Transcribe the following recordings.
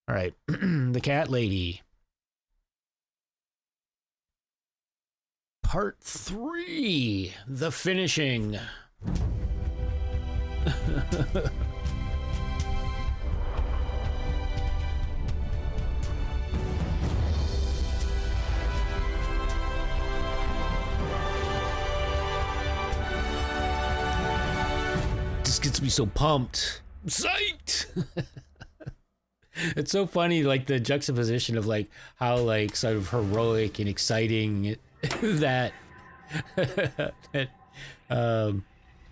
All right, the cat lady. Part 3, the finishing. This gets me so pumped. I'm psyched. It's so funny, like the juxtaposition of like how like sort of heroic and exciting that that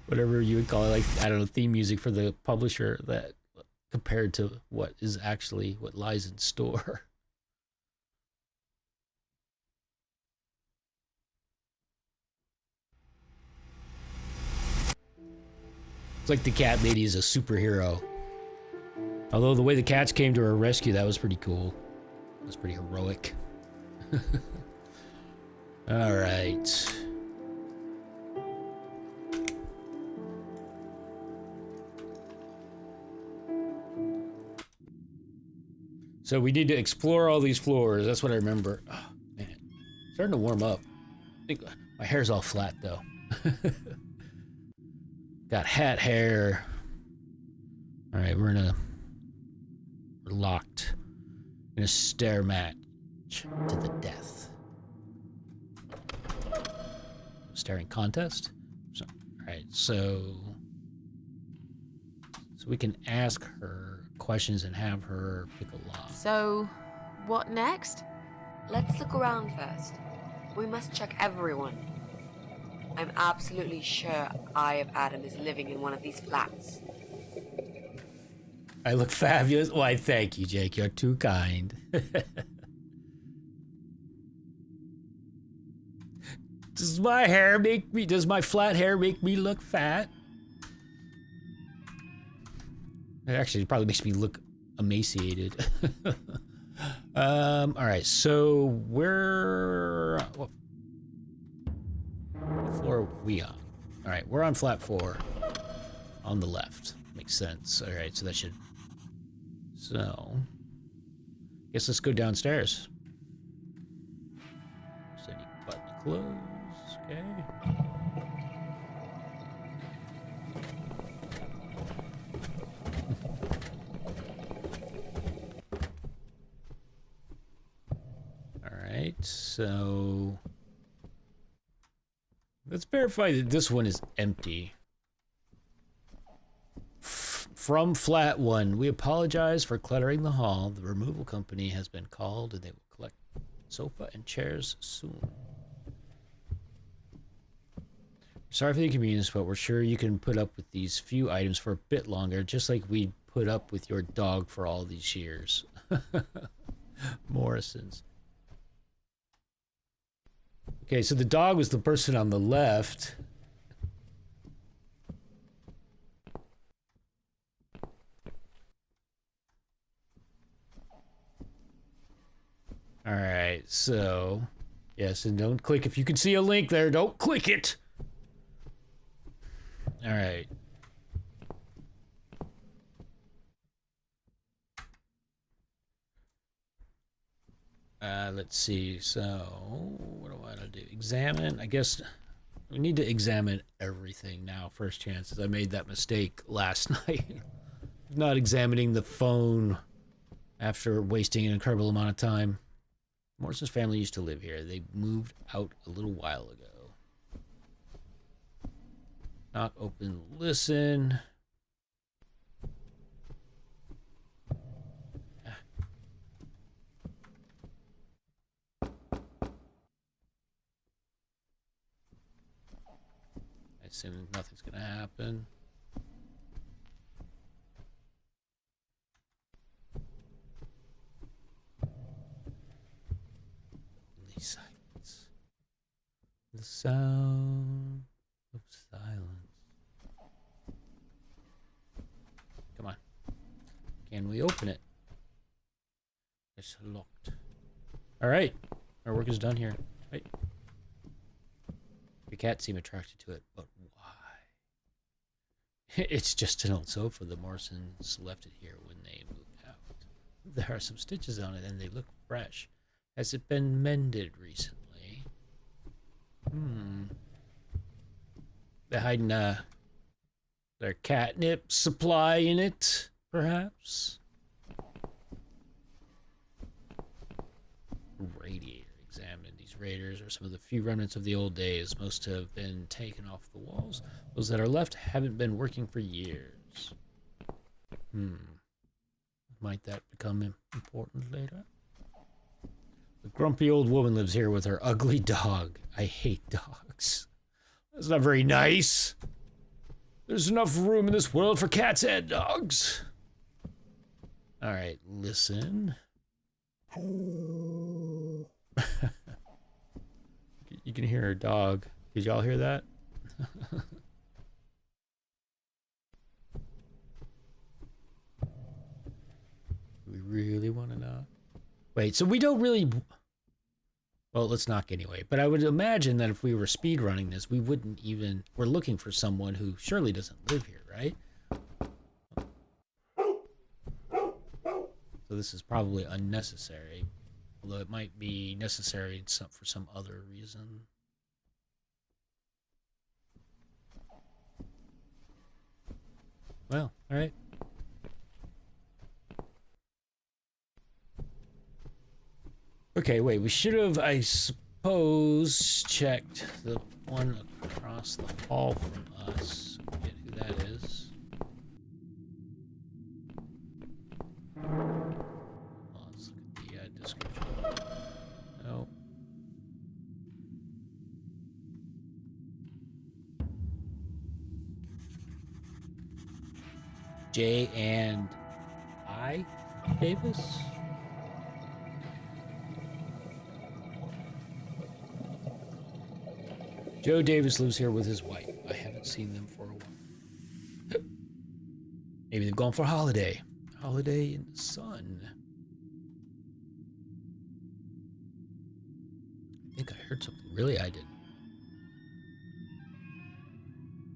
whatever you would call it, like I don't know, theme music for the publisher, that compared to what is actually what lies in store. It's like the cat lady is a superhero. Although the way the cats came to her rescue, that was pretty cool. That was pretty heroic. All right. So we need to explore all these floors. That's what I remember. Oh, man. Starting to warm up. I think my hair's all flat, though. Got hat hair. All right, we're locked in a stair match to the death. Staring contest. So, all right, so we can ask her questions and have her pick a lock. So, what next? Let's look around first. We must check everyone. I'm absolutely sure Eye of Adam is living in one of these flats. I look fabulous. Why, thank you, Jake. You're too kind. Does my flat hair make me look fat? Actually, it probably makes me look emaciated. All right, so what floor are we on? All right, we're on flat 4 on the left. Makes sense. All right, so that should... So, guess let's go downstairs. So any button to close, okay. Alright, so let's verify that this one is empty. From flat 1, we apologize for cluttering the hall. The removal company has been called and they will collect sofa and chairs soon. Sorry for the inconvenience, but we're sure you can put up with these few items for a bit longer, just like we put up with your dog for all these years. Morrison's. Okay, so the dog was the person on the left. All right, so yes, and don't click if you can see a link there. Don't click it. All right. Let's see. So, what do I want to do? Examine. I guess we need to examine everything now. First chances. I made that mistake last night. Not examining the phone after wasting an incredible amount of time. Morrison's family used to live here. They moved out a little while ago. Knock, open, listen. I assume nothing's gonna happen. Only silence. The sound of silence. Come on. Can we open it? It's locked. Alright. Our work is done here. Right. The cats seem attracted to it, but why? It's just an old sofa. The Morrisons left it here when they moved out. There are some stitches on it and they look fresh. Has it been mended recently? They're hiding their catnip supply in it, perhaps? Radiator examined. These radiators are some of the few remnants of the old days. Most have been taken off the walls. Those that are left haven't been working for years. Might that become important later? The grumpy old woman lives here with her ugly dog. I hate dogs. That's not very nice. There's enough room in this world for cats and dogs. Alright, listen. You can hear her dog. Did y'all hear that? We really want to know. Wait, so we don't really... Well, let's knock anyway. But I would imagine that if we were speedrunning this, we wouldn't even... We're looking for someone who surely doesn't live here, right? So this is probably unnecessary. Although it might be necessary for some other reason. Well, alright. Okay, wait, we should have, I suppose, checked the one across the hall from us. Forget who that is. Well, let's look at the description. No. J and I Davis? Joe Davis lives here with his wife. I haven't seen them for a while. Maybe they've gone for a holiday. Holiday in the sun. I think I heard something. Really, I didn't.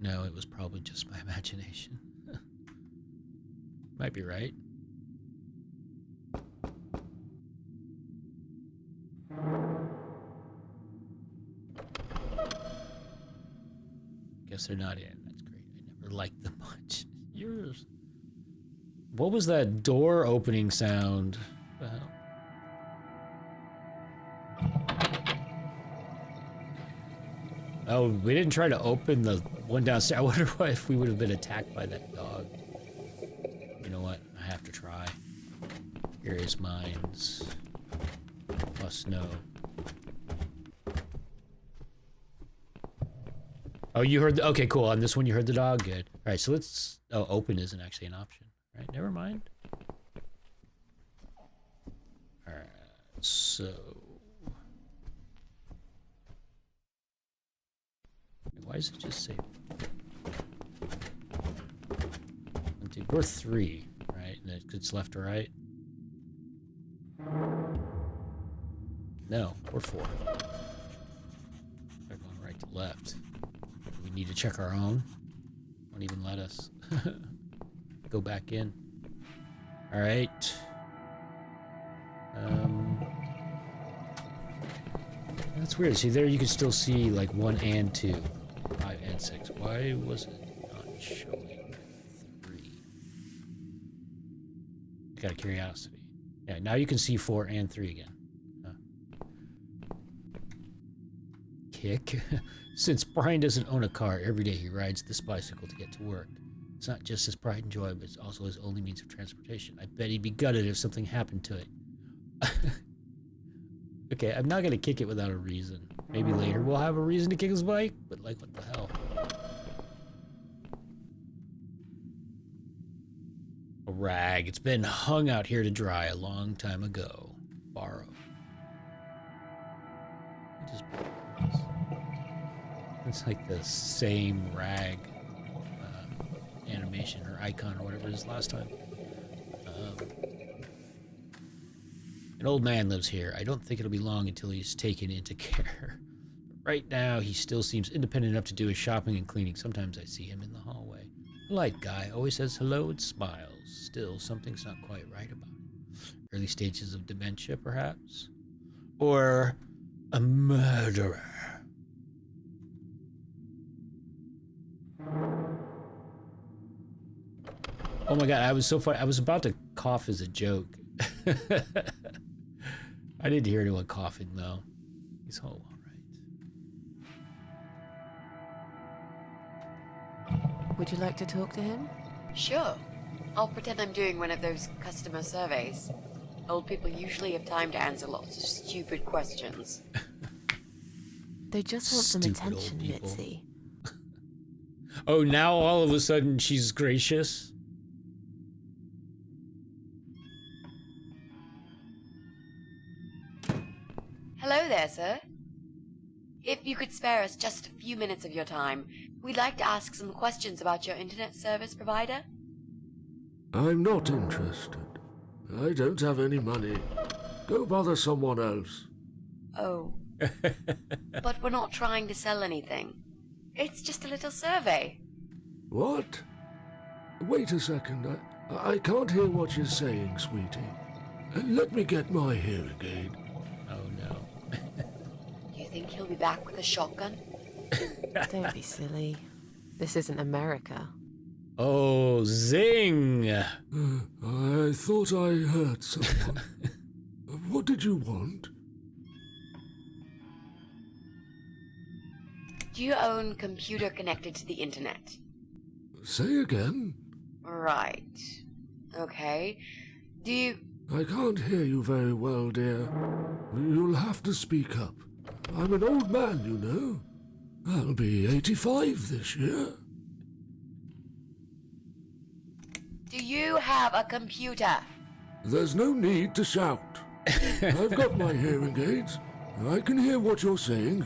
No, it was probably just my imagination. Might be right. Guess they're not in. That's great. I never liked them much. Yours. What was that door opening sound? Oh, we didn't try to open the one downstairs. I wonder if we would have been attacked by that dog. You know what? I have to try. Curious minds must know. Oh, you heard the... Okay, cool. On this one, you heard the dog? Good. All right, so let's... Oh, open isn't actually an option. All right, never mind. All right, so... Why does it just say... We're 3, right? And it's left or right? No, we're 4. They're going right to left. We need to check our own. Won't even let us go back in. All right. That's weird. See, there you can still see like 1 and 2, 5 and 6. Why was it not showing 3? Got a curiosity. Yeah, now you can see 4 and 3 again. Huh. Kick. Since Brian doesn't own a car, every day he rides this bicycle to get to work. It's not just his pride and joy, but it's also his only means of transportation. I bet he'd be gutted if something happened to it. Okay, I'm not gonna kick it without a reason. Maybe later we'll have a reason to kick his bike, but like, what the hell? A rag. It's been hung out here to dry a long time ago. Borrow. It's like the same rag animation or icon or whatever it is last time. An old man lives here. I don't think it'll be long until he's taken into care. Right now, he still seems independent enough to do his shopping and cleaning. Sometimes I see him in the hallway. Polite guy, always says hello and smiles. Still, something's not quite right about him. early stages of dementia, perhaps? Or a murderer? Oh my god, I was so funny. I was about to cough as a joke. I didn't hear anyone coughing, though. He's all right. Would you like to talk to him? Sure. I'll pretend I'm doing one of those customer surveys. Old people usually have time to answer lots of stupid questions. They just want some Stupid old attention, people. Mitzi. Oh, now all of a sudden she's gracious? Hello there, sir. If you could spare us just a few minutes of your time, we'd like to ask some questions about your internet service provider. I'm not interested. I don't have any money. Go bother someone else. Oh. But we're not trying to sell anything. It's just a little survey. What? Wait a second. I can't hear what you're saying, sweetie. Let me get my hearing aid. Oh no. Do you think he'll be back with a shotgun? Don't be silly. This isn't America. Oh, zing! I thought I heard someone. What did you want? Do you own computer connected to the internet? Say again? Right. Okay. Do you... I can't hear you very well, dear. You'll have to speak up. I'm an old man, you know. I'll be 85 this year. Do you have a computer? There's no need to shout. I've got my hearing aids. I can hear what you're saying.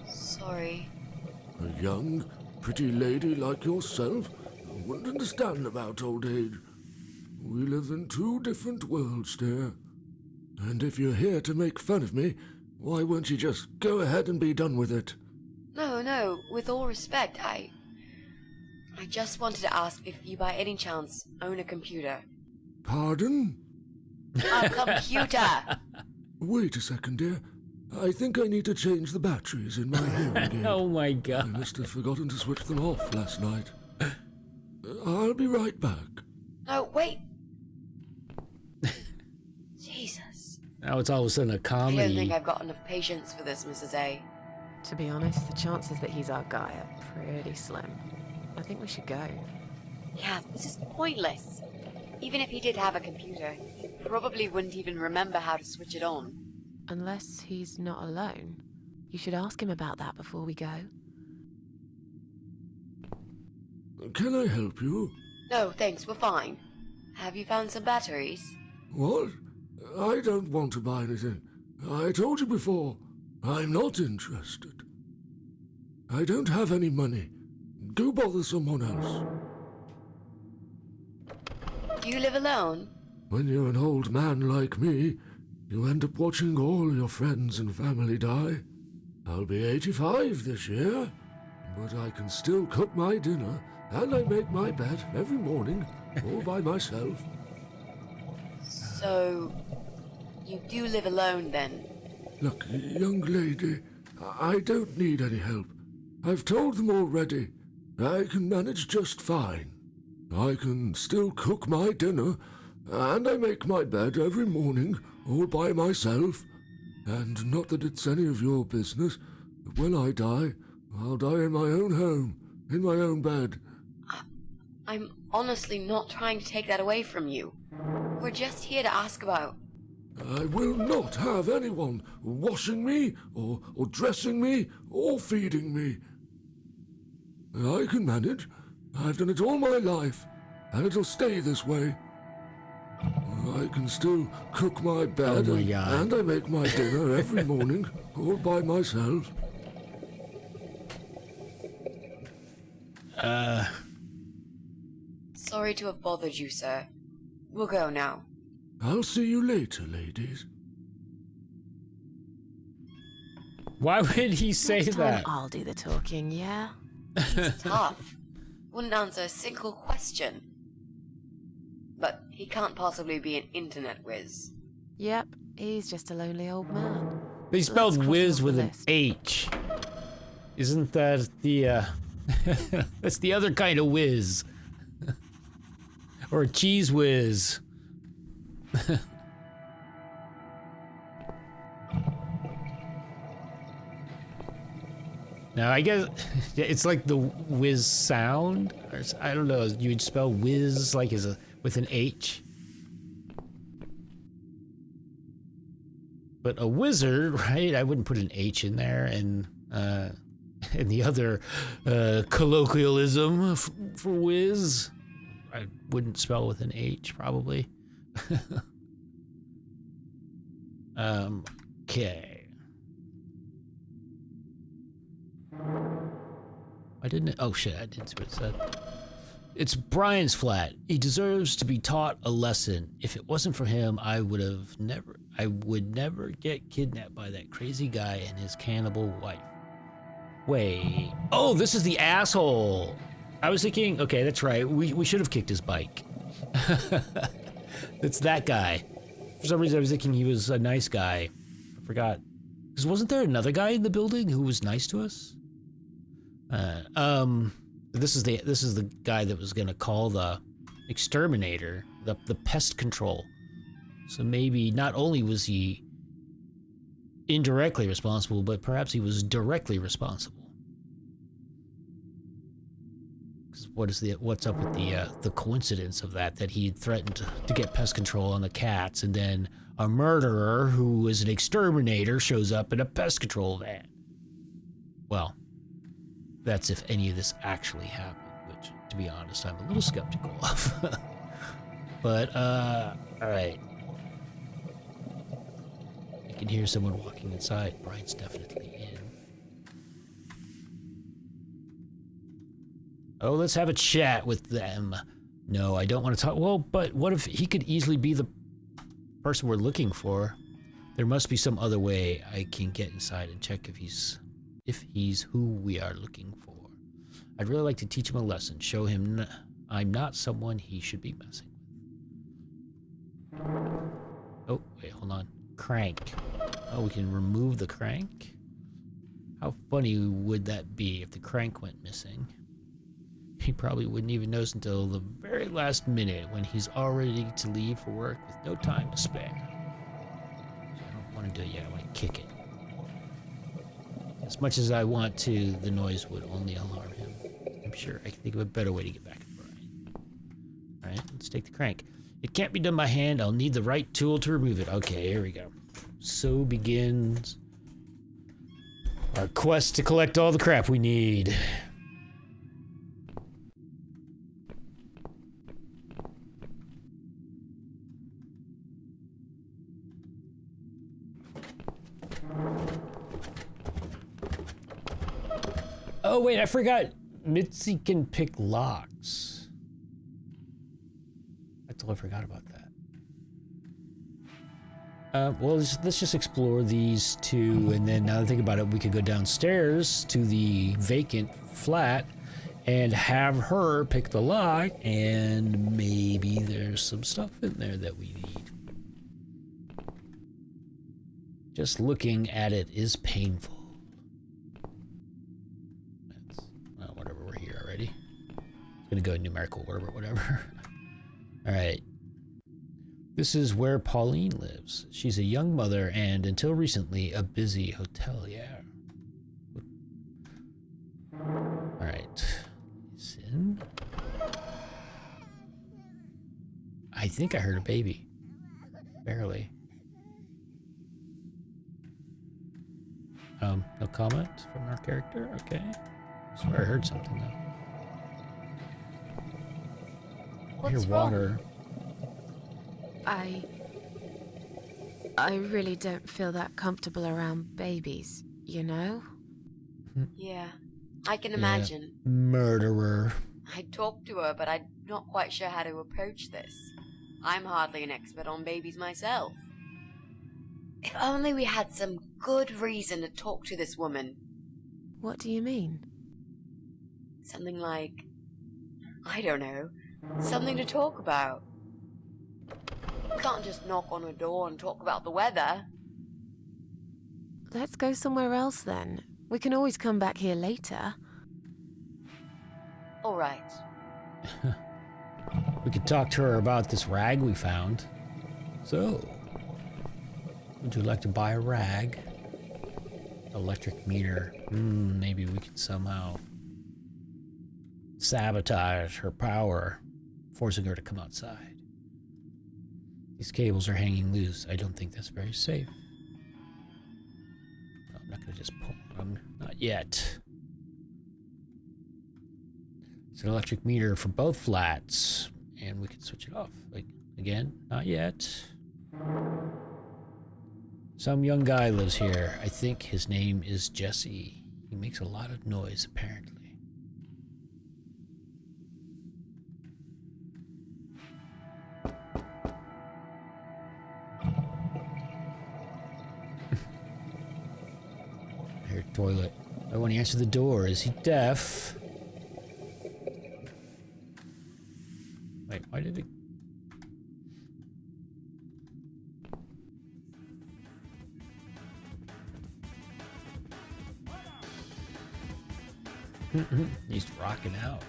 Sorry. A young, pretty lady like yourself wouldn't understand about old age. We live in two different worlds, dear. And if you're here to make fun of me, why won't you just go ahead and be done with it? No, with all respect, I just wanted to ask if you by any chance own a computer. Pardon? A computer! Wait a second, dear. I think I need to change the batteries in my hearing aid. Oh my I god. must have forgotten to switch them off last night. I'll be right back. No, wait. Jesus. Now it's all of a sudden a I don't comedy. think I've got enough patience for this, Mrs. A. To be honest, the chances that he's our guy are pretty slim. I think we should go. Yeah, this is pointless. Even if he did have a computer, he probably wouldn't even remember how to switch it on. Unless he's not alone. You should ask him about that before we go. Can I help you? No, thanks, we're fine. Have you found some batteries? What? I don't want to buy anything. I told you before, I'm not interested. I don't have any money. Go bother someone else. Do you live alone? When you're an old man like me, you end up watching all your friends and family die. I'll be 85 this year, but I can still cook my dinner, and I make my bed every morning, all by myself. So, you do live alone then? Look, young lady, I don't need any help. I've told them already. I can manage just fine. I can still cook my dinner, and I make my bed every morning, all by myself. And not that it's any of your business, but when I die, I'll die in my own home, in my own bed. I'm honestly not trying to take that away from you. We're just here to ask about... I will not have anyone washing me, or dressing me, or feeding me. I can manage. I've done it all my life, and it'll stay this way. I can still cook my bed, Oh my God. and I make my dinner every morning, all by myself. Sorry to have bothered you, sir. We'll go now. I'll see you later, ladies. Why would he say Next time that? I'll do the talking, yeah? Tough. Wouldn't answer a single question. But he can't possibly be an internet whiz. Yep, he's just a lonely old man. They Let's spelled cross him whiz off the with an list. H. Isn't that the, that's the other kind of whiz. Or a cheese whiz. Now, I guess it's like the whiz sound. Or I don't know, you'd spell whiz like as a, with an H. But a wizard, right? I wouldn't put an H in there, and the other colloquialism for whiz, I wouldn't spell with an H, probably. Okay. I didn't. Oh shit! I didn't see what it said. It's Brian's flat. He deserves to be taught a lesson. If it wasn't for him, I would never get kidnapped by that crazy guy and his cannibal wife. Wait. Oh, this is the asshole. I was thinking, okay, that's right. We should have kicked his bike. It's that guy. For some reason, I was thinking he was a nice guy. I forgot. Because wasn't there another guy in the building who was nice to us? This is the guy that was gonna call the exterminator, the pest control. So maybe not only was he indirectly responsible, but perhaps he was directly responsible. What's up with the coincidence of that he threatened to get pest control on the cats, and then a murderer who is an exterminator shows up in a pest control van? Well, that's if any of this actually happened, which, to be honest, I'm a little skeptical of. But, alright. I can hear someone walking inside. Brian's definitely in. Oh, let's have a chat with them. No, I don't want to talk. Well, but what if he could easily be the person we're looking for? There must be some other way I can get inside and check if he's who we are looking for. I'd really like to teach him a lesson, show him I'm not someone he should be messing with. Oh, wait, hold on. Crank. Oh, we can remove the crank? How funny would that be if the crank went missing? He probably wouldn't even notice until the very last minute when he's all ready to leave for work with no time to spare. So I don't want to do it yet, I want to kick it. As much as I want to, the noise would only alarm him. I'm sure I can think of a better way to get back at Brian. Alright, let's take the crank. It can't be done by hand. I'll need the right tool to remove it. Okay, here we go. So begins our quest to collect all the crap we need. Oh wait, I forgot. Mitzi can pick locks. I totally forgot about that. Well, let's just explore these two, and then now that I think about it, we could go downstairs to the vacant flat and have her pick the lock, and maybe there's some stuff in there that we need. Just looking at it is painful. Whatever, we're here already. It's gonna go numerical, whatever. Alright. This is where Pauline lives. She's a young mother and, until recently, a busy hotelier. Alright. He's in. I think I heard a baby. Barely. No comment from our character? Okay. I swear I heard something though. I hear water. I really don't feel that comfortable around babies, you know? Yeah, I can imagine. Murderer. I talked to her, but I'm not quite sure how to approach this. I'm hardly an expert on babies myself. If only we had some good reason to talk to this woman. What do you mean? Something like, I don't know, something to talk about. We can't just knock on a door and talk about the weather. Let's go somewhere else then. We can always come back here later. All right. We could talk to her about this rag we found. So, would you like to buy a rag? Electric meter. Maybe we can somehow sabotage her power, forcing her to come outside. These cables are hanging loose. I don't think that's very safe. No, I'm not going to just pull them. Not yet. It's an electric meter for both flats, and we can switch it off. Like, again, not yet. Some young guy lives here. I think his name is Jesse. He makes a lot of noise, apparently. I hear toilet. I want to answer the door. Is he deaf? Wait, why did he... He's rocking out.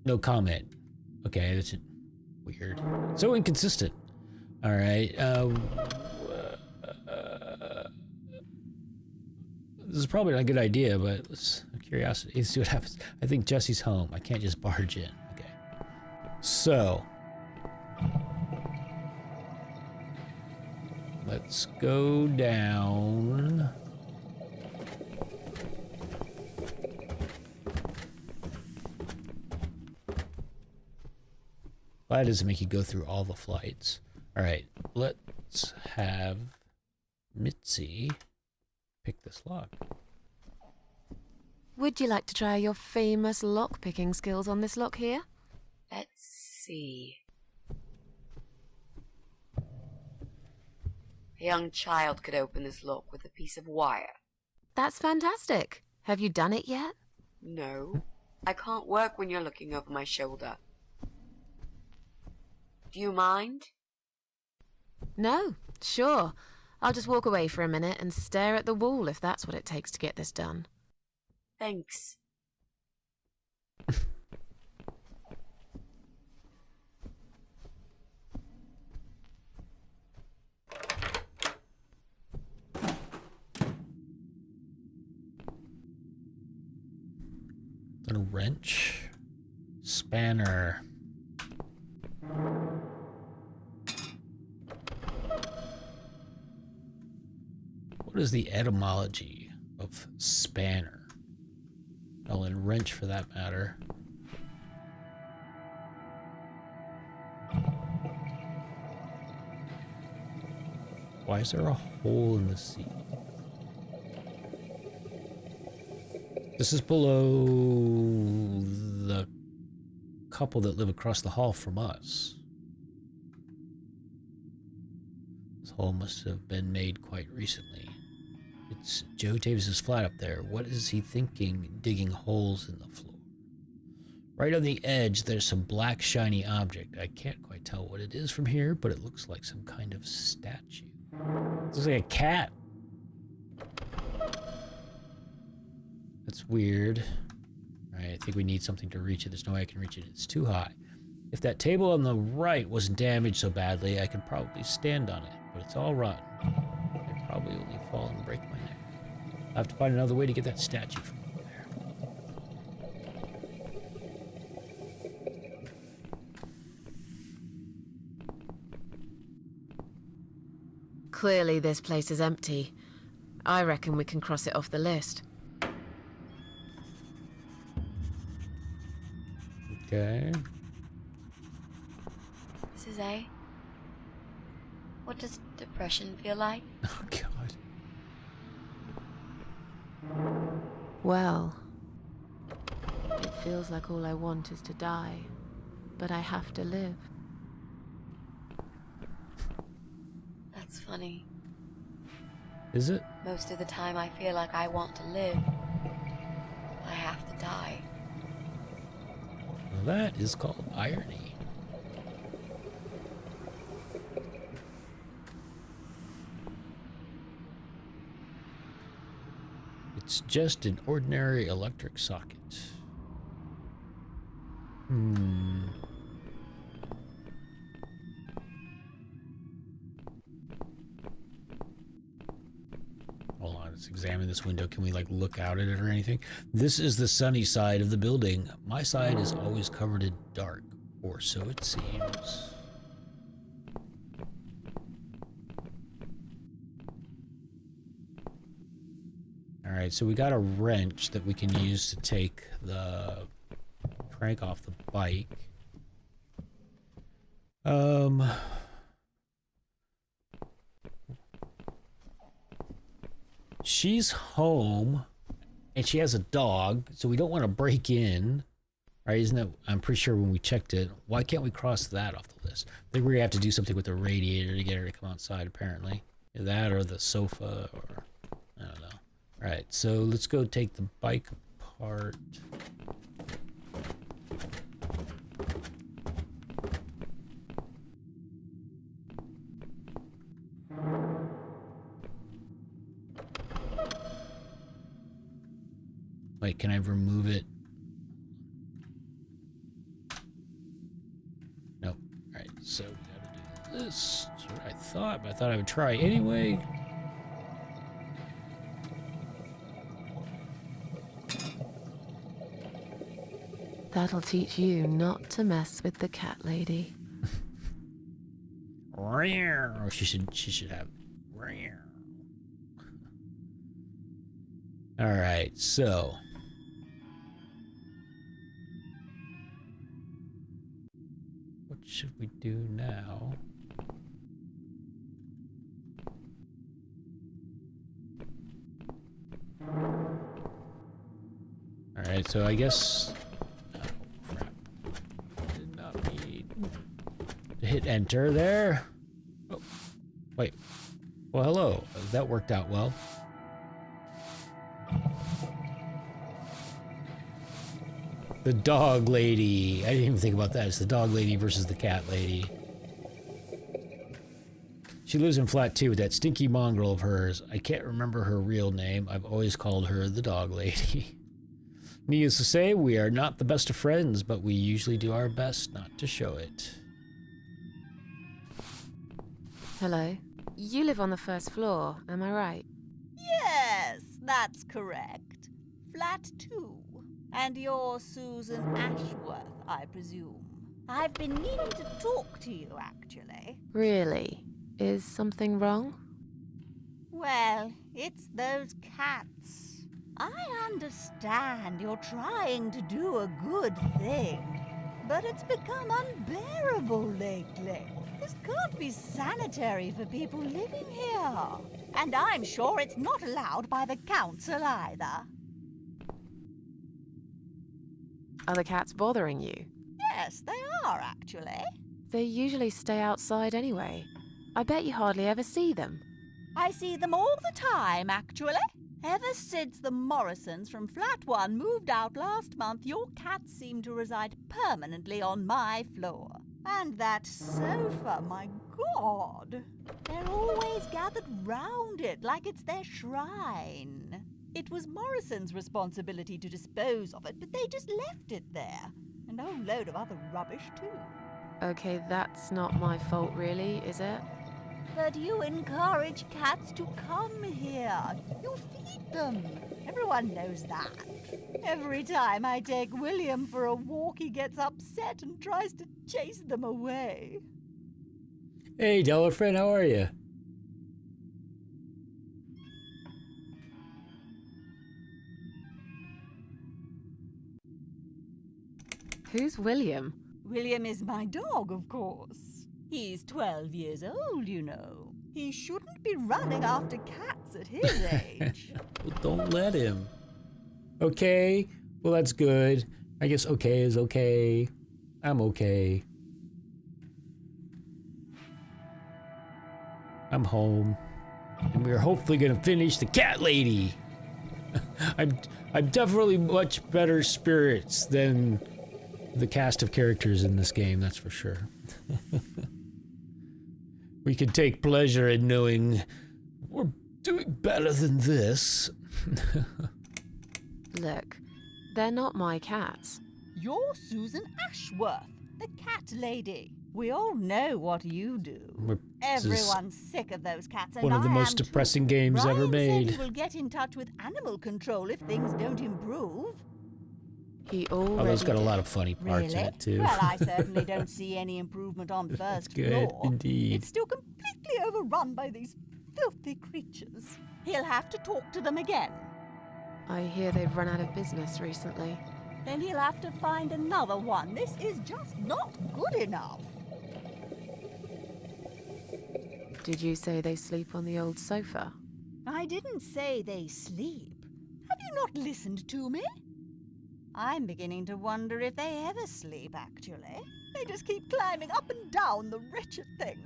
No comment. Okay, that's weird. So inconsistent. All right. This is probably not a good idea, but let's curiosity. Let's see what happens. I think Jesse's home. I can't just barge in. Okay. So let's go down. Why does it make you go through all the flights? All right, let's have Mitzi pick this lock. Would you like to try your famous lock-picking skills on this lock here? Let's see. A young child could open this lock with a piece of wire. That's fantastic. Have you done it yet? No, I can't work when you're looking over my shoulder. Do you mind? No, sure. I'll just walk away for a minute and stare at the wall if that's what it takes to get this done. Thanks. A wrench, spanner. What is the etymology of spanner? Oh, and wrench for that matter. Why is there a hole in the seat? This is below the couple that live across the hall from us. This hole must have been made quite recently. It's Joe Davis's flat up there. What is he thinking digging holes in the floor? Right on the edge, there's some black shiny object. I can't quite tell what it is from here, but it looks like some kind of statue. It looks like a cat. That's weird. Alright, I think we need something to reach it. There's no way I can reach it. It's too high. If that table on the right wasn't damaged so badly, I could probably stand on it, but it's all rotten. I'd probably only fall and break my neck. I'll have to find another way to get that statue from over there. Clearly this place is empty. I reckon we can cross it off the list. Okay. This is A. What does depression feel like? Oh, God. Well, it feels like all I want is to die, but I have to live. That's funny. Is it? Most of the time I feel like I want to live. I have Now that is called irony. It's just an ordinary electric socket. Hold on, let's examine this window. Can we, like, look out at it or anything? This is the sunny side of the building. My side is always covered in dark, or so it seems. Alright, so we got a wrench that we can use to take the crank off the bike. She's home, and she has a dog, so we don't want to break in. Right, isn't that, I'm pretty sure when we checked it, why can't we cross that off the list? I think we're gonna have to do something with the radiator to get her to come outside, apparently. Either that or the sofa, or I don't know. Alright, so let's go take the bike apart. Wait, can I remove it? Nope. Alright, so we gotta do this. That's what I thought, but I thought I would try anyway. That'll teach you not to mess with the cat lady. Oh, she should have. Alright, so. What should we do now? Alright, so I guess. Oh, crap. Did not need to hit enter there. Oh, wait. Well, hello. That worked out well. The dog lady. I didn't even think about that. It's the dog lady versus the cat lady. She lives in flat 2 with that stinky mongrel of hers. I can't remember her real name. I've always called her the dog lady. Needless to say, we are not the best of friends, but we usually do our best not to show it. Hello. You live on the first floor, am I right? Yes, that's correct. Flat 2. And you're Susan Ashworth, I presume. I've been meaning to talk to you, actually. Really? Is something wrong? Well, it's those cats. I understand you're trying to do a good thing, but it's become unbearable lately. This can't be sanitary for people living here. And I'm sure it's not allowed by the council either. Are the cats bothering you? Yes, they are, actually. They usually stay outside anyway. I bet you hardly ever see them. I see them all the time, actually. Ever since the Morrisons from Flat 1 moved out last month, your cats seem to reside permanently on my floor. And that sofa, my God! They're always gathered round it like it's their shrine. It was Morrison's responsibility to dispose of it, but they just left it there. And a whole load of other rubbish, too. Okay, that's not my fault really, is it? But you encourage cats to come here. You feed them. Everyone knows that. Every time I take William for a walk, he gets upset and tries to chase them away. Hey, Della friend, how are you? Who's William? William is my dog, of course. He's 12 years old, you know. He shouldn't be running after cats at his age. Well, don't let him. Okay, well that's good. I guess okay is okay. I'm okay. I'm home. And we're hopefully gonna finish the cat lady. I'm definitely much better spirits than the cast of characters in this game, that's for sure. We can take pleasure in knowing we're doing better than this. Look, they're not my cats. You're Susan Ashworth, the cat lady. We all know what you do. Everyone's sick of those cats, and one of the I most am depressing too. games Ryan ever said made. he will get in touch with animal control if things don't improve. He already Although it's got a did. lot of funny parts in Really? it too. Well, I certainly don't see any improvement on first Good, floor. indeed. It's still completely overrun by these filthy creatures. He'll have to talk to them again. I hear they've run out of business recently. Then he'll have to find another one. This is just not good enough. Did you say they sleep on the old sofa? I didn't say they sleep. Have you not listened to me? I'm beginning to wonder if they ever sleep, actually. They just keep climbing up and down the wretched thing.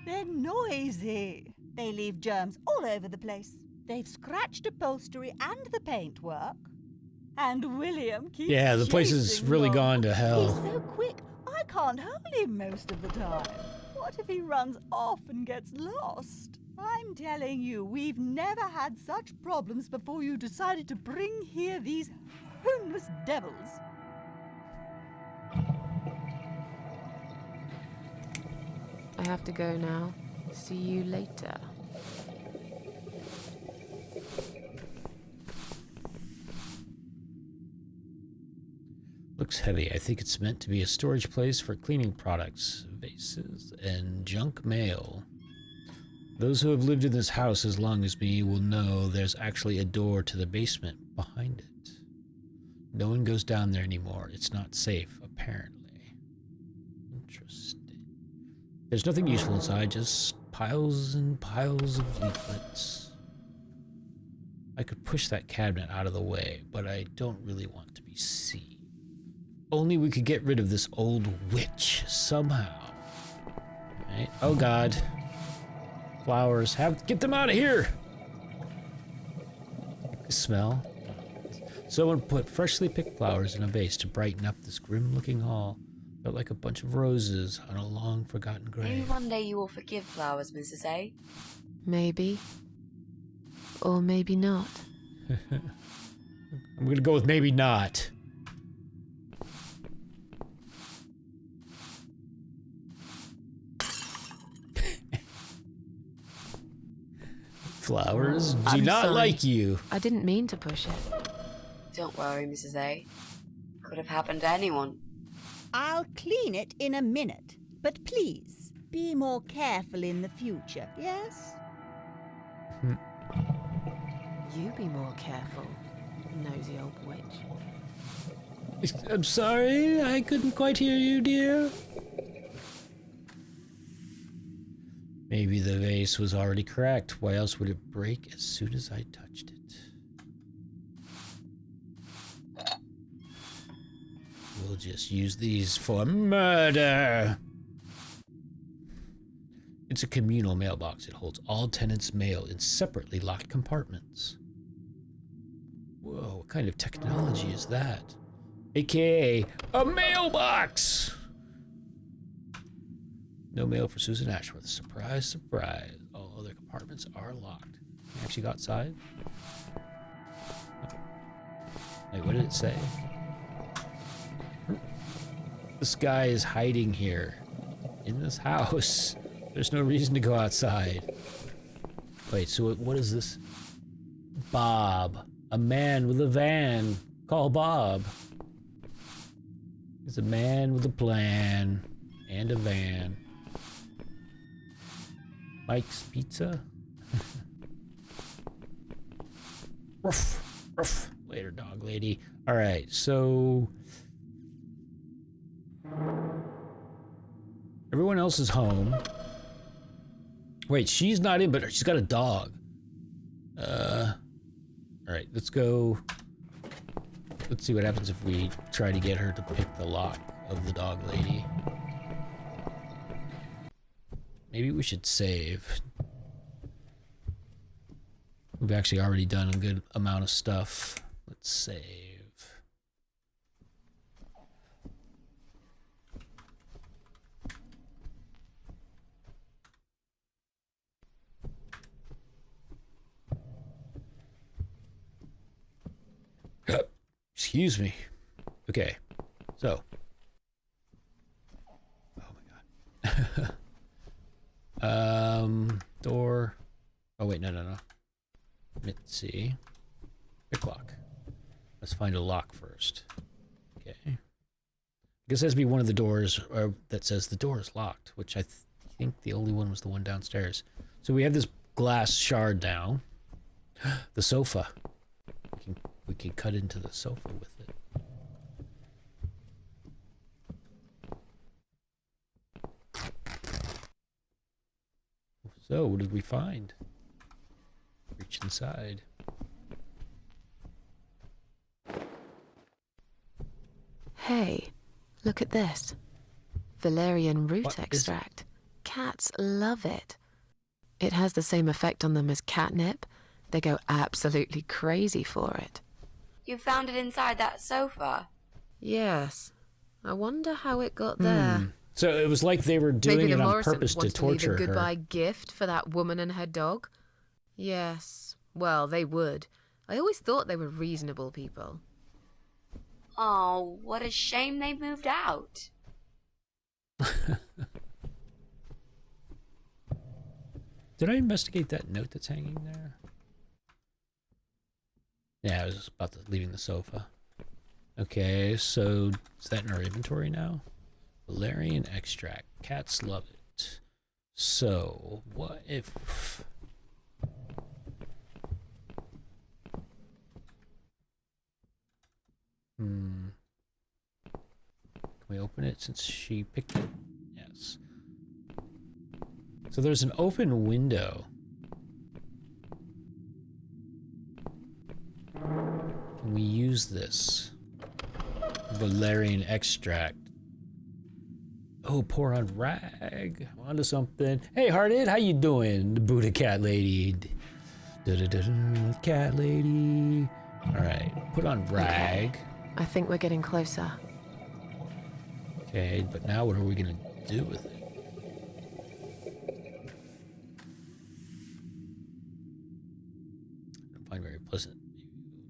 They're noisy. They leave germs all over the place. They've scratched upholstery and the paintwork. And William keeps Yeah, the place has chasing really them. gone to hell. He's so quick, I can't hold him most of the time. What if he runs off and gets lost? I'm telling you, we've never had such problems before you decided to bring here these homeless devils. I have to go now. See you later. Looks heavy. I think it's meant to be a storage place for cleaning products, vases, and junk mail. Those who have lived in this house as long as me will know there's actually a door to the basement behind it. No one goes down there anymore. It's not safe, apparently. Interesting. There's nothing useful inside, just piles and piles of leaflets. I could push that cabinet out of the way, but I don't really want to be seen. Only we could get rid of this old witch somehow. Right? Oh God. Flowers. Get them out of here! Smell. Someone put freshly picked flowers in a vase to brighten up this grim-looking hall. Felt like a bunch of roses on a long-forgotten grave. Maybe one day you will forgive flowers, Mrs. A. Maybe. Or maybe not. I'm gonna go with maybe not. Flowers do I'm not sorry. like you. I didn't mean to push it. Don't worry, Mrs. A. Could have happened to anyone. I'll clean it in a minute, but please, be more careful in the future, yes? You be more careful, nosy old witch. I'm sorry, I couldn't quite hear you, dear. Maybe the vase was already cracked. Why else would it break as soon as I touched it? We'll just use these for murder. It's a communal mailbox. It holds all tenants' mail in separately locked compartments. Whoa, what kind of technology is that? AKA a mailbox! No mail for Susan Ashworth. Surprise, surprise. All other compartments are locked. Can I actually go outside? Oh. Wait, what did it say? This guy is hiding here. In this house. There's no reason to go outside. Wait, so what is this? Bob. A man with a van. Call Bob. He's a man with a plan. And a van. Mike's Pizza? Ruff, ruff. Later, dog lady. Alright, so... everyone else is home. Wait, she's not in, but she's got a dog. Alright, let's go... let's see what happens if we try to get her to pick the lock of the dog lady. Maybe we should save. We've actually already done a good amount of stuff. Let's save. Excuse me. Okay. So. Oh my god. Door. Oh wait, no. Let's see. Pick lock. Let's find a lock first. Okay. I guess it has to be one of the doors that says the door is locked, which I think the only one was the one downstairs. So we have this glass shard now. The sofa. We can cut into the sofa with it. So, what did we find? Reach inside. Hey, look at this. Valerian root What is it? extract. Cats love it. It has the same effect on them as catnip. They go absolutely crazy for it. You found it inside that sofa. Yes. I wonder how it got there. So it was like they were doing Maybe it the on Morrisons purpose to wanted to leave torture a goodbye her. gift for that woman and her dog. Yes. Well, they would. I always thought they were reasonable people. Oh, what a shame they moved out. Did I investigate that note that's hanging there? Yeah, I was about to leaving the sofa. Okay, so is that in our inventory now? Valerian extract. Cats love it. So, what if... Can we open it since she picked it? Yes. So there's an open window. Can we use this? Valerian extract. Oh, pour on rag. I'm onto something. Hey, Hearted, how you doing? The Buddha cat lady. Cat lady. All right, put on rag. I think we're getting closer. Okay, but now what are we gonna do with it? I don't find very pleasant.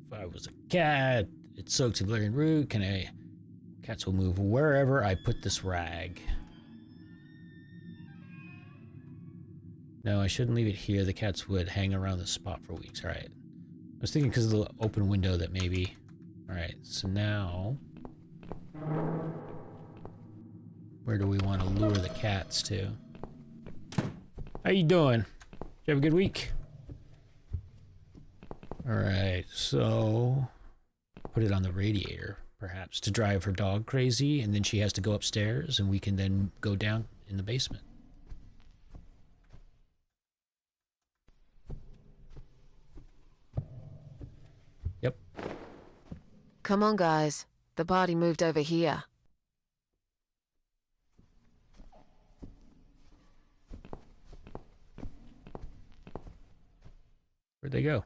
If I was a cat, it soaks in Valerian root. Cats will move wherever I put this rag. No, I shouldn't leave it here. The cats would hang around the spot for weeks. All right. I was thinking because of the open window that maybe... All right, so now... Where do we want to lure the cats to? How you doing? Did you have a good week? All right, so... Put it on the radiator, perhaps, to drive her dog crazy, and then she has to go upstairs, and we can then go down in the basement. Yep. Come on, guys. The party moved over here. Where'd they go?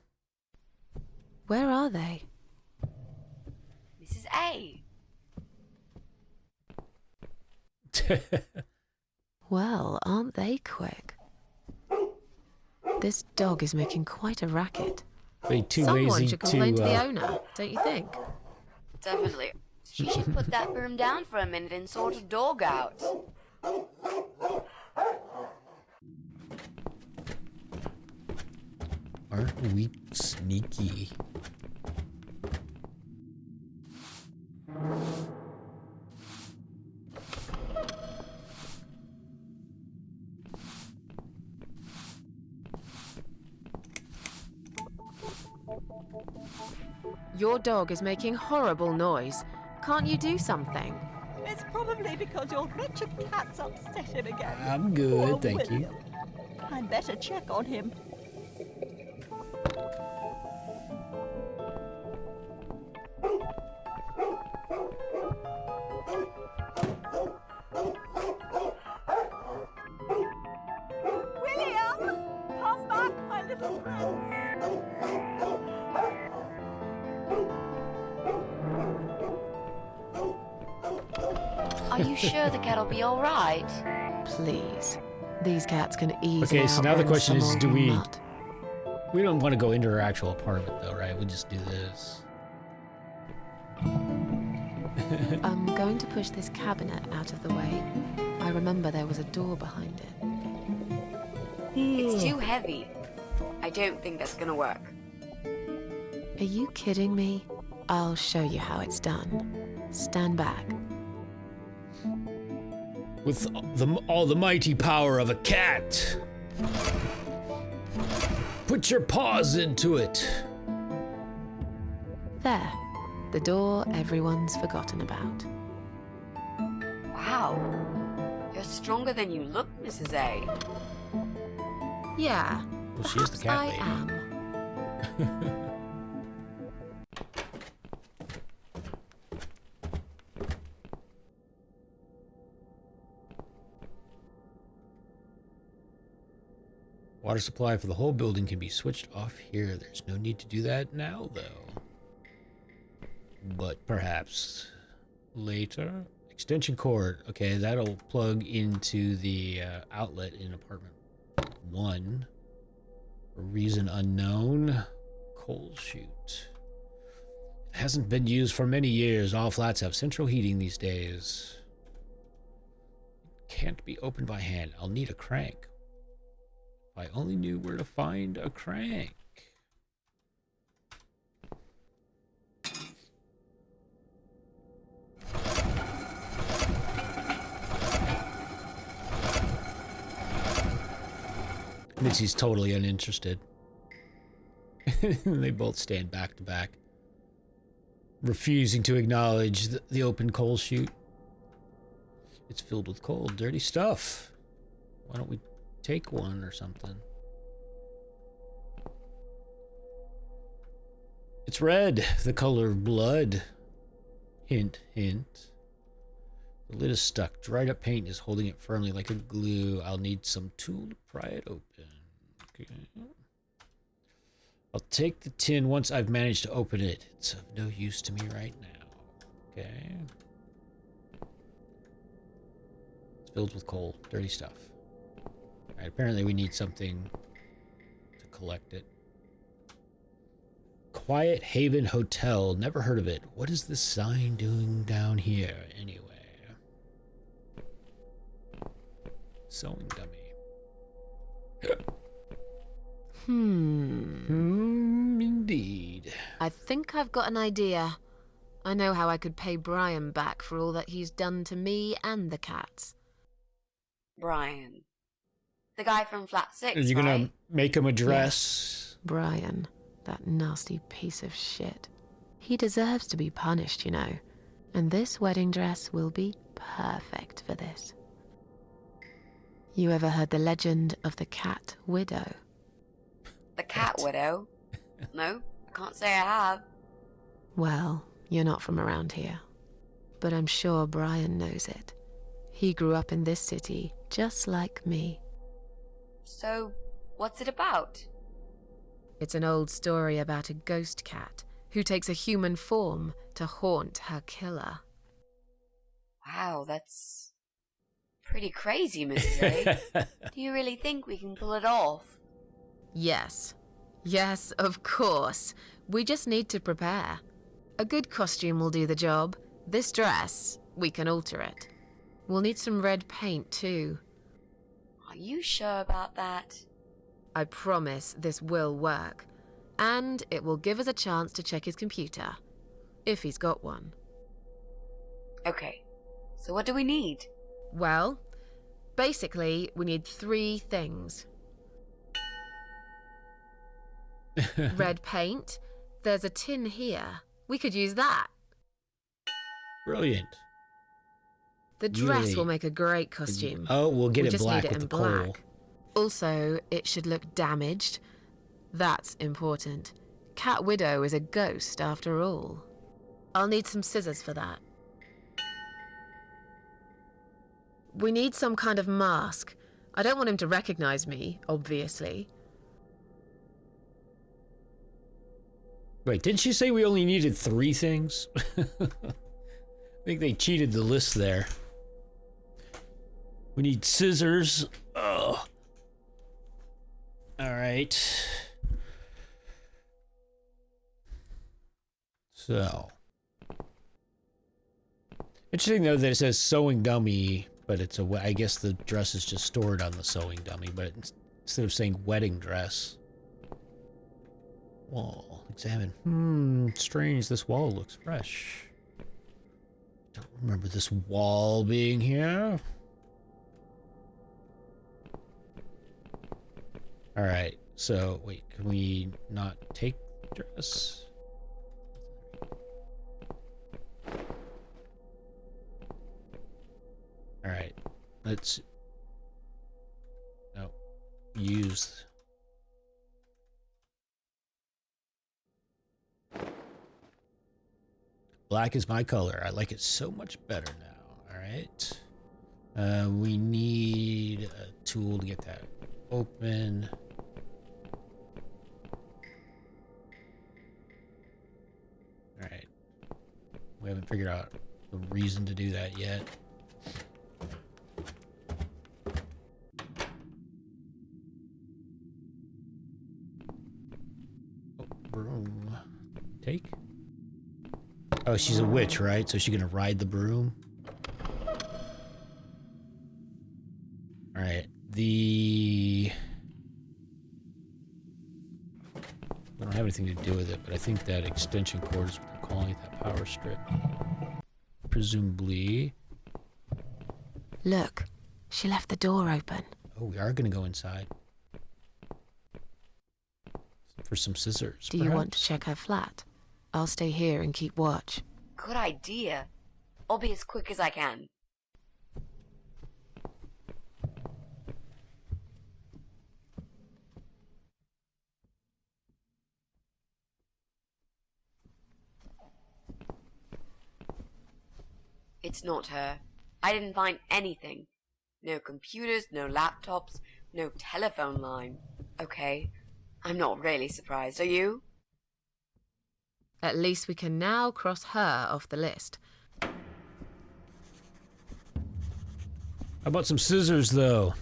Where are they? Mrs. A. Well, aren't they quick? This dog is making quite a racket. They too Someone lazy should complain to the to... owner, don't you think? Definitely. She should put that broom down for a minute and sort a dog out. Aren't we sneaky? Your dog is making horrible noise. Can't you do something? It's probably because your wretched cat's upset him again. I'm good, Poor thank you. William. I'd better check on him. William! Come back, my little prince! Are you sure the cat'll be all right? Please. These cats can easily Okay, so now the outrun question is, some do old we... mutt. We don't want to go into her actual apartment, though, right? We'll just do this. I'm going to push this cabinet out of the way. I remember there was a door behind it. It's too heavy. I don't think that's gonna work. Are you kidding me? I'll show you how it's done. Stand back. With all the mighty power of a cat. Put your paws into it. There. The door everyone's forgotten about. Wow. You're stronger than you look, Mrs. A. Yeah. Well, she is the cat I lady. am. Water supply for the whole building can be switched off here. There's no need to do that now, though. But perhaps later. Extension cord. Okay, that'll plug into the outlet in apartment 1. For reason unknown. Coal chute. It hasn't been used for many years. All flats have central heating these days. Can't be opened by hand. I'll need a crank. If I only knew where to find a crank. Mitzi's totally uninterested. They both stand back to back, refusing to acknowledge the open coal chute. It's filled with coal, dirty stuff. Why don't we take one or something? It's red, the color of blood. Hint, hint. The lid is stuck. Dried up paint is holding it firmly like a glue. I'll need some tool to pry it open. Okay. I'll take the tin once I've managed to open it. It's of no use to me right now. Okay. It's filled with coal. Dirty stuff. Alright, apparently we need something to collect it. Quiet Haven Hotel. Never heard of it. What is this sign doing down here, anyway? Sewing dummy. Indeed. I think I've got an idea. I know how I could pay Brian back for all that he's done to me and the cats. Brian. The guy from Flat 6, Are you right? gonna make him a dress? Brian, that nasty piece of shit. He deserves to be punished, you know. And this wedding dress will be perfect for this. You ever heard the legend of the cat widow? The cat widow? No, I can't say I have. Well, you're not from around here. But I'm sure Brian knows it. He grew up in this city, just like me. So, what's it about? It's an old story about a ghost cat who takes a human form to haunt her killer. Wow, that's pretty crazy, Mrs. A. Do you really think we can pull it off? Yes. Yes, of course. We just need to prepare. A good costume will do the job. This dress, we can alter it. We'll need some red paint, too. Are you sure about that? I promise this will work. And it will give us a chance to check his computer. If he's got one. Okay, so what do we need? Well, basically, we need 3 things. Red paint. There's a tin here. We could use that. Brilliant. The dress Yay. will make a great costume. Oh, we'll get We it just black need it with in the coal. black. Also, it should look damaged. That's important. Cat Widow is a ghost after all. I'll need some scissors for that. We need some kind of mask. I don't want him to recognize me, obviously. Wait, didn't she say we only needed 3 things? I think they cheated the list there. We need scissors. Ugh. All right. So. Interesting though that it says sewing dummy, but it's a. I guess the dress is just stored on the sewing dummy, but instead of saying wedding dress. Wall. Examine. Strange. This wall looks fresh. Don't remember this wall being here. Alright, so wait, can we not take the dress? Alright, let's... No, use... Black is my color. I like it so much better now. Alright. We need a tool to get that open. Alright. We haven't figured out the reason to do that yet. Oh, broom. Take? Oh, she's a witch, right? So she's gonna ride the broom? Alright. I don't have anything to do with it, but I think that extension cord is what they're calling it, that power strip. Presumably. Look, she left the door open. Oh, we are gonna go inside. For some scissors, Do you want to check her flat? I'll stay here and keep watch. Good idea. I'll be as quick as I can. It's not her. I didn't find anything. No computers, no laptops, no telephone line. Okay, I'm not really surprised, are you? At least we can now cross her off the list. How about some scissors, though?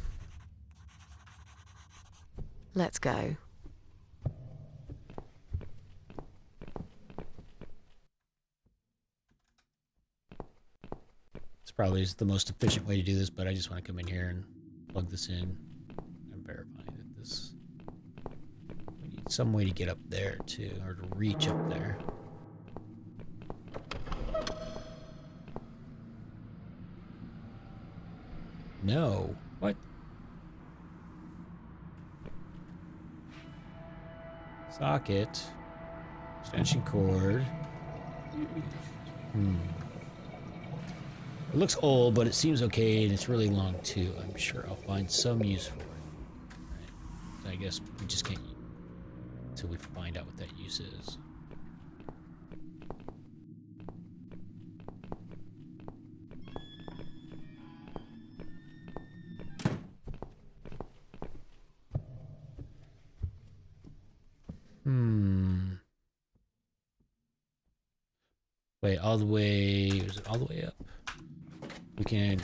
Let's go. This probably is the most efficient way to do this, but I just want to come in here and plug this in and verify that this... We need some way to get up there, too, or to reach up there. No. What? Socket. Extension cord. It looks old, but it seems okay, and it's really long, too. I'm sure I'll find some use for it. Right. I guess we just can't... until we find out what that use is. Wait, all the way... is it all the way up? We can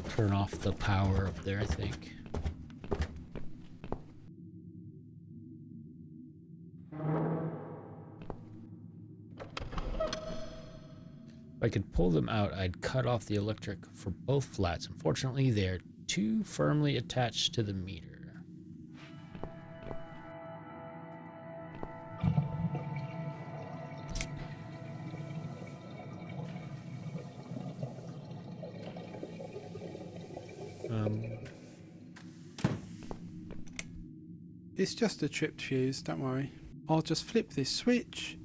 turn off the power up there, I think. If I could pull them out, I'd cut off the electric for both flats. Unfortunately, they're too firmly attached to the meter. It's just a tripped fuse, don't worry. I'll just flip this switch,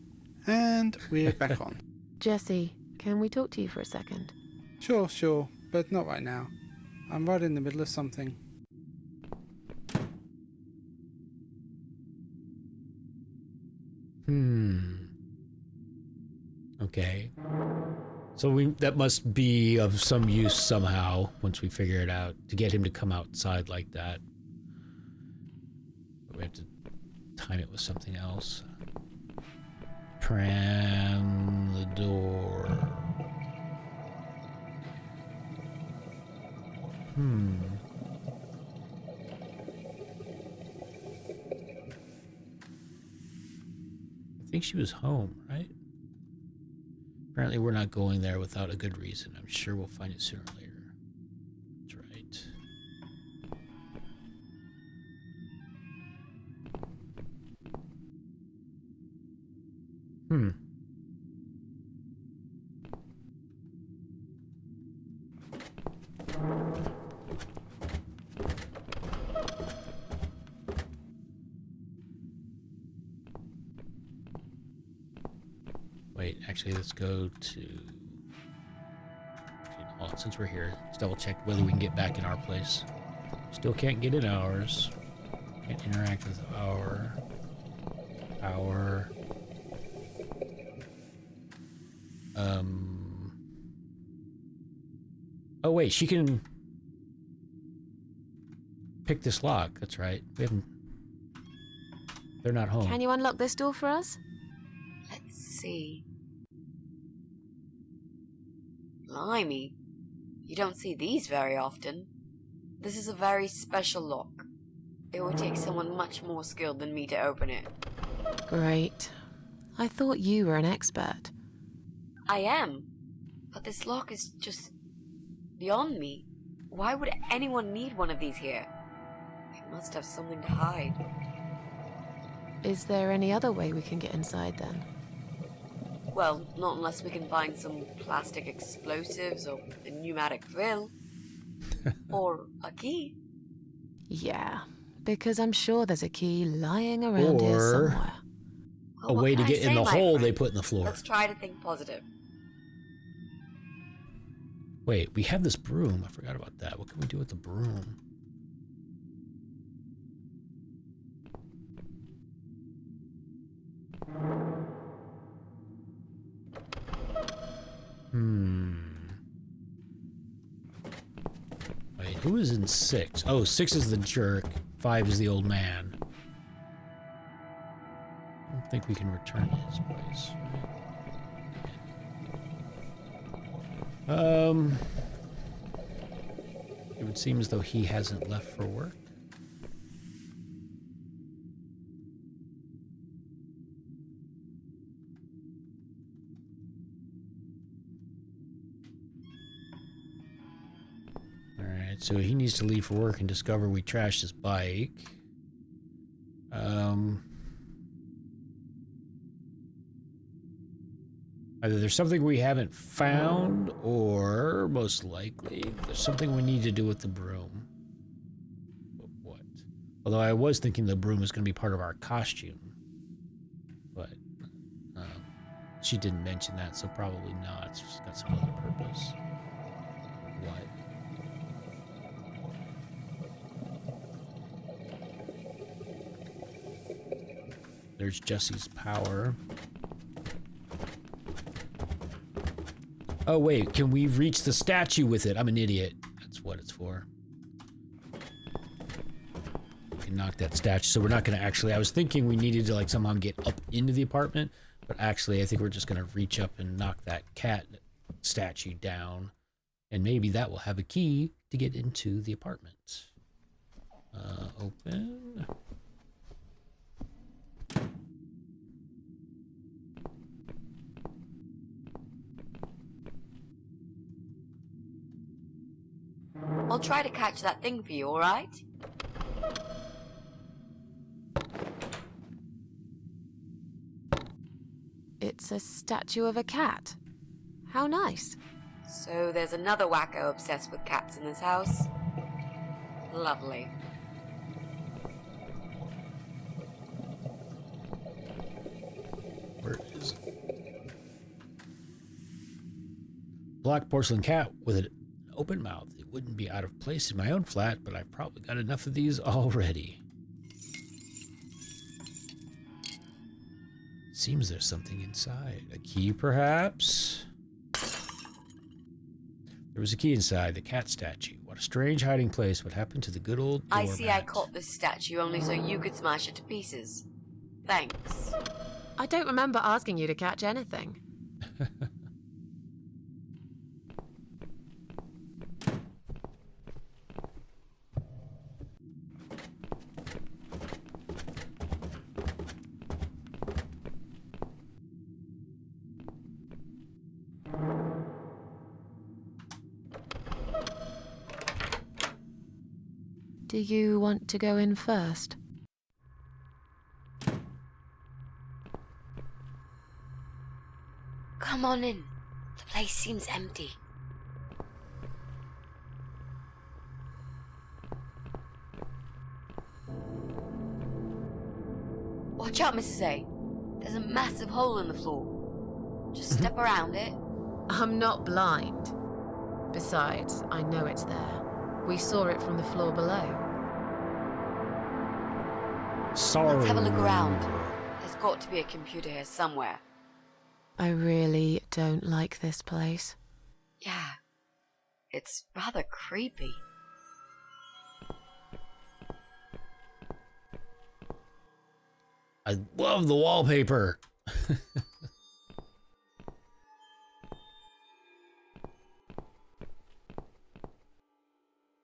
and we're back on. Jesse, can we talk to you for a second? Sure, but not right now. I'm right in the middle of something. Okay. So that must be of some use somehow once we figure it out, to get him to come outside like that. But we have to time it with something else. Pram the door. I think she was home, right? Apparently apparently we're not going there without a good reason. I'm sure we'll find it sooner or later. That's right. Hmm. Wait, actually, let's go to... Hold on, since we're here, let's double check whether we can get back in our place. Still can't get in ours. Can't interact with our... Oh, wait, she can... pick this lock. That's right. We haven't... They're not home. Can you unlock this door for us? Let's see. Blimey. You don't see these very often. This is a very special lock. It would take someone much more skilled than me to open it. Great. I thought you were an expert. I am. But this lock is just beyond me. Why would anyone need one of these here? It must have something to hide. Is there any other way we can get inside then? Well, not unless we can find some plastic explosives or a pneumatic drill. Or a key. Yeah, because I'm sure there's a key lying around here Or- somewhere. Well, A what way to can I get in say, the my hole friend? they put in the floor. Let's try to think positive. Wait, we have this broom. I forgot about that. What can we do with the broom? Wait, who is in 6? Oh, 6 is the jerk. 5 is the old man. I don't think we can return to his place. Right? It would seem as though he hasn't left for work. Alright, so he needs to leave for work and discover we trashed his bike. Either there's something we haven't found, or most likely there's something we need to do with the broom. But what? Although I was thinking the broom was going to be part of our costume. But she didn't mention that, so probably not. It's got some other purpose. What? There's Jesse's power. Oh, wait, can we reach the statue with it? I'm an idiot. That's what it's for. We can knock that statue. So we're not going to actually... I was thinking we needed to, like, somehow get up into the apartment. But actually, I think we're just going to reach up and knock that cat statue down. And maybe that will have a key to get into the apartment. Open... I'll try to catch that thing for you, alright? It's a statue of a cat. How nice. So there's another wacko obsessed with cats in this house. Lovely. Where is it? Black porcelain cat with an open mouth. It wouldn't be out of place in my own flat, but I've probably got enough of these already. Seems there's something inside. A key, perhaps? There was a key inside the cat statue. What a strange hiding place. What happened to the good old I doormat? see I caught this statue only so you could smash it to pieces. Thanks. I don't remember asking you to catch anything. Do you want to go in first? Come on in. The place seems empty. Watch out, Mrs. A. There's a massive hole in the floor. Just step around it. I'm not blind. Besides, I know it's there. We saw it from the floor below. Sorry. Let's have a look around. There's got to be a computer here somewhere. I really don't like this place. Yeah. It's rather creepy. I love the wallpaper.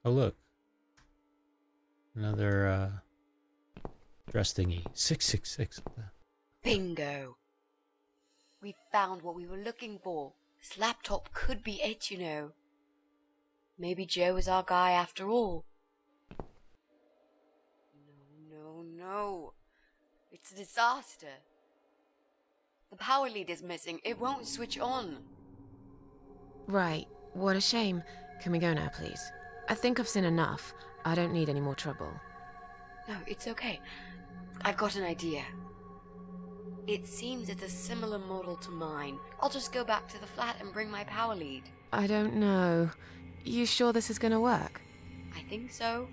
Oh, look. Another dress thingy. 666. Bingo. We found what we were looking for. This laptop could be it, you know. Maybe Joe is our guy after all. No. It's a disaster. The power lead is missing. It won't switch on. Right, what a shame. Can we go now, please? I think I've seen enough. I don't need any more trouble. No, it's okay. I've got an idea. It seems it's a similar model to mine. I'll just go back to the flat and bring my power lead. I don't know. You sure this is gonna work? I think so.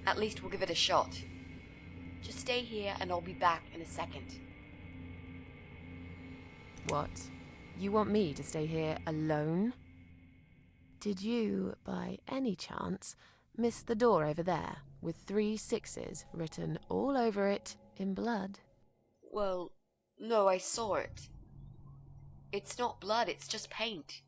At least we'll give it a shot. Just stay here and I'll be back in a second. What? You want me to stay here alone? Did you, by any chance, miss the door over there with 3 6s written all over it in blood? Well, no, I saw it. It's not blood, it's just paint.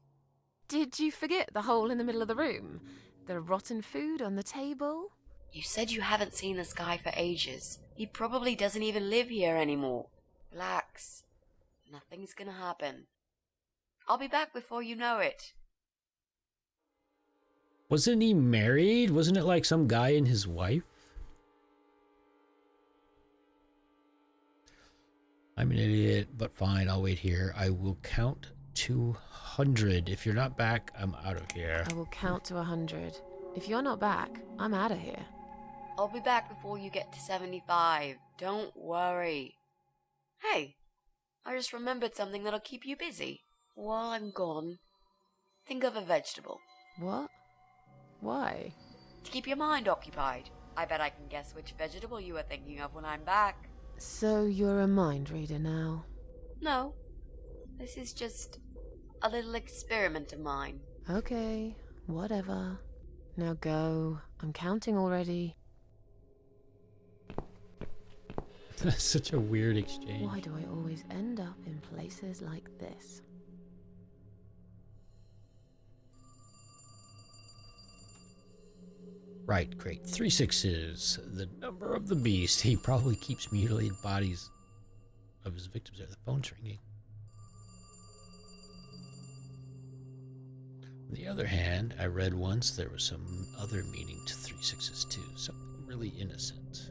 Did you forget the hole in the middle of the room? The rotten food on the table? You said you haven't seen this guy for ages. He probably doesn't even live here anymore. Relax. Nothing's gonna happen. I'll be back before you know it. Wasn't he married? Wasn't it like some guy and his wife? I'm an idiot, but fine, I'll wait here. I will count to 100. If you're not back, I'm out of here. I will count to 100. If you're not back, I'm out of here. I'll be back before you get to 75. Don't worry. Hey, I just remembered something that'll keep you busy. While I'm gone, think of a vegetable. What? Why? To keep your mind occupied. I bet I can guess which vegetable you were thinking of when I'm back. So you're a mind reader now? No, this is just a little experiment of mine. Okay, whatever. Now go. I'm counting already. That's such a weird exchange. Why do I always end up in places like this? Right, great. 3 6s. The number of the beast. He probably keeps mutilated bodies of his victims there. The phone's ringing. On the other hand, I read once there was some other meaning to 3 6s too. Something really innocent.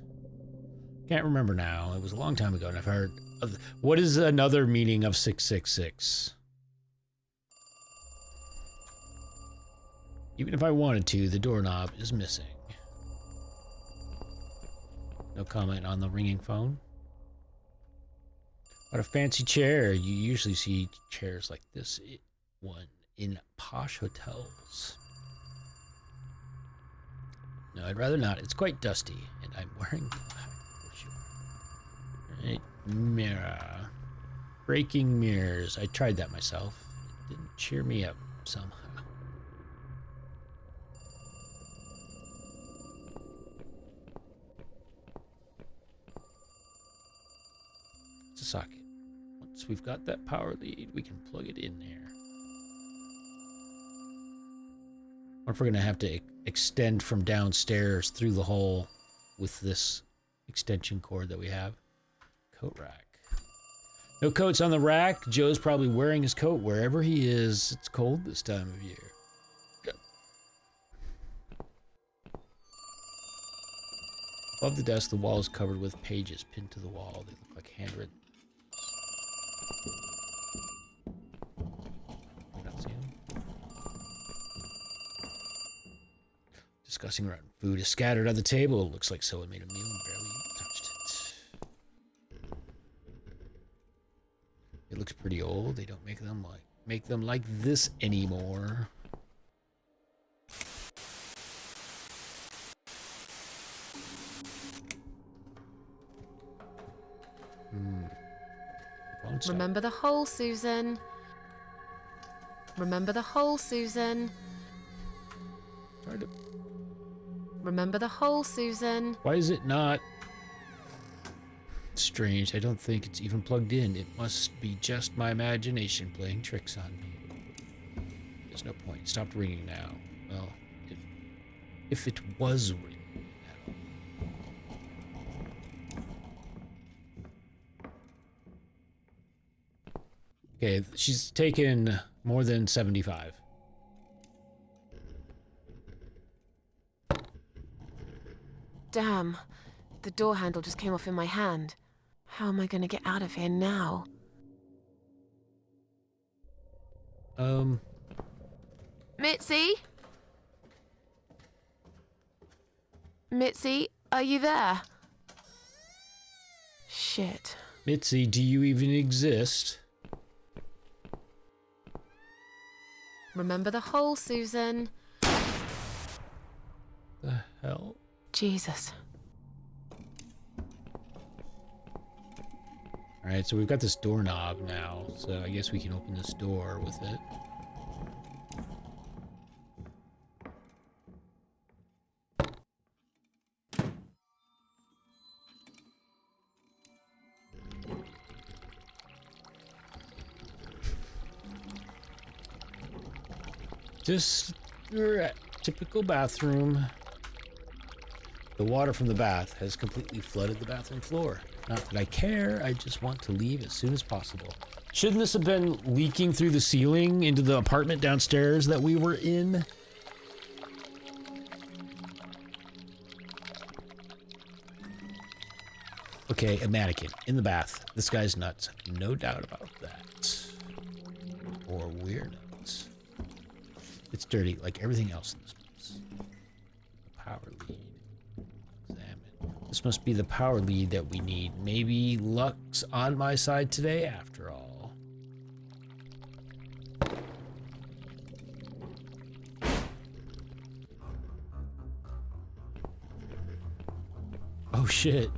Can't remember now. It was a long time ago, and I've heard of... What is another meaning of 666? Even if I wanted to, the doorknob is missing. No comment on the ringing phone. What a fancy chair. You usually see chairs like this one in posh hotels. No, I'd rather not. It's quite dusty, and I'm wearing black for sure. Right, mirror. Breaking mirrors. I tried that myself. It didn't cheer me up somehow. It's a socket. Once we've got that power lead, we can plug it in there. Or if we're gonna have to extend from downstairs through the hole with this extension cord that we have. Coat rack. No coats on the rack. Joe's probably wearing his coat wherever he is. It's cold this time of year. Above the desk, the wall is covered with pages pinned to the wall. They look like handwritten. Can I not see them? Discussing rotten food is scattered on the table. It looks like someone made a meal and barely touched it. It looks pretty old. They don't make them like this anymore. Remember the hole, Susan. Remember the hole, Susan. Remember the hole, Susan. Why is it not? Strange. I don't think it's even plugged in. It must be just my imagination playing tricks on me. There's no point. It stopped ringing now. Well, if it was ringing at all. Okay, she's taken more than 75. Damn. The door handle just came off in my hand. How am I gonna get out of here now? Mitzi? Mitzi, are you there? Shit. Mitzi, do you even exist? Remember the hole, Susan. The hell? Jesus. Alright, so we've got this doorknob now, so I guess we can open this door with it. Just your typical bathroom. The water from the bath has completely flooded the bathroom floor. Not that I care, I just want to leave as soon as possible. Shouldn't this have been leaking through the ceiling into the apartment downstairs that we were in? Okay, a mannequin in the bath. This guy's nuts. No doubt about that. Or we're nuts. It's dirty like everything else in this place. The power lead. This must be the power lead that we need. Maybe luck's on my side today after all. Oh shit.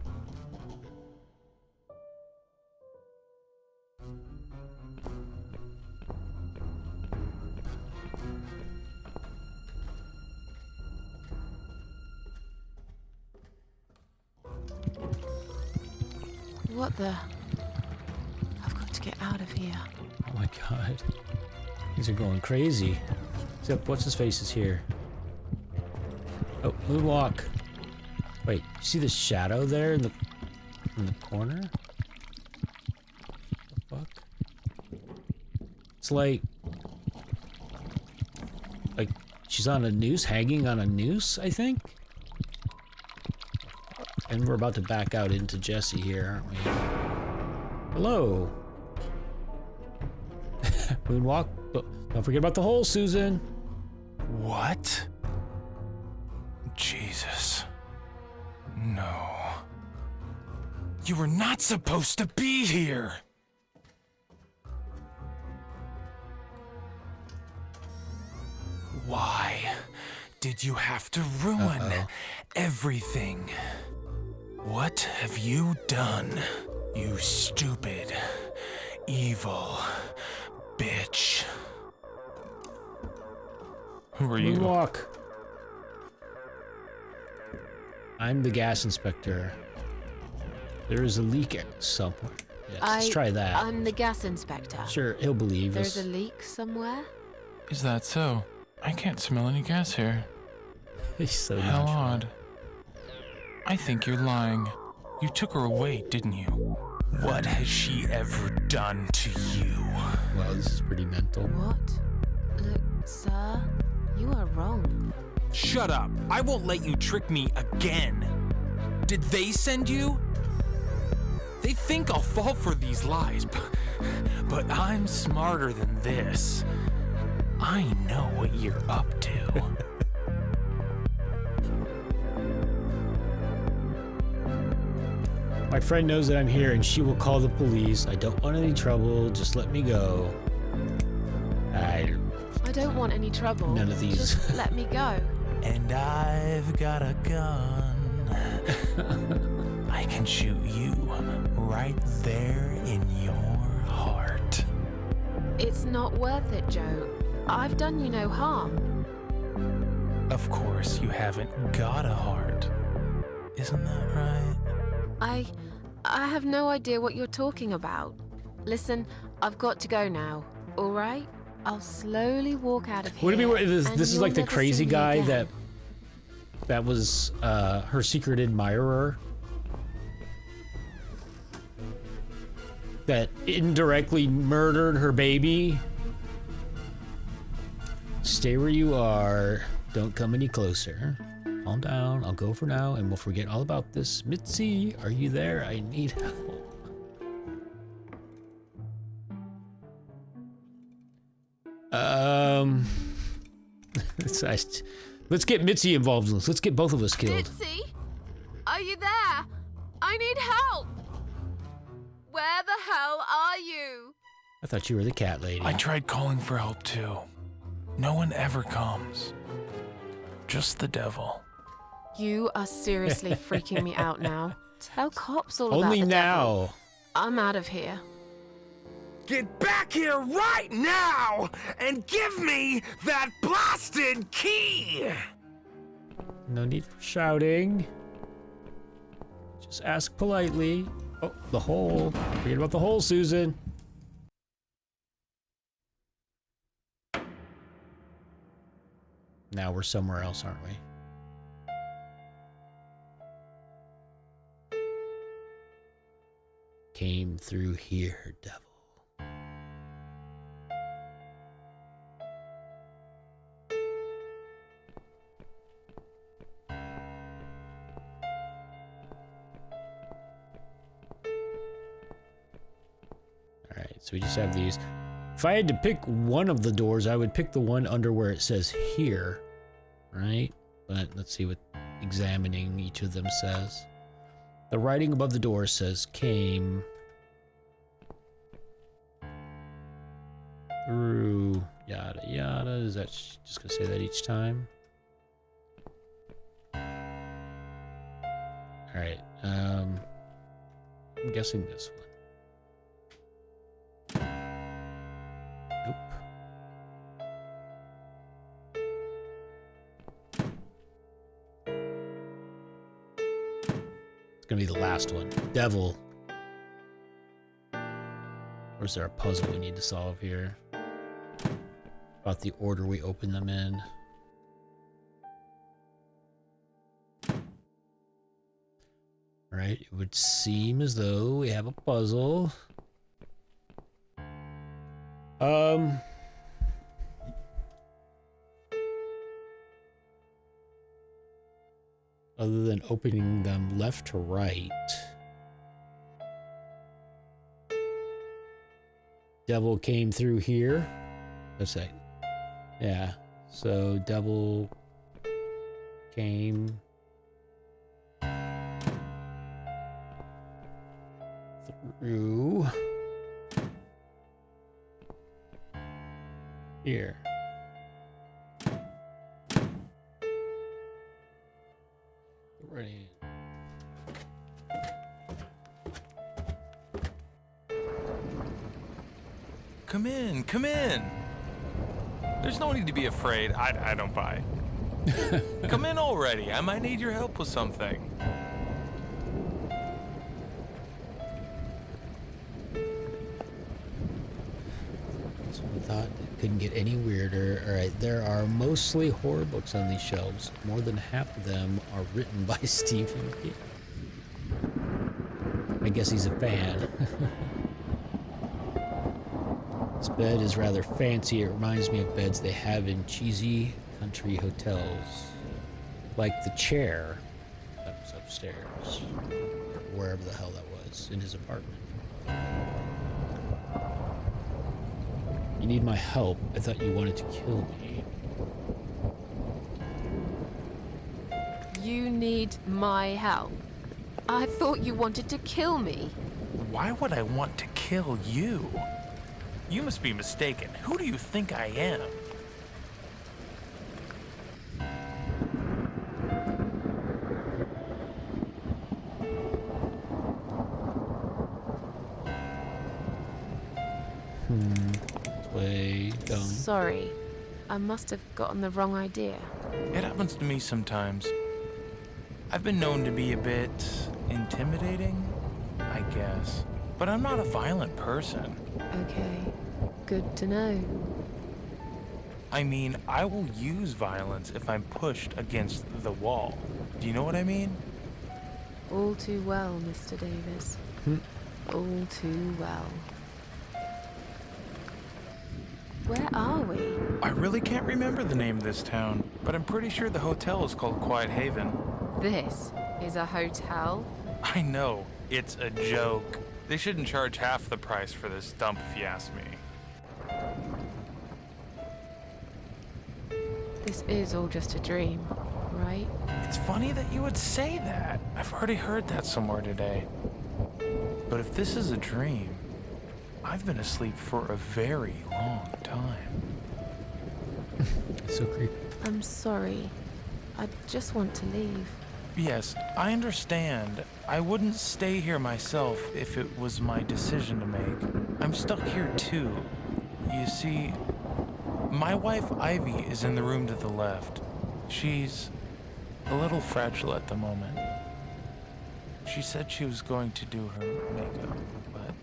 What the? I've got to get out of here. Oh my god. These are going crazy. Except, what's his face is here? Oh, moonwalk. Wait, you see the shadow there in the corner? What the fuck? It's like she's on a noose, hanging on a noose, I think? And we're about to back out into Jesse here, aren't we? Hello. Moonwalk. Oh, don't forget about the hole, Susan. What? Jesus. No. You were not supposed to be here! Why did you have to ruin everything? What have you done, you stupid, evil bitch? Who are you? Moonwalk. I'm the gas inspector. There is a leak somewhere. Yes, let's try that. I'm the gas inspector. Sure, he'll believe us. There's a leak somewhere? Is that so? I can't smell any gas here. He's so How natural. odd. I think you're lying. You took her away, didn't you? What has she ever done to you? Wow, this is pretty mental. What? Look, sir, you are wrong. Shut up! I won't let you trick me again! Did they send you? They think I'll fall for these lies, but I'm smarter than this. I know what you're up to. My friend knows that I'm here and she will call the police. I don't want any trouble. Just let me go. I don't want any trouble. None of these. Just let me go. And I've got a gun. I can shoot you right there in your heart. It's not worth it, Joe. I've done you no harm. Of course, you haven't got a heart. Isn't that right? I have no idea what you're talking about. Listen, I've got to go now, all right? I'll slowly walk out of here. Would it be this is you'll like the never crazy see me guy again. that was her secret admirer? That indirectly murdered her baby? Stay where you are. Don't come any closer. Calm down. I'll go for now and we'll forget all about this. Mitzi, are you there? I need help. Let's get Mitzi involved in this. Let's get both of us killed. Mitzi? Are you there? I need help! Where the hell are you? I thought you were the cat lady. I tried calling for help too. No one ever comes. Just the devil. You are seriously freaking me out now. Tell cops all about Only the now. devil. I'm out of here. Get back here right now and give me that blasted key! No need for shouting. Just ask politely. Oh, the hole. Forget about the hole, Susan. Now we're somewhere else, aren't we? Came through here, devil. Alright, so we just have these. If I had to pick one of the doors, I would pick the one under where it says here, right? But let's see what examining each of them says. The writing above the door says came through yada yada. Is that just gonna say that each time? Alright, I'm guessing this one. Nope. It's gonna be the last one. Devil. Or is there a puzzle we need to solve here? About the order we open them in. Right, it would seem as though we have a puzzle. Other than opening them left to right. Devil came through here. Let's say. Yeah. So devil came through here. Right. Come in, come in. There's no need to be afraid. I don't buy. Come in already. I might need your help with something. Someone thought it couldn't get any weirder. Alright, there are mostly horror books on these shelves. More than half of them are written by Stephen King. I guess he's a fan. This bed is rather fancy. It reminds me of beds they have in cheesy country hotels. Like the chair. That was upstairs. Or wherever the hell that was, in his apartment. You need my help. I thought you wanted to kill me. You need my help? I thought you wanted to kill me. Why would I want to kill you? You must be mistaken. Who do you think I am? Way dumb. Sorry. I must have gotten the wrong idea. It happens to me sometimes. I've been known to be a bit intimidating, I guess. But I'm not a violent person. Okay. Good to know. I mean, I will use violence if I'm pushed against the wall. Do you know what I mean? All too well, Mr. Davis. All too well. Where are we? I really can't remember the name of this town, but I'm pretty sure the hotel is called Quiet Haven. This is a hotel? I know, it's a joke. They shouldn't charge half the price for this dump if you ask me. This is all just a dream, right? It's funny that you would say that. I've already heard that somewhere today. But if this is a dream, I've been asleep for a very long time. So creepy. I'm sorry. I just want to leave. Yes, I understand. I wouldn't stay here myself if it was my decision to make. I'm stuck here too. You see, my wife Ivy is in the room to the left. She's a little fragile at the moment. She said she was going to do her makeup, but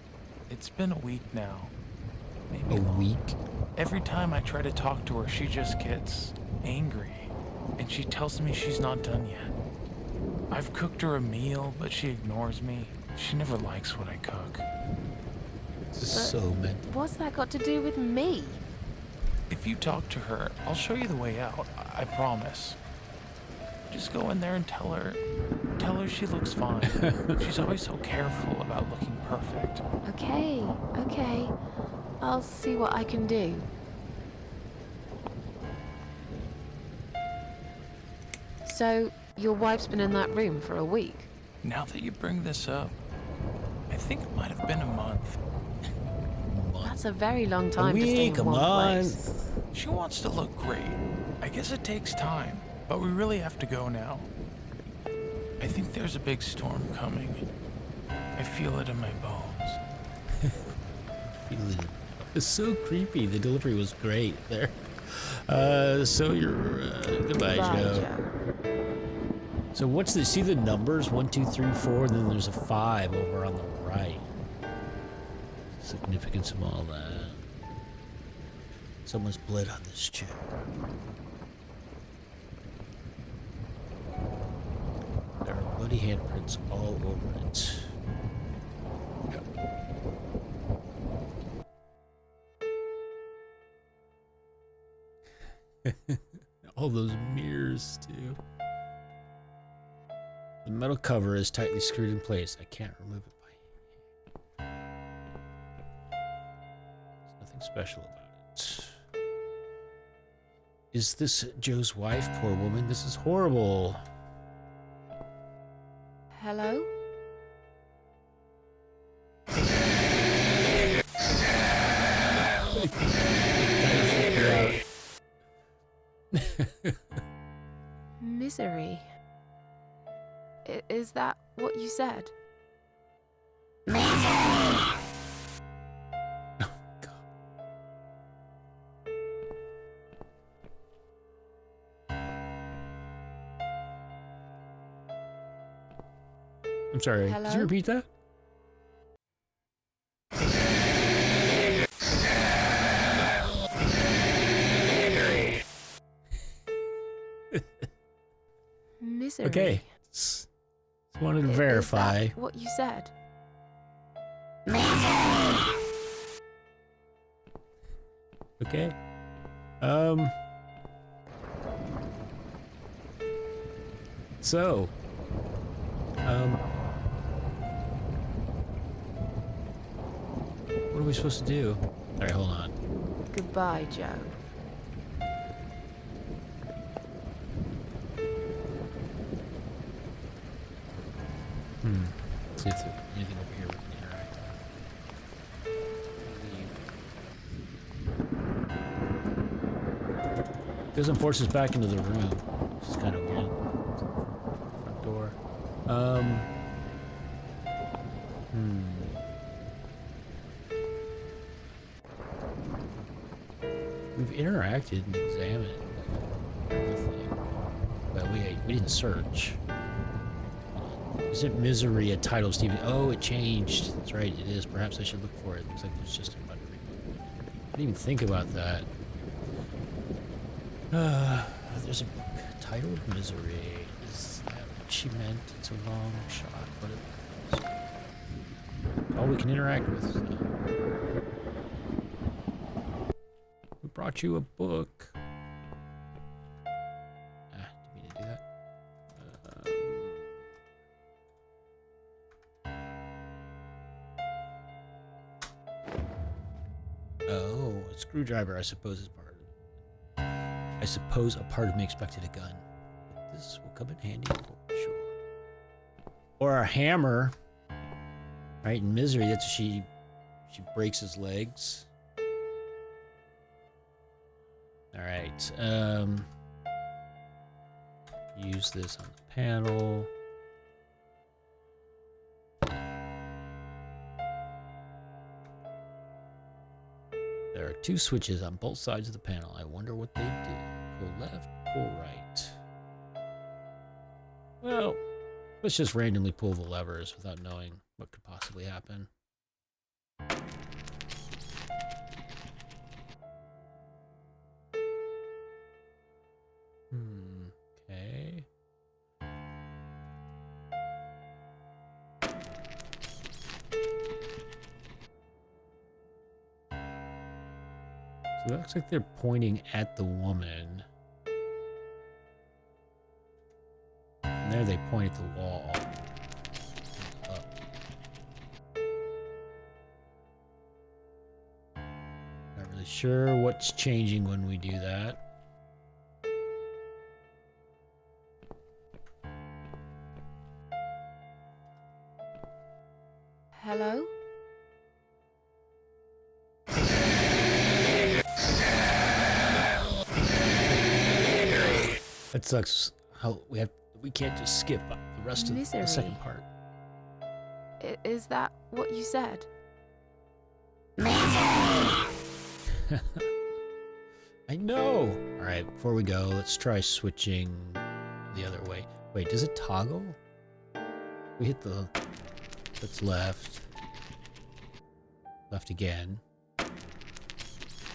it's been a week now. Maybe A longer. week? Every time I try to talk to her, she just gets angry. And she tells me she's not done yet. I've cooked her a meal, but she ignores me. She never likes what I cook. This is so mental. What's that got to do with me? If you talk to her, I'll show you the way out. I promise. Just go in there and tell her she looks fine. She's always so careful about looking perfect. Okay. I'll see what I can do. So, your wife's been in that room for a week? Now that you bring this up, I think it might have been a month. That's a very long time to stay week, in a one month. place. She wants to look great. I guess it takes time, but we really have to go now. I think there's a big storm coming. I feel it in my bones. It's so creepy. The delivery was great there. So you're goodbye, Bye, Joe. Joe. So what's the see the numbers 1, 2, 3, 4, and then there's a 5 over on the right. Significance of all that. Someone's bled on this chair. There are bloody handprints all over it. All those mirrors, too. The metal cover is tightly screwed in place. I can't remove it by hand. There's nothing special about it. Is this Joe's wife? Poor woman. This is horrible. Hello? Misery. Is that what you said? Oh, God. I'm sorry. Could Hello? you repeat that? Misery. Okay. Just wanted to verify. Is that what you said? Okay. So, What are we supposed to do? All right, hold on. Goodbye, Joe. Let's see if there's anything over here we can interact with. Doesn't force us back into the room. Which is kind of weird. Front door. We've interacted and examined everything, but we didn't search. Isn't misery a title, Stephen? Oh, it changed. That's right, it is. Perhaps I should look for it. Looks like there's just a button. I didn't even think about that. There's a book titled Misery. Is that what she meant? It's a long shot, but it is. All we can interact with. So. We brought you a book. Didn't mean to do that. Oh, a screwdriver, I suppose, is part of it. I suppose a part of me expected a gun. But this will come in handy for sure. Or a hammer. Right, in Misery, that's she breaks his legs. Alright, use this on the panel. There are two switches on both sides of the panel. I wonder what they do. Pull left, pull right. Well, let's just randomly pull the levers without knowing what could possibly happen. Okay. So it looks like they're pointing at the woman. And there they point at the wall. Up. Not really sure what's changing when we do that. Hello? That sucks. How we can't just skip the rest of the second part. Is that what you said? I know. All right, before we go, let's try switching the other way. Wait, does it toggle? We hit the that's left. Left again.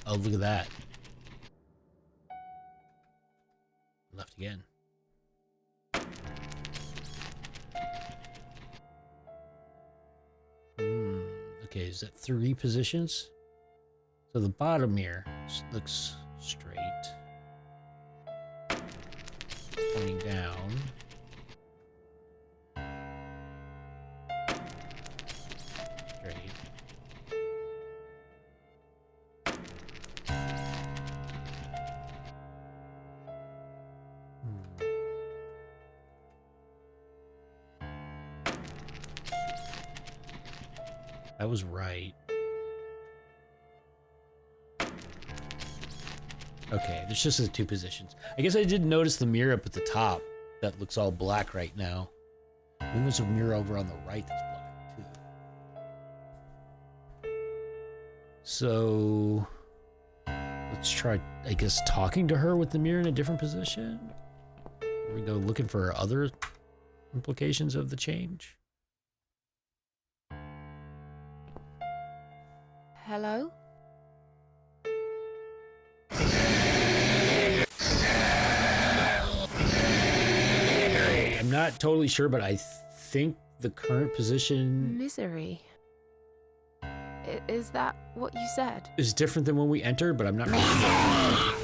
Oh, look at that. Left again. Okay, is that 3 positions? So the bottom here looks straight. Pointing down. Straight. That was right. Okay, there's just the 2 positions. I guess I did notice the mirror up at the top. That looks all black right now. And there's a mirror over on the right that's black too. So let's try, I guess, talking to her with the mirror in a different position. We go looking for other implications of the change. Hello? I'm not totally sure, but I think the current position Misery. Is that what you said? is different than when we entered, but I'm not really sure.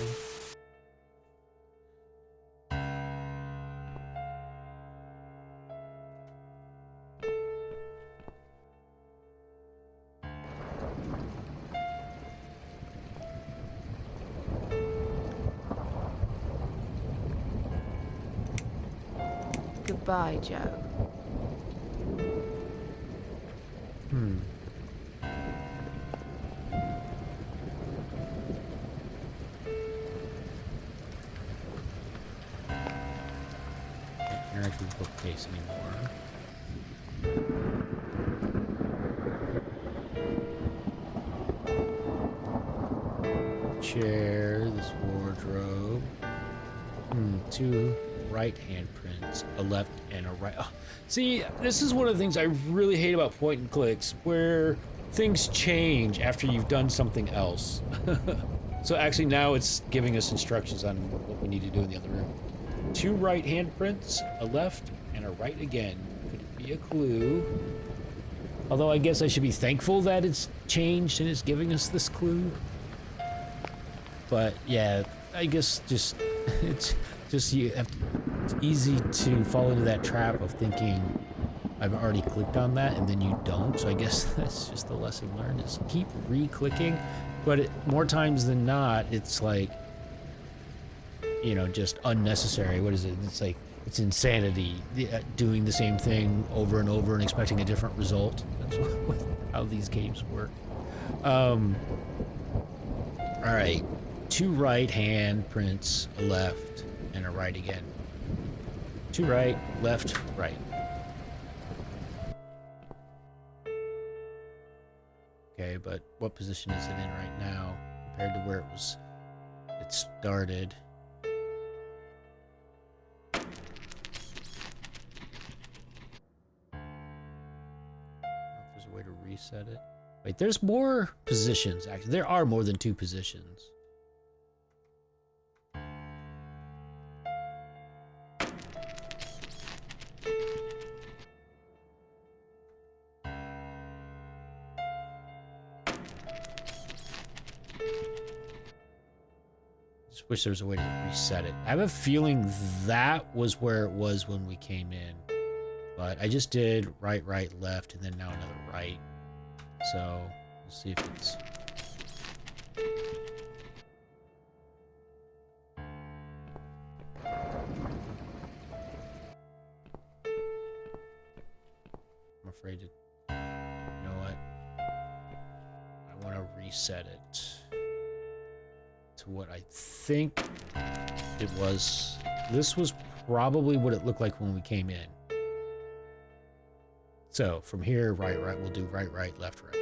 Goodbye, Joe. Can't interact with the bookcase anymore. Chair, this wardrobe. Two right handprints, a left and a right. Oh, see, this is one of the things I really hate about point and clicks, where things change after you've done something else. So actually now it's giving us instructions on what we need to do in the other room. Two right handprints, a left and a right again. Could it be a clue? Although I guess I should be thankful that it's changed and it's giving us this clue. But yeah, I guess it's easy to fall into that trap of thinking I've already clicked on that and then you don't. So I guess that's just the lesson learned, is keep re-clicking. But more times than not, it's like, you know, just unnecessary. What is it? It's like, it's insanity, doing the same thing over and over and expecting a different result. That's how these games work. All right. Two right hand prints, a left, and a right again. Two right, left, right. Okay, but what position is it in right now compared to where it started? If there's a way to reset it. Wait, there's more positions, actually. There are more than two positions. Just wish there was a way to reset it. I have a feeling that was where it was when we came in. But I just did right, right, left, and then now another right. So we'll see if it's... I'm afraid to... You know what? I want to reset it to what I think it was. This was probably what it looked like when we came in. So from here, right, right, we'll do right, right, left, right.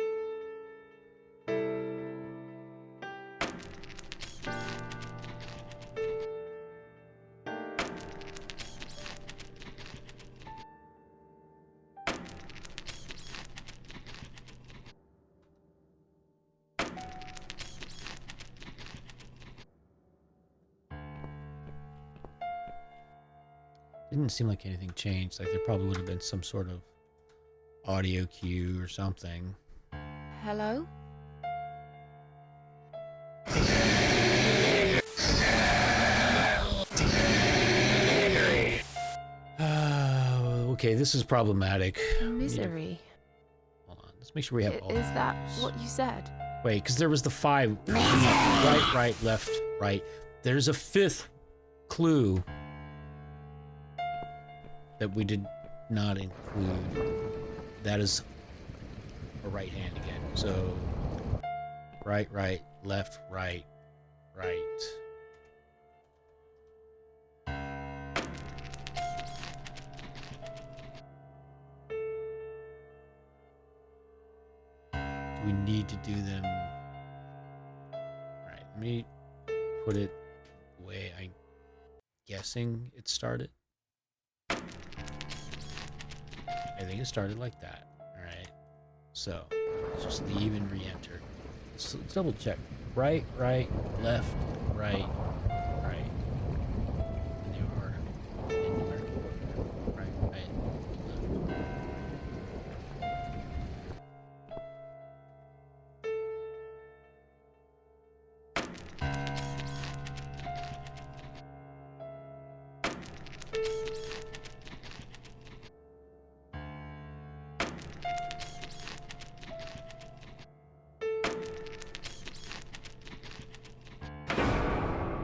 Didn't seem like anything changed. Like there probably would have been some sort of audio cue or something. Hello? Okay, this is problematic. Misery. Hold on, let's make sure we have all Is that these. what you said? Wait, because there was the 5. Right, right, left, right. There's a 5th clue that we did not include. That is a right hand again. So right, right, left, right, right. Do we need to do them? All right, let me put it the way I'm guessing it started. I think it started like that. All right. So let's just leave and re-enter. Let's double check. Right, right, left, right, right. And they are in numerical order. Right, right, left, right.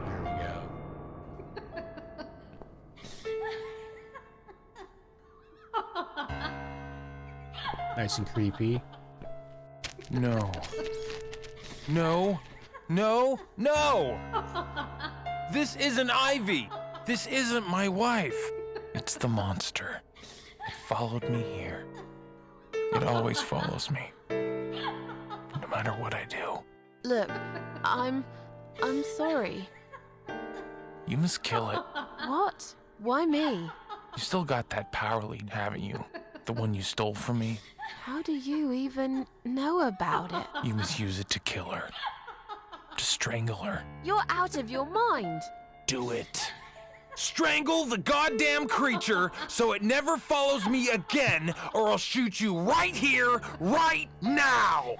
There we go. Nice and creepy. No. No. No. No! This isn't Ivy! This isn't my wife! It's the monster. It followed me here. It always follows me. No matter what I do. Look, I'm sorry. You must kill it. What? Why me? You still got that power lead, haven't you? The one you stole from me? How do you even know about it? You must use it to kill her. To strangle her. You're out of your mind. Do it. Strangle the goddamn creature so it never follows me again, or I'll shoot you right here, right now!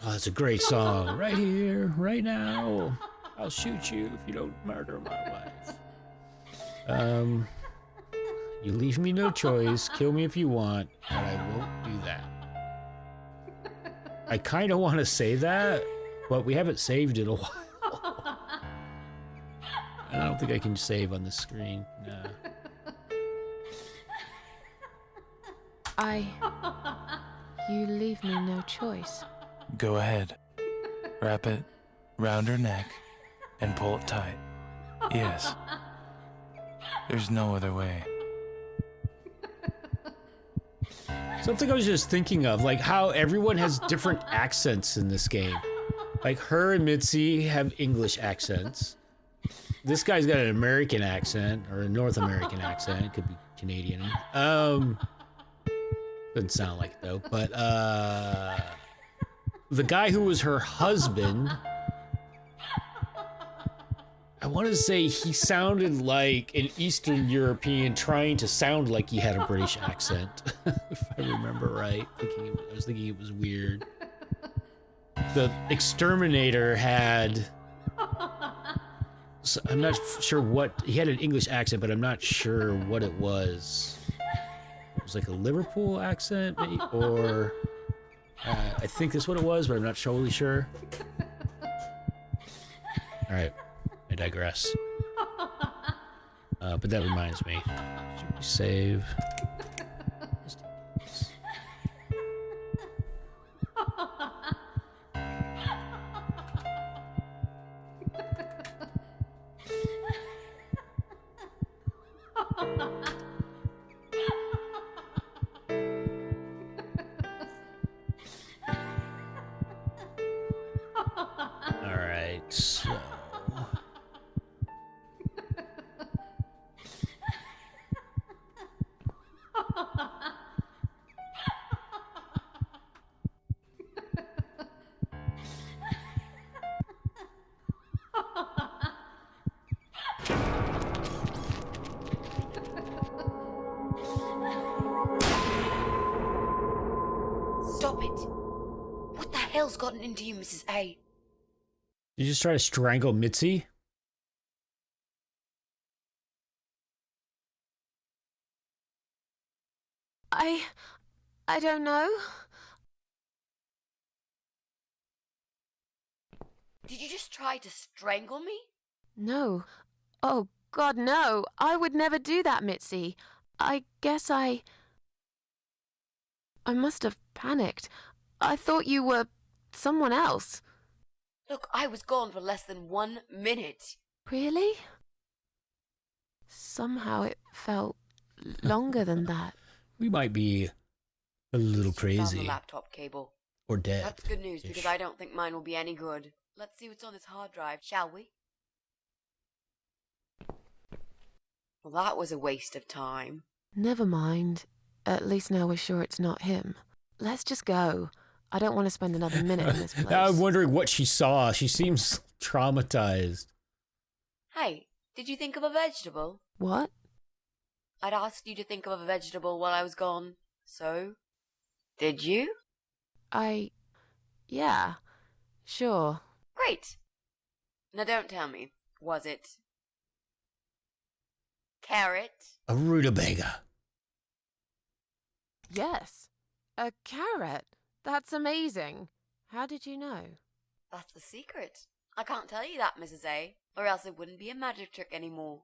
Oh, that's a great song. Right here, right now. I'll shoot you if you don't murder my wife. You leave me no choice. Kill me if you want, but I won't do that. I kind of want to say that, but we haven't saved in a while. I don't think I can save on the screen. Nah. You leave me no choice. Go ahead. Wrap it round her neck and pull it tight. Yes. There's no other way. Something I was just thinking of, like how everyone has different accents in this game. Like her and Mitzi have English accents. This guy's got an American accent, or a North American accent. It could be Canadian. Doesn't sound like it though. But the guy who was her husband, I want to say he sounded like an Eastern European trying to sound like he had a British accent, if I remember right. I was thinking it was weird. The exterminator had... So I'm not sure what... He had an English accent, but I'm not sure what it was. It was like a Liverpool accent, maybe? Or... I think that's what it was, but I'm not totally sure. Alright. I digress. But that reminds me. Should we save? Alright, so... Stop it! What the hell's gotten into you, Mrs. A? Did you just try to strangle Mitzi? I don't know. Did you just try to strangle me? No. Oh, God, no. I would never do that, Mitzi. I guess I must have panicked. I thought you were someone else. Look, I was gone for less than 1 minute. Really? Somehow it felt longer than that. We might be a little Just found crazy. the laptop cable. Or dead. That's good news because I don't think mine will be any good. Let's see what's on this hard drive, shall we? Well, that was a waste of time. Never mind. At least now we're sure it's not him. Let's just go. I don't want to spend another minute in this place. Now I'm wondering what she saw. She seems traumatized. Hey, did you think of a vegetable? What? I'd asked you to think of a vegetable while I was gone. So? Did you? Yeah. Sure. Great. Now don't tell me. Was it... carrot? A rutabaga. Yes. A carrot. That's amazing. How did you know? That's the secret. I can't tell you that, Mrs. A, or else it wouldn't be a magic trick anymore.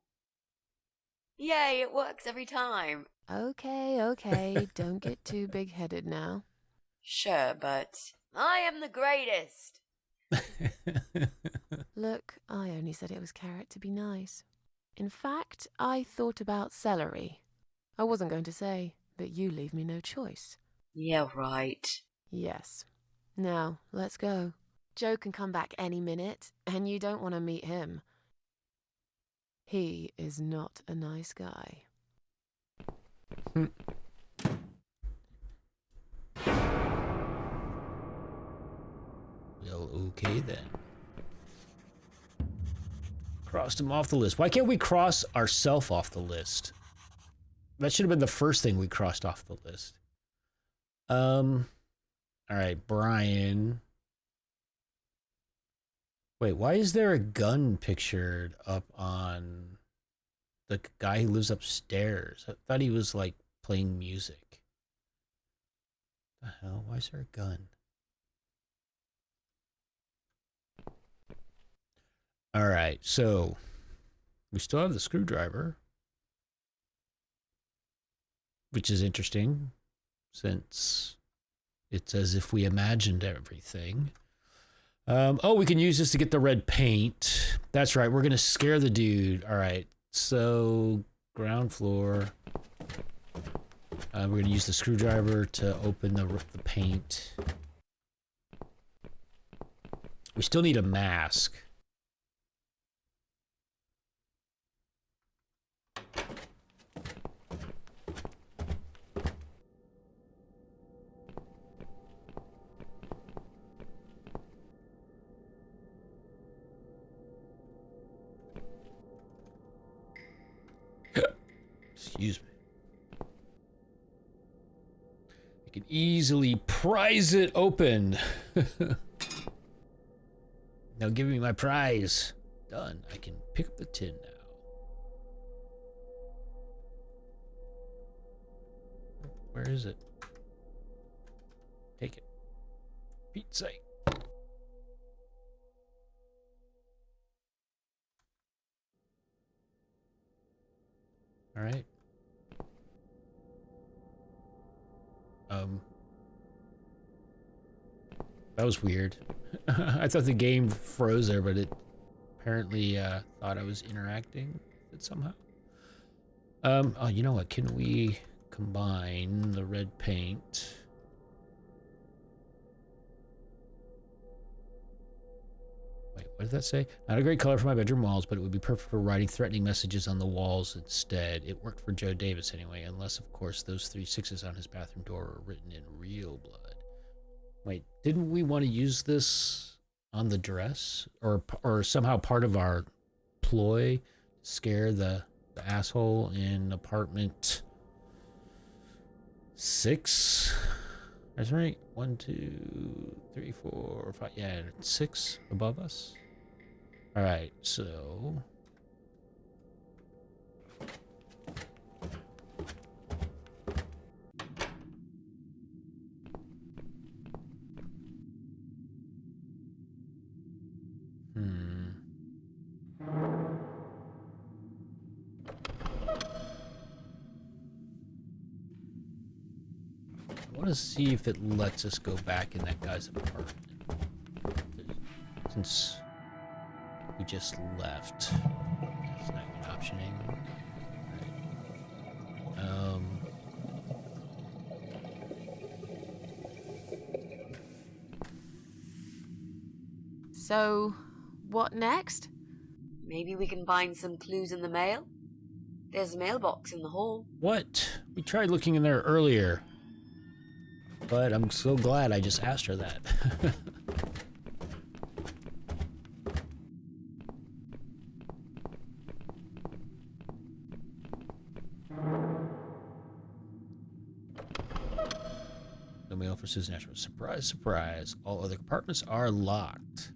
Yay, it works every time. Okay, don't get too big-headed now. Sure, but I am the greatest. Look, I only said it was carrot to be nice. In fact, I thought about celery. I wasn't going to say, but you leave me no choice. Yeah, right. Yes. Now, let's go. Joe can come back any minute, and you don't want to meet him. He is not a nice guy. Well, okay then. Crossed him off the list. Why can't we cross ourselves off the list? That should have been the first thing we crossed off the list. All right, Brian. Wait, why is there a gun pictured up on the guy who lives upstairs? I thought he was like playing music. What the hell? Why is there a gun? All right, so we still have the screwdriver, which is interesting since it's as if we imagined everything. Oh, we can use this to get the red paint. That's right, we're gonna scare the dude. All right, so ground floor. We're gonna use the screwdriver to open the paint. We still need a mask. Excuse me. I can easily prise it open. Now give me my prize. Done. I can pick up the tin now. Where is it? Take it. Pete's sake. All right. That was weird. I thought the game froze there, but it apparently thought I was interacting with it somehow. Oh, you know what? Can we combine the red paint? Wait, what did that say? Not a great color for my bedroom walls, but it would be perfect for writing threatening messages on the walls instead. It worked for Joe Davis anyway, unless, of course, those 3 6s on his bathroom door were written in real blood. Wait, didn't we want to use this on the dress? Or somehow part of our ploy to scare the asshole in apartment 6? That's right. 1, 2, 3, 4, 5. Yeah, 6 above us. All right, so I want to see if it lets us go back in that guy's apartment. Since we just left. That's not even optioning. Right. So, what next? Maybe we can find some clues in the mail? There's a mailbox in the hall. What? We tried looking in there earlier. But I'm so glad I just asked her that. No mail for Susan Ashworth. Surprise, surprise. All other compartments are locked.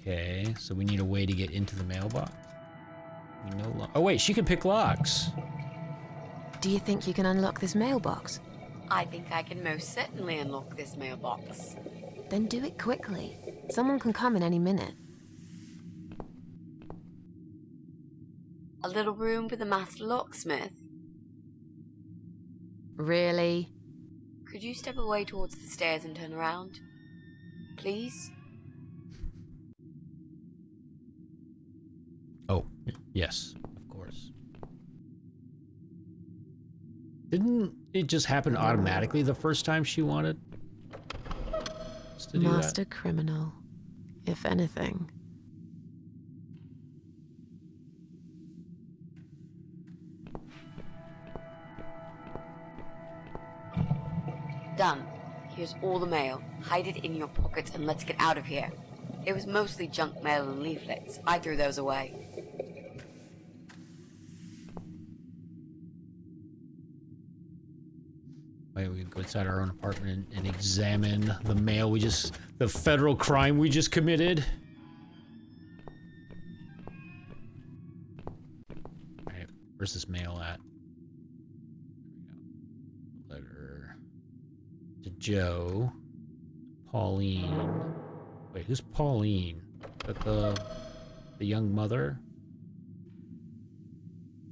Okay, so we need a way to get into the mailbox. We no Oh wait, she can pick locks. Do you think you can unlock this mailbox? I think I can most certainly unlock this mailbox. Then do it quickly. Someone can come in any minute. A little room with a master locksmith. Really? Could you step away towards the stairs and turn around? Please? Oh, yes, of course. Didn't it just happen automatically the first time she wanted us to do Master criminal, if anything. Done. Here's all the mail. Hide it in your pockets and let's get out of here. It was mostly junk mail and leaflets. I threw those away. Wait, we can go inside our own apartment and examine the mail the federal crime we just committed. Alright, where's this mail at? Letter to Joe. Pauline. Wait, who's Pauline? Is that the young mother?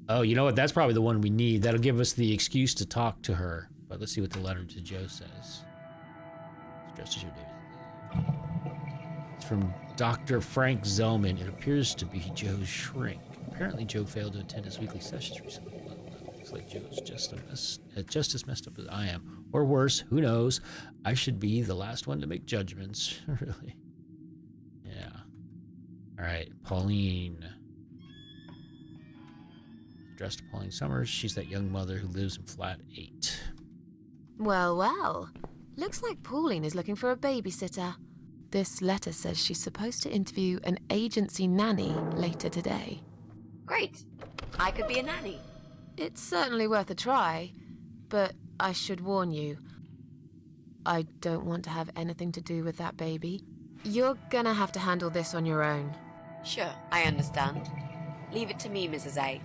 Oh, you know what? That's probably the one we need. That'll give us the excuse to talk to her. But let's see what the letter to Joe says. It's your David. It's from Dr. Frank Zellman. It appears to be Joe's shrink. Apparently, Joe failed to attend his weekly sessions recently. Looks like Joe's just as messed up as I am. Or worse, who knows? I should be the last one to make judgments. Really. Yeah. All right, Pauline. Addressed to Pauline Summers. She's that young mother who lives in flat 8. Well, well. Looks like Pauline is looking for a babysitter. This letter says she's supposed to interview an agency nanny later today. Great. I could be a nanny. It's certainly worth a try, but I should warn you. I don't want to have anything to do with that baby. You're gonna have to handle this on your own. Sure, I understand. Leave it to me, Mrs. A.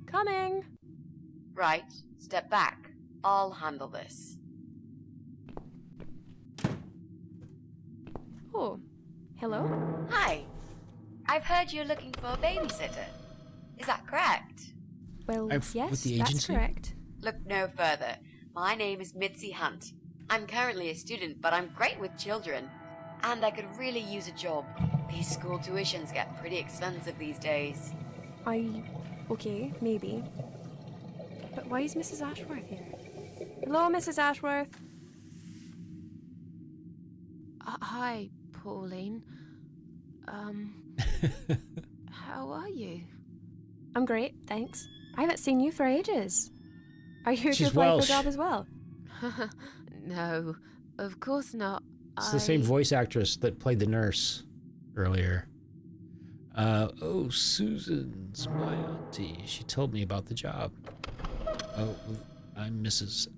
Coming. Right, step back. I'll handle this. Oh, hello? Hi. I've heard you're looking for a babysitter. Is that correct? Well, With yes, the that's agency? correct. Look no further. My name is Mitzi Hunt. I'm currently a student, but I'm great with children. And I could really use a job. These school tuitions get pretty expensive these days. Okay, maybe. But why is Mrs. Ashworth here? Hello, Mrs. Ashworth. Hi, Pauline. How are you? I'm great, thanks. I haven't seen you for ages. Are you here She's to apply for a Welsh. job as well? No, of course not. It's the same voice actress that played the nurse earlier. Oh, Susan's my auntie. She told me about the job. Oh, I'm Mrs.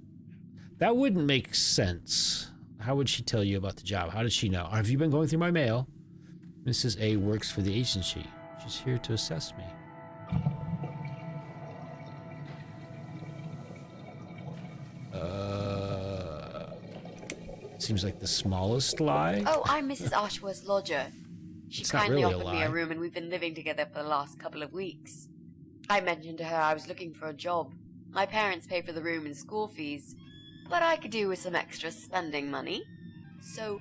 That wouldn't make sense. How would she tell you about the job? How did she know? Have you been going through my mail? Mrs. A works for the agency. She's here to assess me. Seems like the smallest lie. Oh, I'm Mrs. Ashworth's lodger. She It's not kindly really a offered me a lie. room and we've been living together for the last couple of weeks. I mentioned to her I was looking for a job. My parents pay for the room and school fees, but I could do with some extra spending money. So,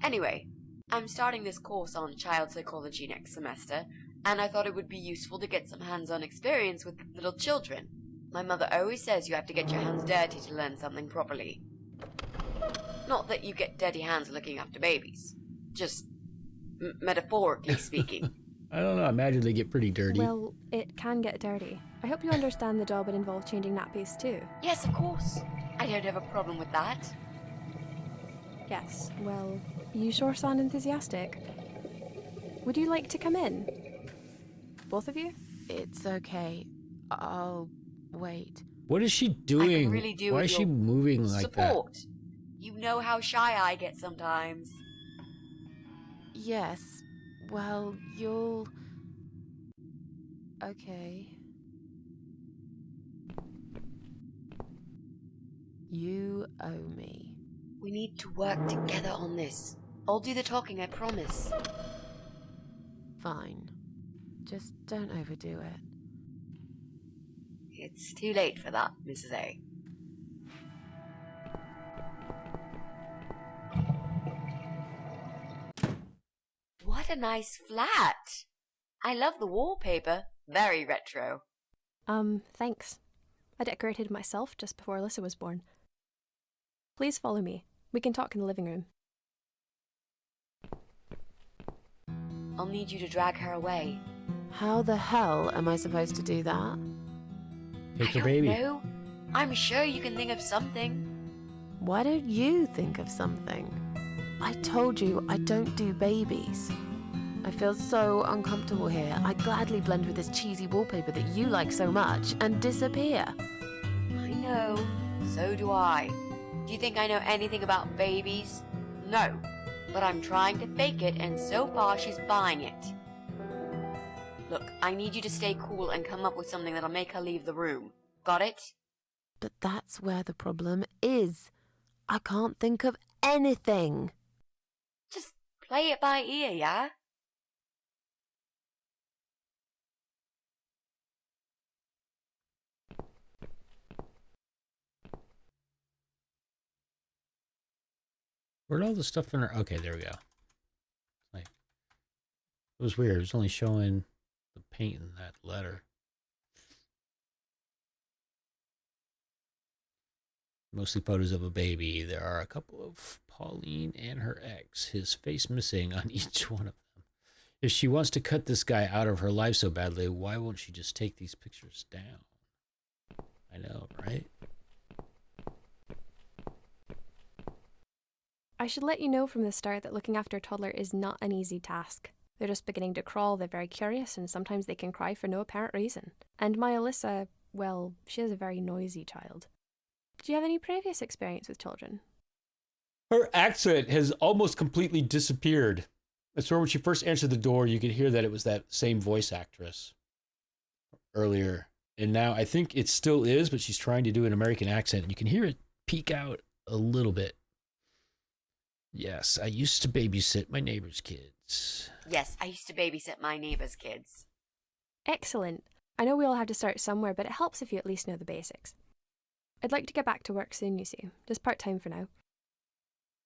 anyway, I'm starting this course on child psychology next semester, and I thought it would be useful to get some hands-on experience with little children. My mother always says you have to get your hands dirty to learn something properly. Not that you get dirty hands looking after babies. Just metaphorically speaking. I don't know. I imagine they get pretty dirty. Well, it can get dirty. I hope you understand the job would involve changing nappies too. Yes, of course. I don't have a problem with that. Yes, well, you sure sound enthusiastic. Would you like to come in? Both of you? It's okay. I'll wait. What is she I doing? could really do Why with is she your moving like support. You know how shy I get sometimes. Yes. Well, you'll Okay. You owe me. We need to work together on this. I'll do the talking, I promise. Fine. Just don't overdo it. It's too late for that, Mrs. A. What a nice flat! I love the wallpaper. Very retro. Thanks. I decorated myself just before Alyssa was born. Please follow me. We can talk in the living room. I'll need you to drag her away. How the hell am I supposed to do that? Take I her don't baby. know. I'm sure you can think of something. Why don't you think of something? I told you I don't do babies. I feel so uncomfortable here. I'd gladly blend with this cheesy wallpaper that you like so much and disappear. I know. So do I. Do you think I know anything about babies? No. But I'm trying to fake it, and so far she's buying it. Look, I need you to stay cool and come up with something that'll make her leave the room. Got it? But that's where the problem is. I can't think of anything. Just play it by ear, yeah? Where'd all the stuff in her? Okay, there we go. Like, it was weird. It was only showing the paint in that letter. Mostly photos of a baby. There are a couple of Pauline and her ex, his face missing on each one of them. If she wants to cut this guy out of her life so badly, why won't she just take these pictures down? I know, right? I should let you know from the start that looking after a toddler is not an easy task. They're just beginning to crawl, they're very curious, and sometimes they can cry for no apparent reason. And my Alyssa, well, she is a very noisy child. Do you have any previous experience with children? Her accent has almost completely disappeared. I swear when she first answered the door, you could hear that it was that same voice actress earlier. And now I think it still is, but she's trying to do an American accent. And you can hear it peek out a little bit. Yes, I used to babysit my neighbor's kids. Yes, I used to babysit my neighbor's kids. Excellent. I know we all have to start somewhere, but it helps if you at least know the basics. I'd like to get back to work soon, you see, just part-time for now.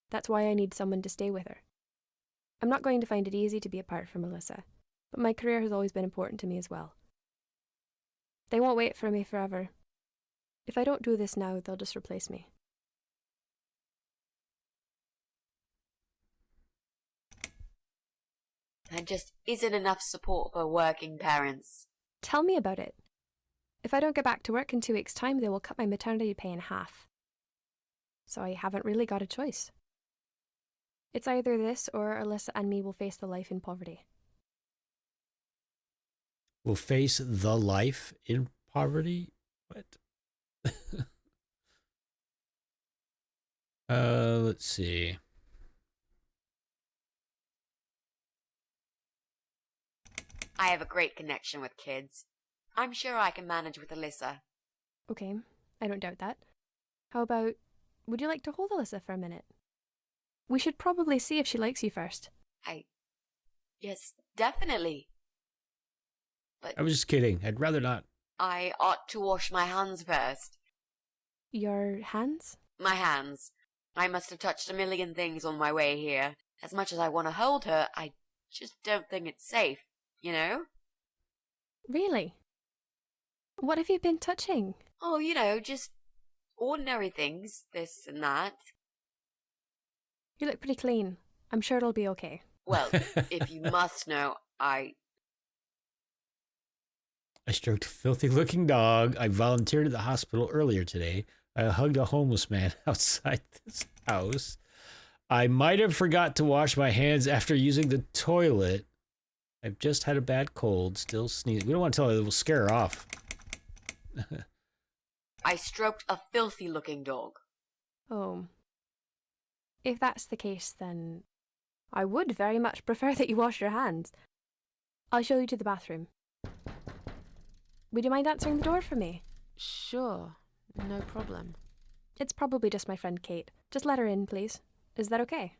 That's why I need someone to stay with her. I'm not going to find it easy to be apart from Alyssa, but my career has always been important to me as well. They won't wait for me forever. If I don't do this now, they'll just replace me. There just isn't enough support for working parents. Tell me about it. If I don't get back to work in 2 weeks' time, they will cut my maternity pay in half. So I haven't really got a choice. It's either this or Alyssa and me will face the life in poverty. Will face the life in poverty? What? Let's see. I have a great connection with kids. I'm sure I can manage with Alyssa. Okay, I don't doubt that. How about, would you like to hold Alyssa for a minute? We should probably see if she likes you first. Yes, definitely. But I was just kidding. I'd rather not. I ought to wash my hands first. Your hands? My hands. I must have touched a million things on my way here. As much as I want to hold her, I just don't think it's safe, you know? Really? What have you been touching? Oh, you know, just ordinary things, this and that. You look pretty clean. I'm sure it'll be okay. Well, if you must know, I stroked a filthy-looking dog. I volunteered at the hospital earlier today. I hugged a homeless man outside this house. I might have forgot to wash my hands after using the toilet. I've just had a bad cold, still sneezing. We don't want to tell her, it will scare her off. I stroked a filthy-looking dog. Oh. If that's the case, then I would very much prefer that you wash your hands. I'll show you to the bathroom. Would you mind answering the door for me? Sure, no problem. It's probably just my friend Kate. Just let her in, please. Is that okay?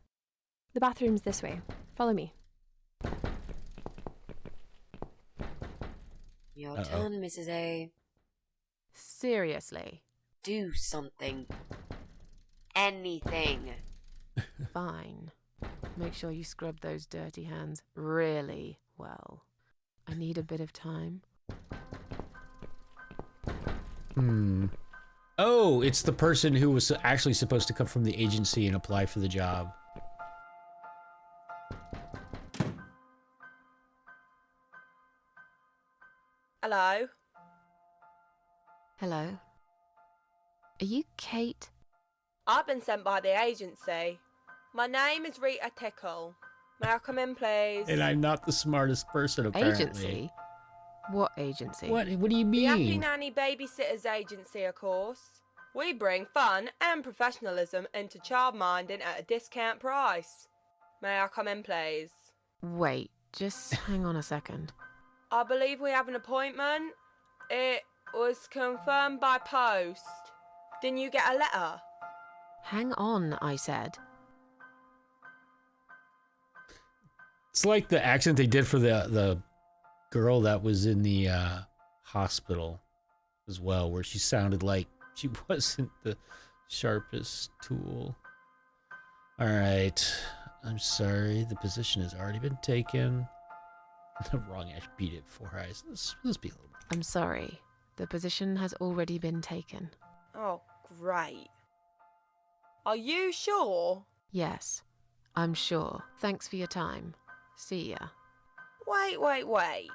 The bathroom's this way. Follow me. Your turn, Mrs. A. Seriously. Do something. Anything. Fine. Make sure you scrub those dirty hands really well. I need a bit of time. Oh, it's the person who was actually supposed to come from the agency and apply for the job. Hello? Hello? Are you Kate? I've been sent by the agency. My name is Rita Tickle. May I come in, please? And I'm not the smartest person, apparently. Agency? What agency? What do you The Happy mean? Nanny Babysitters Agency, of course. We bring fun and professionalism into childminding at a discount price. May I come in, please? Wait, just hang on a second. I believe we have an appointment. It was confirmed by post. Didn't you get a letter? Hang on, I said. It's like the accent they did for the girl that was in the hospital as well, where she sounded like she wasn't the sharpest tool. All right. I'm sorry. The position has already been taken. Wrong. I beat it 4 eyes. Let's be a little bit. I'm sorry. The position has already been taken. Oh, great. Are you sure? Yes, I'm sure. Thanks for your time. See ya. Wait.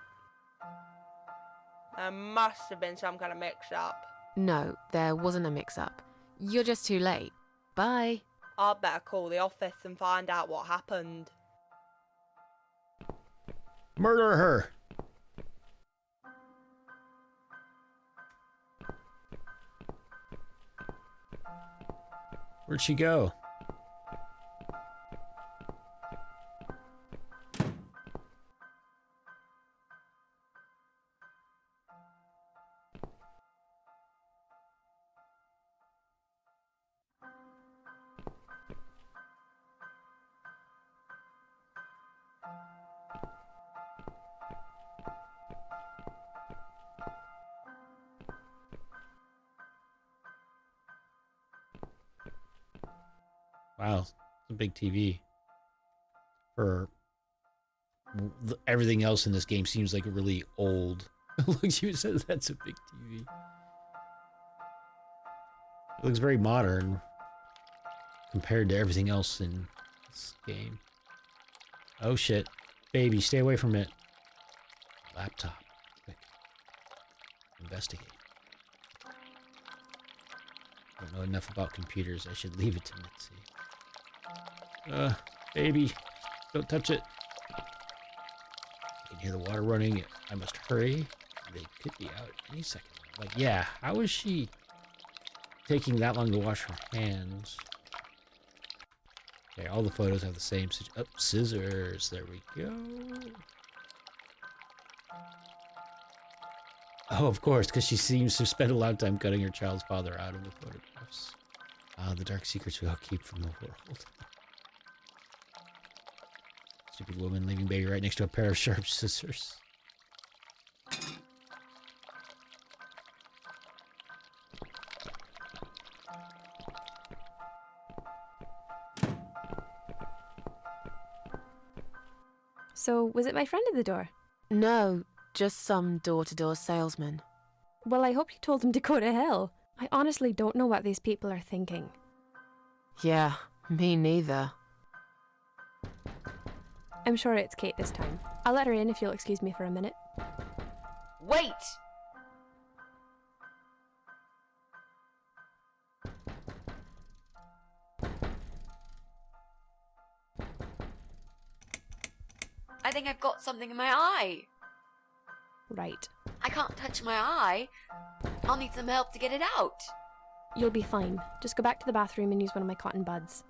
There must have been some kind of mix-up. No, there wasn't a mix-up. You're just too late. Bye. I'd better call the office and find out what happened. Murder her. Where'd she go? Wow, it's a big TV. For everything else in this game seems like a really old. Look, she says that's a big TV. It looks very modern compared to everything else in this game. Oh shit. Baby, stay away from it. Laptop. Quick. Investigate. I don't know enough about computers. I should leave it to Mitzi. Baby, don't touch it. I can hear the water running. I must hurry. They could be out any second. Like, yeah, how is she taking that long to wash her hands? Okay, all the photos have the same. Oh, scissors. There we go. Oh, of course, because she seems to spend a lot of time cutting her child's father out of the photographs. The dark secrets we all keep from the world. Stupid woman leaving baby right next to a pair of sharp scissors. So, was it my friend at the door? No, just some door-to-door salesman. Well, I hope you told him to go to hell. I honestly don't know what these people are thinking. Yeah, me neither. I'm sure it's Kate this time. I'll let her in if you'll excuse me for a minute. Wait! I think I've got something in my eye. Right. I can't touch my eye. I'll need some help to get it out. You'll be fine. Just go back to the bathroom and use one of my cotton buds.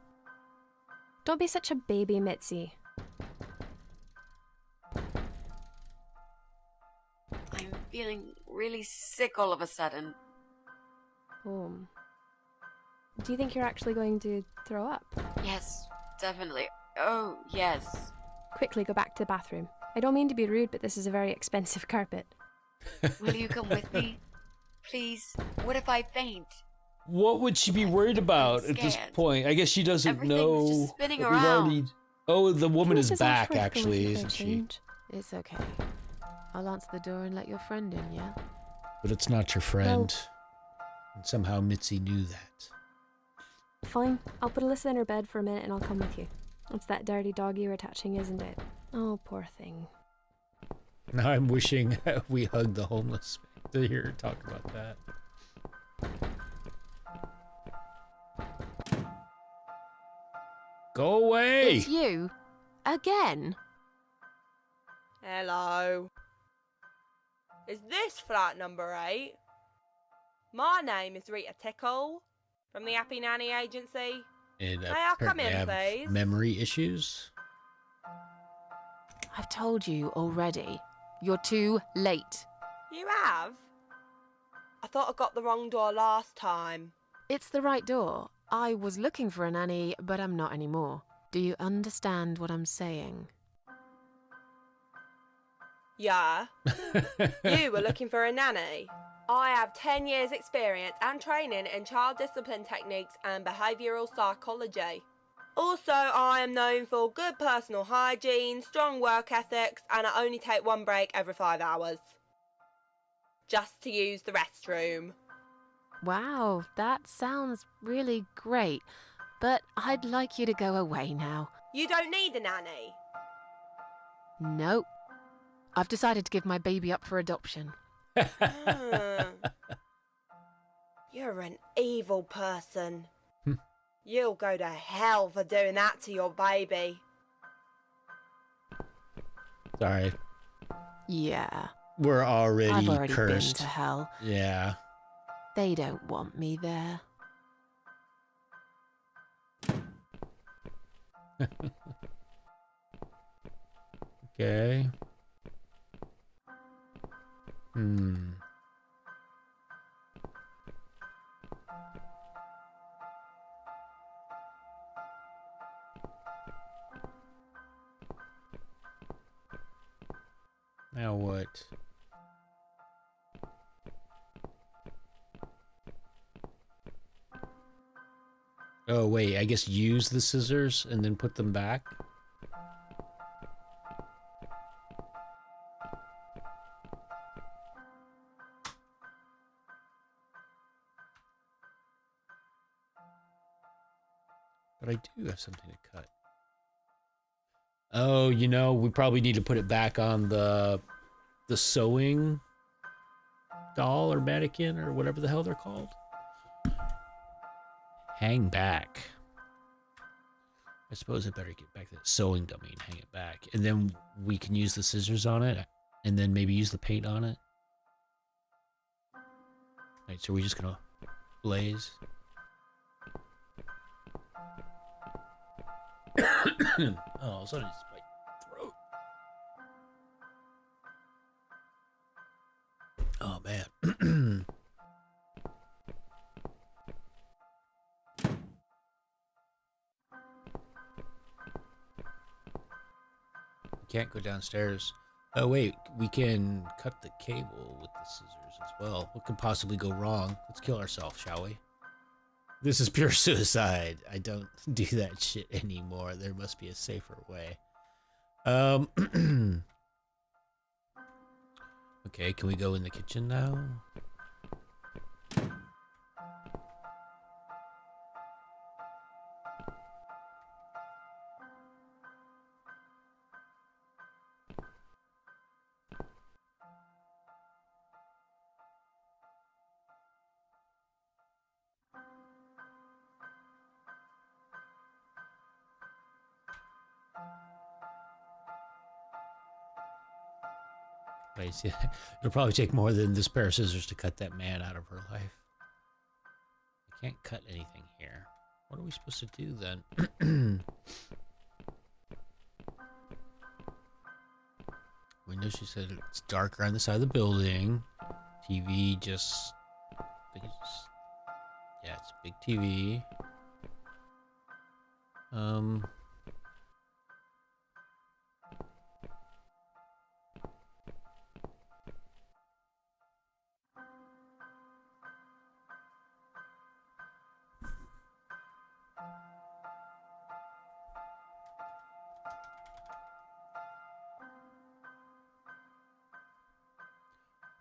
Don't be such a baby, Mitzi. I'm feeling really sick all of a sudden. Do you think you're actually going to throw up? Yes, definitely. Oh, yes. Quickly go back to the bathroom. I don't mean to be rude, but this is a very expensive carpet. Will you come with me? Please? What if I faint? What would she be worried about at this point? I guess she doesn't Everything's know. just spinning We've around. already... Oh, the woman is This our back, first actually, going for a isn't she? change. It's okay. I'll answer the door and let your friend in, yeah? But it's not your friend. And somehow Mitzi knew that. Fine. I'll put Alyssa in her bed for a minute and I'll come with you. It's that dirty dog you're attaching, isn't it? Oh, poor thing. Now I'm wishing we hugged the homeless to hear her talk about that. Go away! It's you? Again? Hello. Is this flat number 8? My name is Rita Tickle from the Happy Nanny Agency. And May I come apparently in, have please? memory issues. I've told you already. You're too late. You have? I thought I got the wrong door last time. It's the right door. I was looking for a nanny, but I'm not anymore. Do you understand what I'm saying? Yeah. You were looking for a nanny. I have 10 years experience and training in child discipline techniques and behavioural psychology. Also, I am known for good personal hygiene, strong work ethics, and I only take one break every 5 hours. Just to use the restroom. Wow, that sounds really great. But I'd like you to go away now. You don't need a nanny. Nope. I've decided to give my baby up for adoption. You're an evil person. You'll go to hell for doing that to your baby. Sorry. Yeah, We're already, I've already cursed. been to hell. Yeah. They don't want me there. Okay. Now what? Oh, wait, I guess use the scissors and then put them back? But I do have something to cut. Oh, you know, we probably need to put it back on the sewing doll or mannequin or whatever the hell they're called. Hang back. I suppose I better get back to that sewing dummy and hang it back. And then we can use the scissors on it and then maybe use the paint on it. Alright, so we're just gonna blaze. Oh, so it's my throat. Oh man. Can't go downstairs. Oh wait, we can cut the cable with the scissors as well. What could possibly go wrong? Let's kill ourselves, shall we? This is pure suicide. I don't do that shit anymore. There must be a safer way. Okay, can we go in the kitchen now? It'll probably take more than this pair of scissors to cut that man out of her life. I can't cut anything here. What are we supposed to do then? We window. She said it's darker on the side of the building. TV just... I think it's just... Yeah, it's a big TV.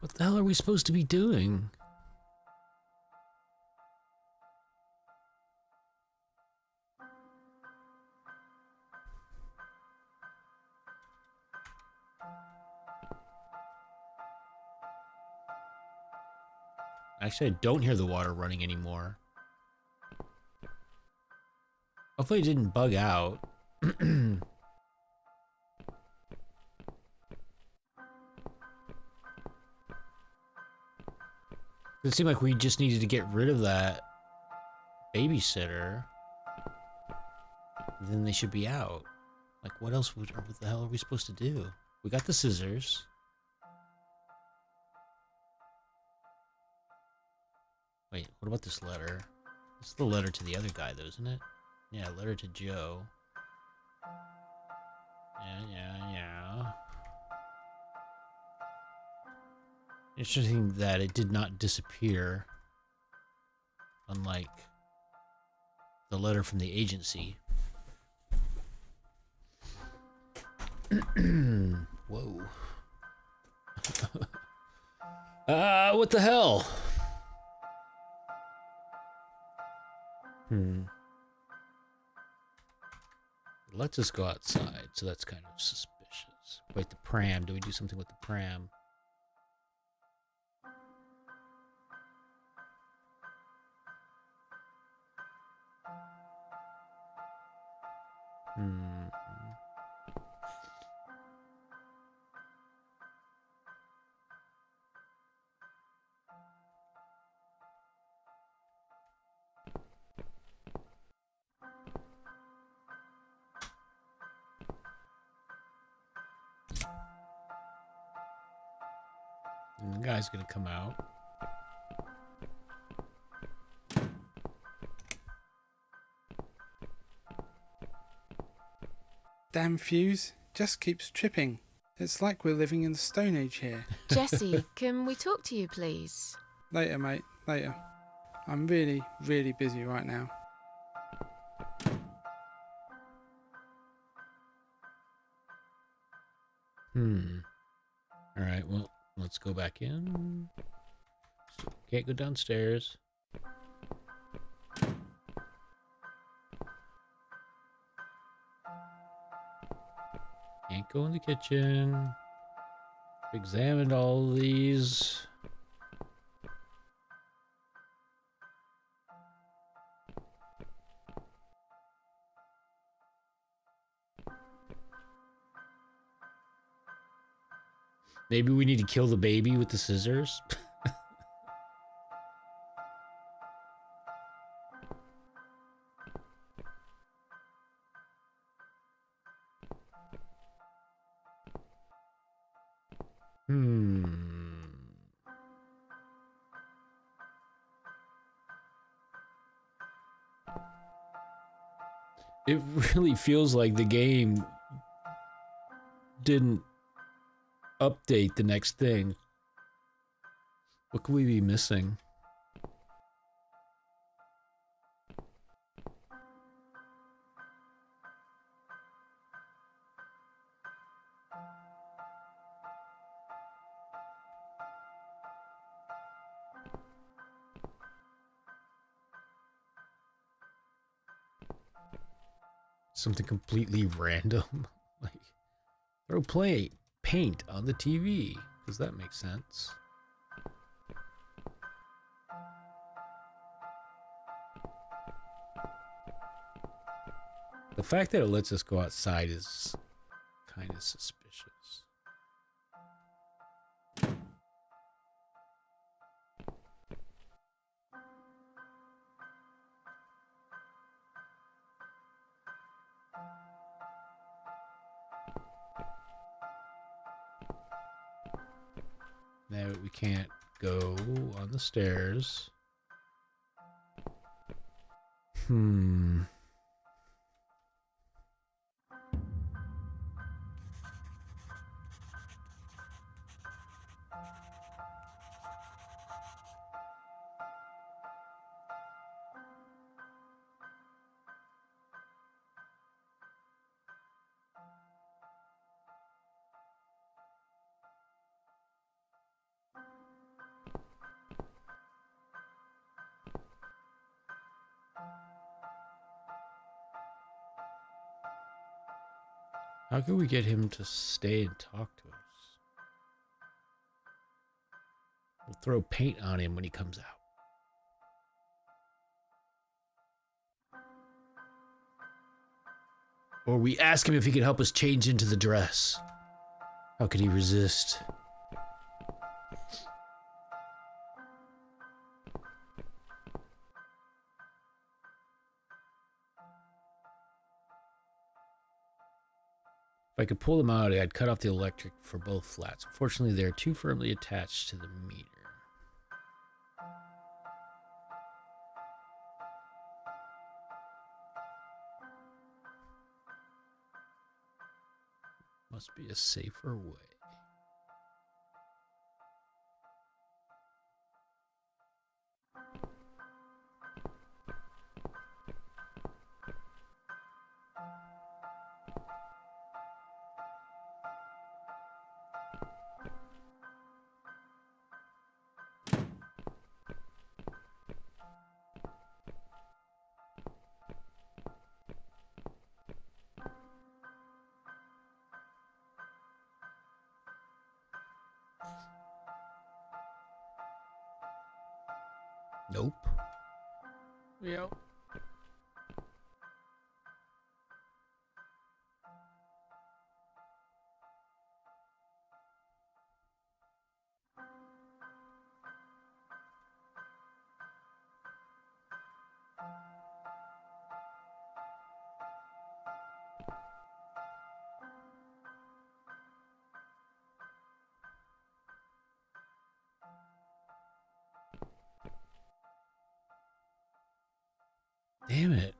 What the hell are we supposed to be doing? Actually, I don't hear the water running anymore. Hopefully it didn't bug out. It seemed like we just needed to get rid of that babysitter. Then they should be out. Like, what else what the hell are we supposed to do? We got the scissors. Wait, what about this letter? This is the letter to the other guy, though, isn't it? Yeah, letter to Joe. Yeah. Interesting that it did not disappear. Unlike the letter from the agency. Whoa. What the hell? Let's just go outside, so that's kind of suspicious. Wait, the pram. Do we do something with the pram? And the guy's gonna come out. Damn fuse, just keeps tripping. It's like we're living in the Stone Age here. Jesse, can we talk to you, please? Later, mate, later. I'm really, really busy right now. Alright, well, let's go back in. Can't go downstairs. Can't go in the kitchen. Examined all of these. Maybe we need to kill the baby with the scissors. It really feels like the game didn't update the next thing. What could we be missing? Something completely random. Like, throw paint on the TV. Does that make sense? The fact that it lets us go outside is kind of suspicious. No, we can't go on the stairs. How can we get him to stay and talk to us? We'll throw paint on him when he comes out. Or we ask him if he can help us change into the dress. How could he resist? If I could pull them out, I'd cut off the electric for both flats. Unfortunately, they're too firmly attached to the meter. Must be a safer way. Nope. Yep. Damn it.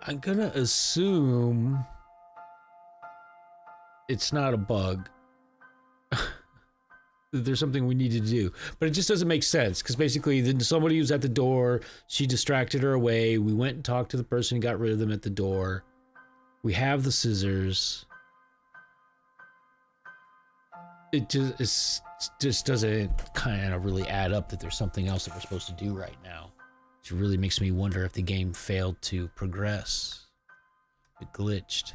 I'm gonna assume it's not a bug. There's something we need to do. But it just doesn't make sense, because basically then somebody was at the door, she distracted her away, we went and talked to the person and got rid of them at the door. We have the scissors. It just doesn't kind of really add up that there's something else that we're supposed to do right now. Which really makes me wonder if the game failed to progress. It glitched.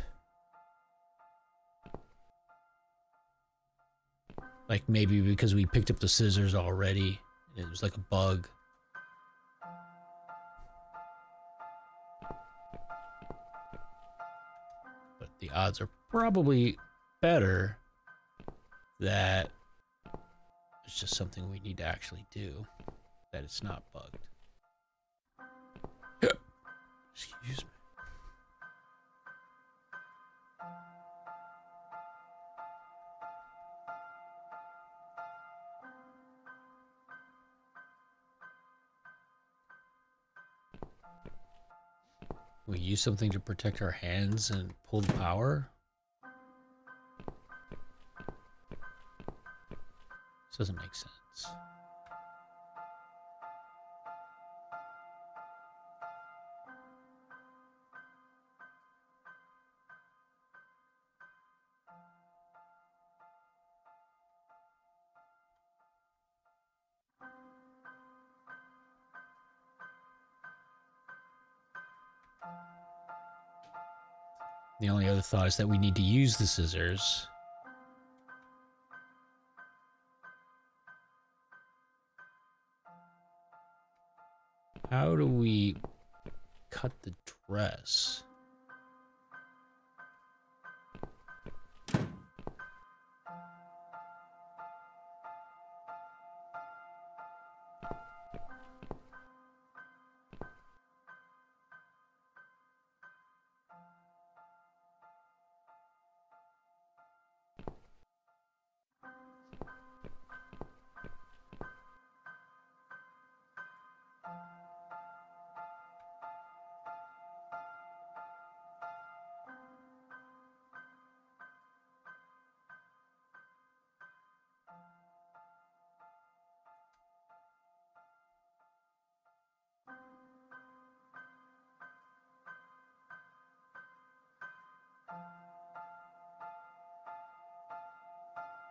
Like maybe because we picked up the scissors already. It was like a bug. But the odds are probably better that it's just something we need to actually do. That it's not bugged. Excuse me. We use something to protect our hands and pull the power? This doesn't make sense. The only other thought is that we need to use the scissors. How do we cut the dress?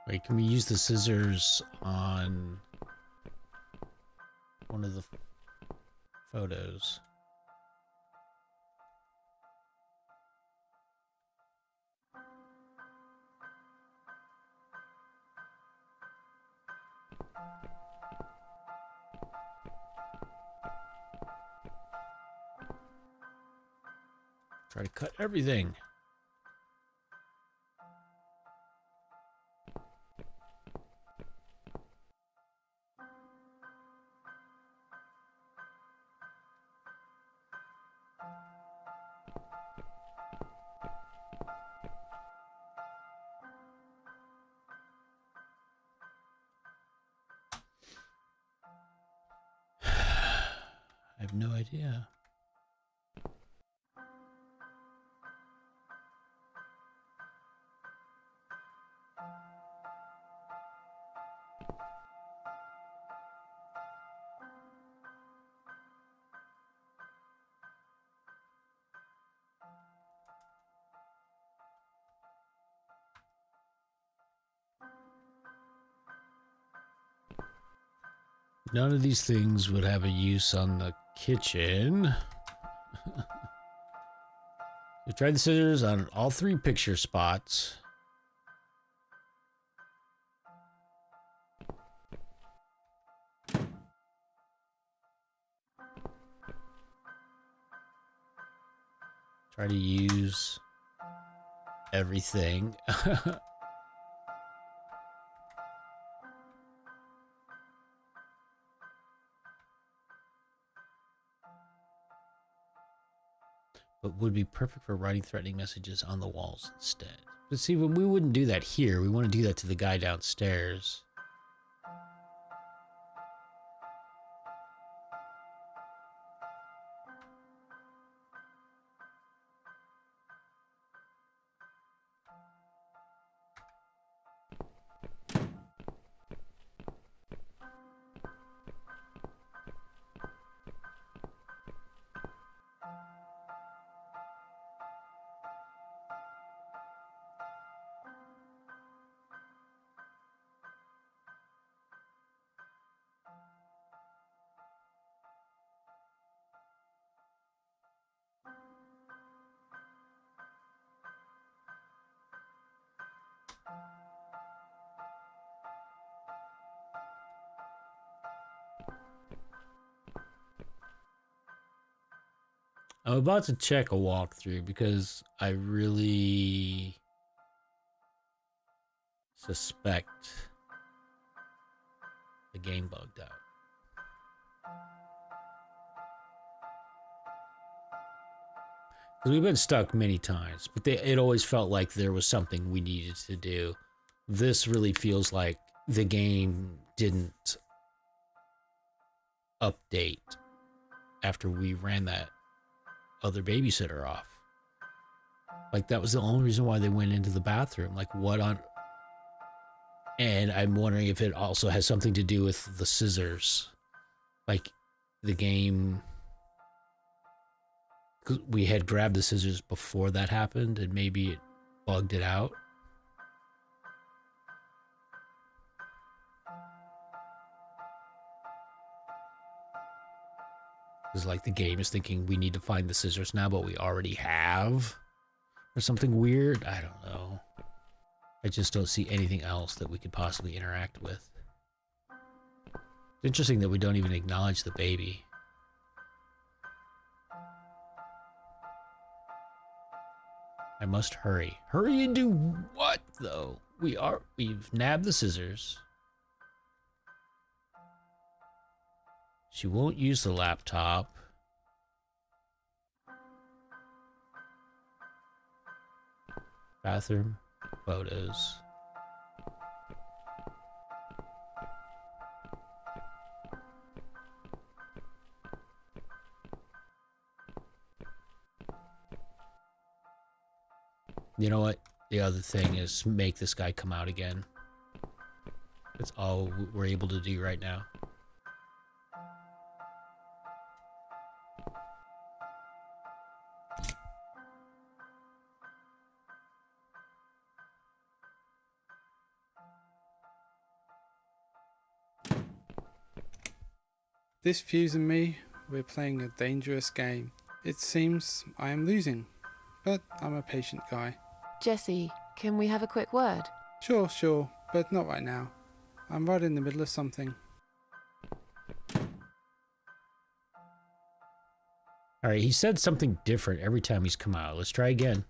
Wait, can we use the scissors on one of the photos? Try to cut everything. I have no idea. None of these things would have a use on the kitchen. We tried the scissors on all 3 picture spots. Try to use everything. But would be perfect for writing threatening messages on the walls instead. But see, we wouldn't do that here. We want to do that to the guy downstairs. I'm about to check a walkthrough because I really suspect the game bugged out. Because we've been stuck many times, but it always felt like there was something we needed to do. This really feels like the game didn't update after we ran that other babysitter off. Like, that was the only reason why they went into the bathroom. Like, what on... And I'm wondering if it also has something to do with the scissors. Like, the game... Cause we had grabbed the scissors before that happened, and maybe it bugged it out. Because, like, the game is thinking we need to find the scissors now, but we already have. Or something weird. I don't know. I just don't see anything else that we could possibly interact with. It's interesting that we don't even acknowledge the baby. I must hurry. Hurry and do what, though? We've nabbed the scissors. She won't use the laptop. Bathroom, photos. You know what? The other thing is make this guy come out again. That's all we're able to do right now. This Fuse and me, we're playing a dangerous game. It seems I am losing, but I'm a patient guy. Jesse, can we have a quick word? Sure, but not right now. I'm right in the middle of something. Alright, he said something different every time he's come out. Let's try again.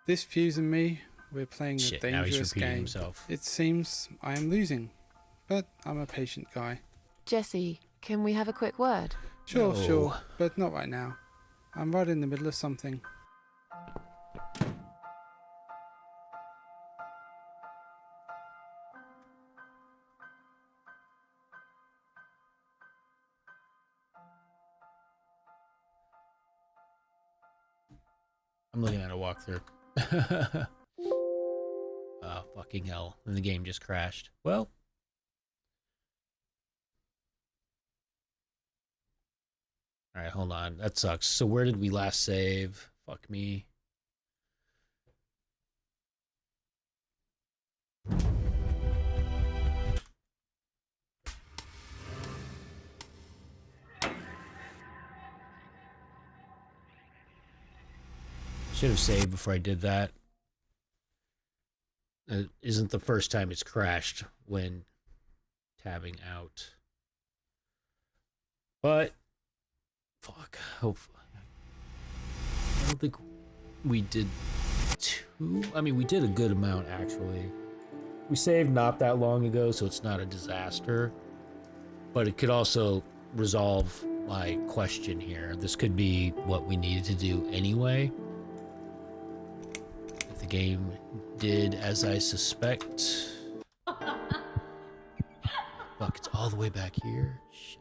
This Fuse and me, we're playing Shit, a now he's dangerous repeating game. himself. It seems I am losing, but I'm a patient guy. Jesse, can we have a quick word? Sure, but not right now. I'm right in the middle of something. I'm looking at a walkthrough. Oh, fucking hell. And the game just crashed. Well. Alright, hold on. That sucks. So where did we last save? Fuck me. Should have saved before I did that. It isn't the first time it's crashed when tabbing out. But, fuck, hopefully. I don't think we did too. I mean, we did a good amount, actually. We saved not that long ago, so it's not a disaster. But it could also resolve my question here. This could be what we needed to do anyway. If the game did as I suspect. Fuck, it's all the way back here. Shit.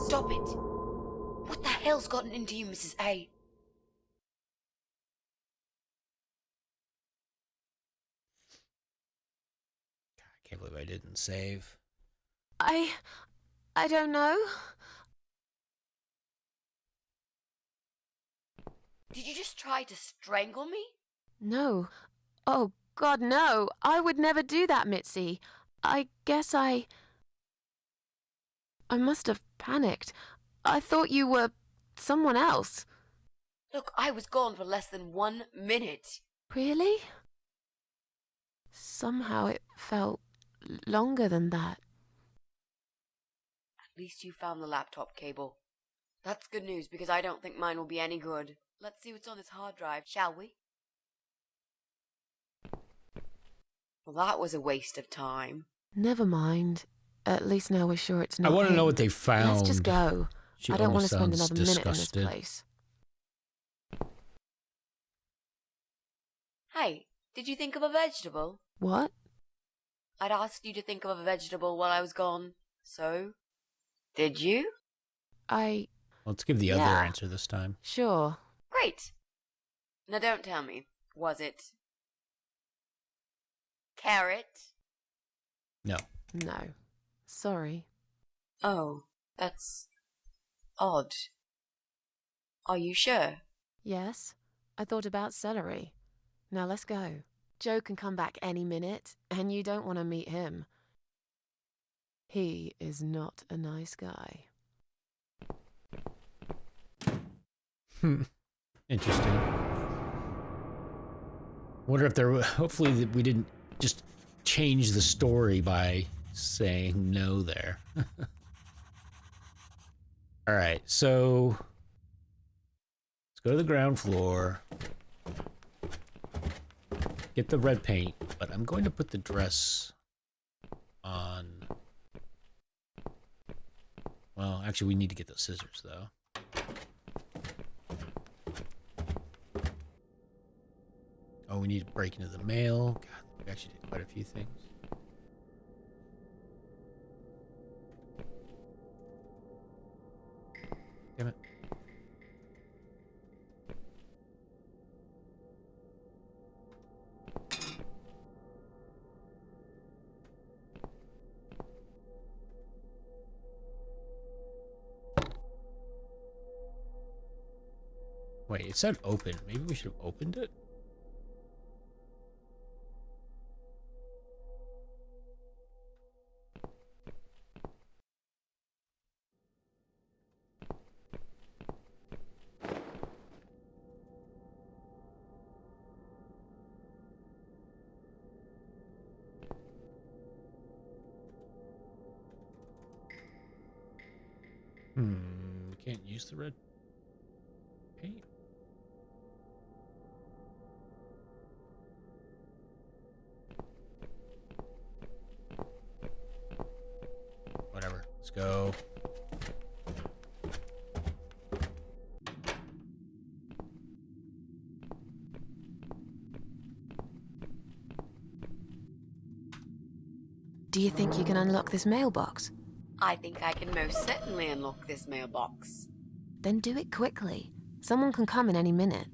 Stop it! What the hell's gotten into you, Mrs. A? I can't believe I didn't save. I don't know. Did you just try to strangle me? No. Oh, God, no. I would never do that, Mitzi. I guess I must have panicked. I thought you were someone else. Look, I was gone for less than 1 minute. Really? Somehow it felt longer than that. At least you found the laptop cable. That's good news because I don't think mine will be any good. Let's see what's on this hard drive, shall we? Well, that was a waste of time. Never mind. At least now we're sure it's not I want to know him. what they found. Let's just go. She I don't want to almost spend sounds another minute in this disgusted. place. Hey, did you think of a vegetable? What? I'd asked you to think of a vegetable while I was gone. So, did you? Let's give the other Yeah. answer this time. Sure. Great. Now don't tell me. Was it carrot? No. No. Sorry. Oh, that's odd. Are you sure? Yes, I thought about celery. Now let's go. Joe can come back any minute, and you don't want to meet him. He is not a nice guy. Interesting. Wonder if there. Hopefully, we didn't just change the story by saying no there. All right, so let's go to the ground floor. Get the red paint, but I'm going to put the dress on. Well, actually, we need to get the scissors, though. Oh, we need to break into the mail. God, we actually did quite a few things. Wait, it said open. Maybe we should have opened it? We can't use the red paint. Whatever. Let's go. Do you think you can unlock this mailbox? I think I can most certainly unlock this mailbox. Then do it quickly. Someone can come in any minute.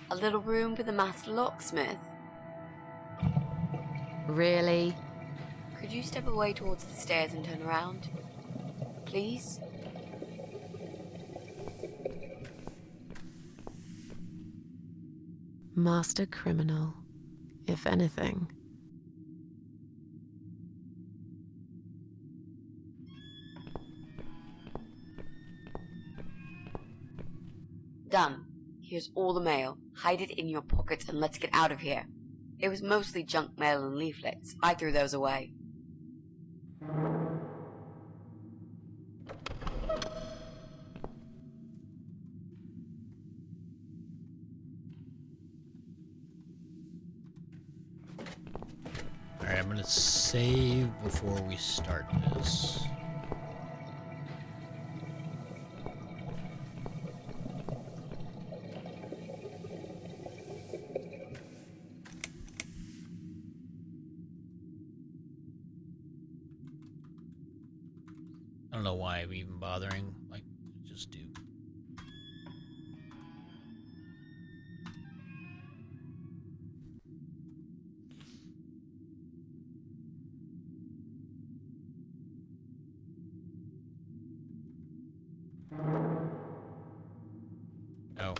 A little room for the master locksmith. Really? Could you step away towards the stairs and turn around? Please? Master criminal, if anything. Done. Here's all the mail. Hide it in your pockets and let's get out of here. It was mostly junk mail and leaflets. I threw those away. Alright, I'm gonna save before we start this. I don't know why I'm even bothering. Like, just do. Oh.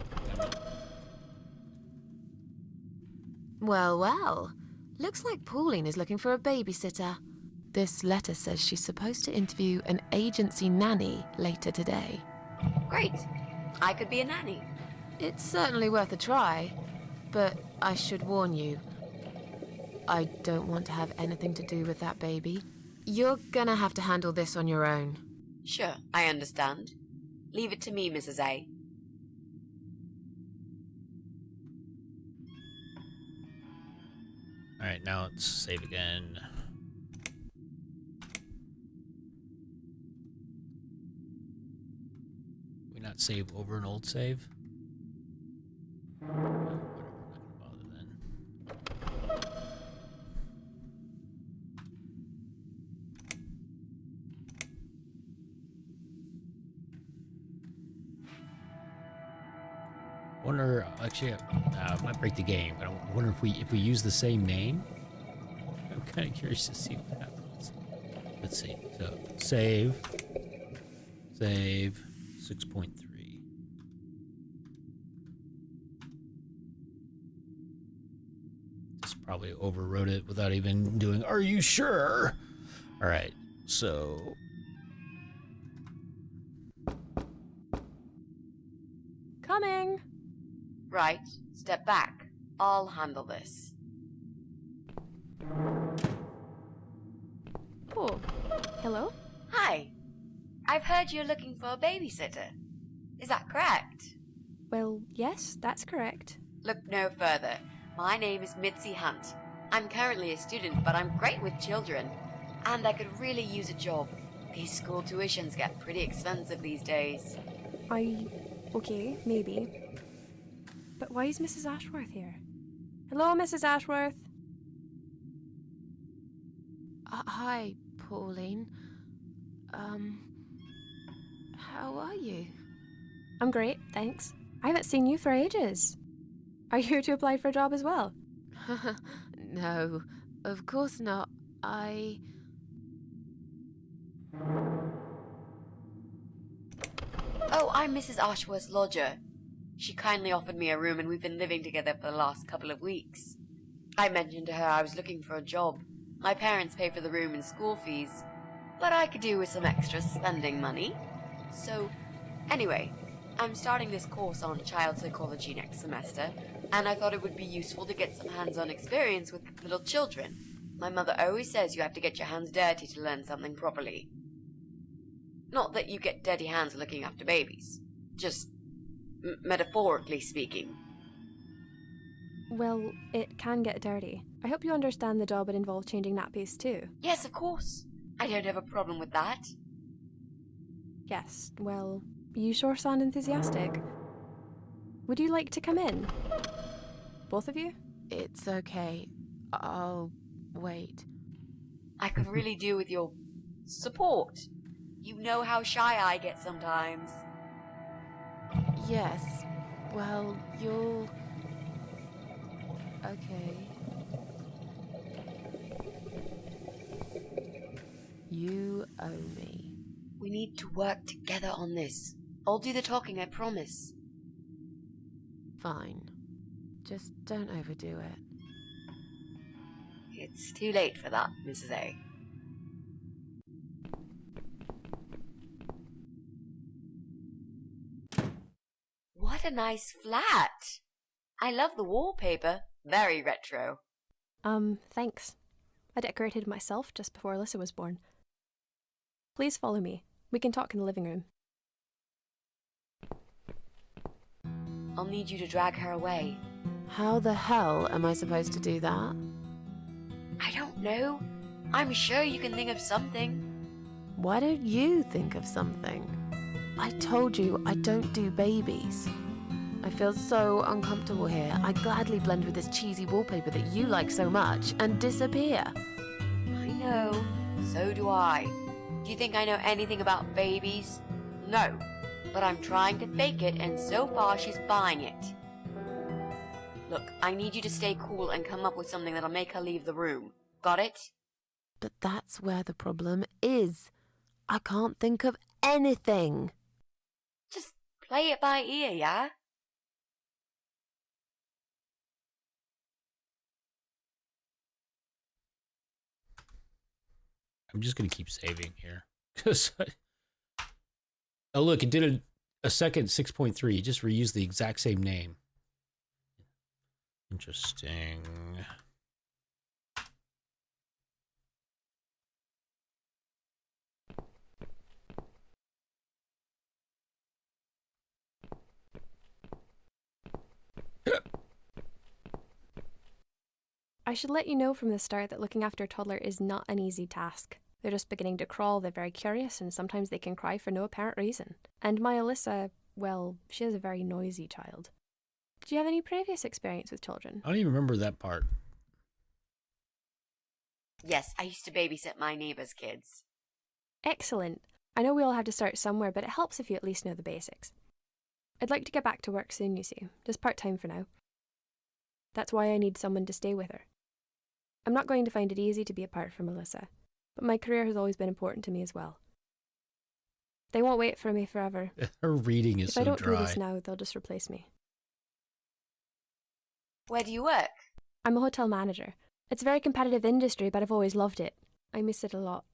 Well, well. Looks like Pauline is looking for a babysitter. This letter says she's supposed to interview an agency nanny later today. Great. I could be a nanny. It's certainly worth a try, but I should warn you. I don't want to have anything to do with that baby. You're gonna have to handle this on your own. Sure, I understand. Leave it to me, Mrs. A. Alright, now let's save again. We not save over an old save? No, whatever, I'm not gonna bother then. Wonder, actually, I might break the game, but I wonder if we use the same name. I'm kind of curious to see what happens. Let's see. So save 6.3. Just probably overwrote it without even doing. Are you sure? All right. So. Coming! Right. Step back. I'll handle this. Oh, hello? Hi. I've heard you're looking for a babysitter. Is that correct? Well, yes, that's correct. Look no further. My name is Mitzi Hunt. I'm currently a student, but I'm great with children. And I could really use a job. These school tuitions get pretty expensive these days. Okay, maybe. But why is Mrs. Ashworth here? Hello, Mrs. Ashworth. Hi, Pauline. How are you? I'm great, thanks. I haven't seen you for ages. Are you here to apply for a job as well? No, of course not. Oh, I'm Mrs. Ashworth's lodger. She kindly offered me a room and we've been living together for the last couple of weeks. I mentioned to her I was looking for a job. My parents pay for the room and school fees, but I could do with some extra spending money. So, anyway, I'm starting this course on child psychology next semester, and I thought it would be useful to get some hands-on experience with little children. My mother always says you have to get your hands dirty to learn something properly. Not that you get dirty hands looking after babies, just metaphorically speaking. Well, it can get dirty. I hope you understand the job would involve changing nappies too. Yes, of course. I don't have a problem with that. Yes, well, you sure sound enthusiastic. Would you like to come in? Both of you? It's okay. I'll wait. I could really do with your support. You know how shy I get sometimes. Yes. Well, you'll... Okay. You owe me. We need to work together on this. I'll do the talking, I promise. Fine. Just don't overdo it. It's too late for that, Mrs. A. What a nice flat! I love the wallpaper. Very retro. Thanks. I decorated myself just before Alyssa was born. Please follow me. We can talk in the living room. I'll need you to drag her away. How the hell am I supposed to do that? I don't know. I'm sure you can think of something. Why don't you think of something? I told you I don't do babies. I feel so uncomfortable here. I gladly blend with this cheesy wallpaper that you like so much and disappear. I know. So do I. Do you think I know anything about babies? No. But I'm trying to fake it, and so far she's buying it. Look, I need you to stay cool and come up with something that'll make her leave the room. Got it? But that's where the problem is. I can't think of anything. Just play it by ear, yeah? I'm just gonna keep saving here. Cause oh look, it did a second 6.3. It just reused the exact same name. Interesting. I should let you know from the start that looking after a toddler is not an easy task. They're just beginning to crawl, they're very curious, and sometimes they can cry for no apparent reason. And my Alyssa, well, she is a very noisy child. Did you have any previous experience with children? I don't even remember that part. Yes, I used to babysit my neighbor's kids. Excellent. I know we all have to start somewhere, but it helps if you at least know the basics. I'd like to get back to work soon, you see, just part-time for now. That's why I need someone to stay with her. I'm not going to find it easy to be apart from Alyssa, but my career has always been important to me as well. They won't wait for me forever. Her reading is so dry. If I don't do this now, they'll just replace me. Where do you work? I'm a hotel manager. It's a very competitive industry, but I've always loved it. I miss it a lot.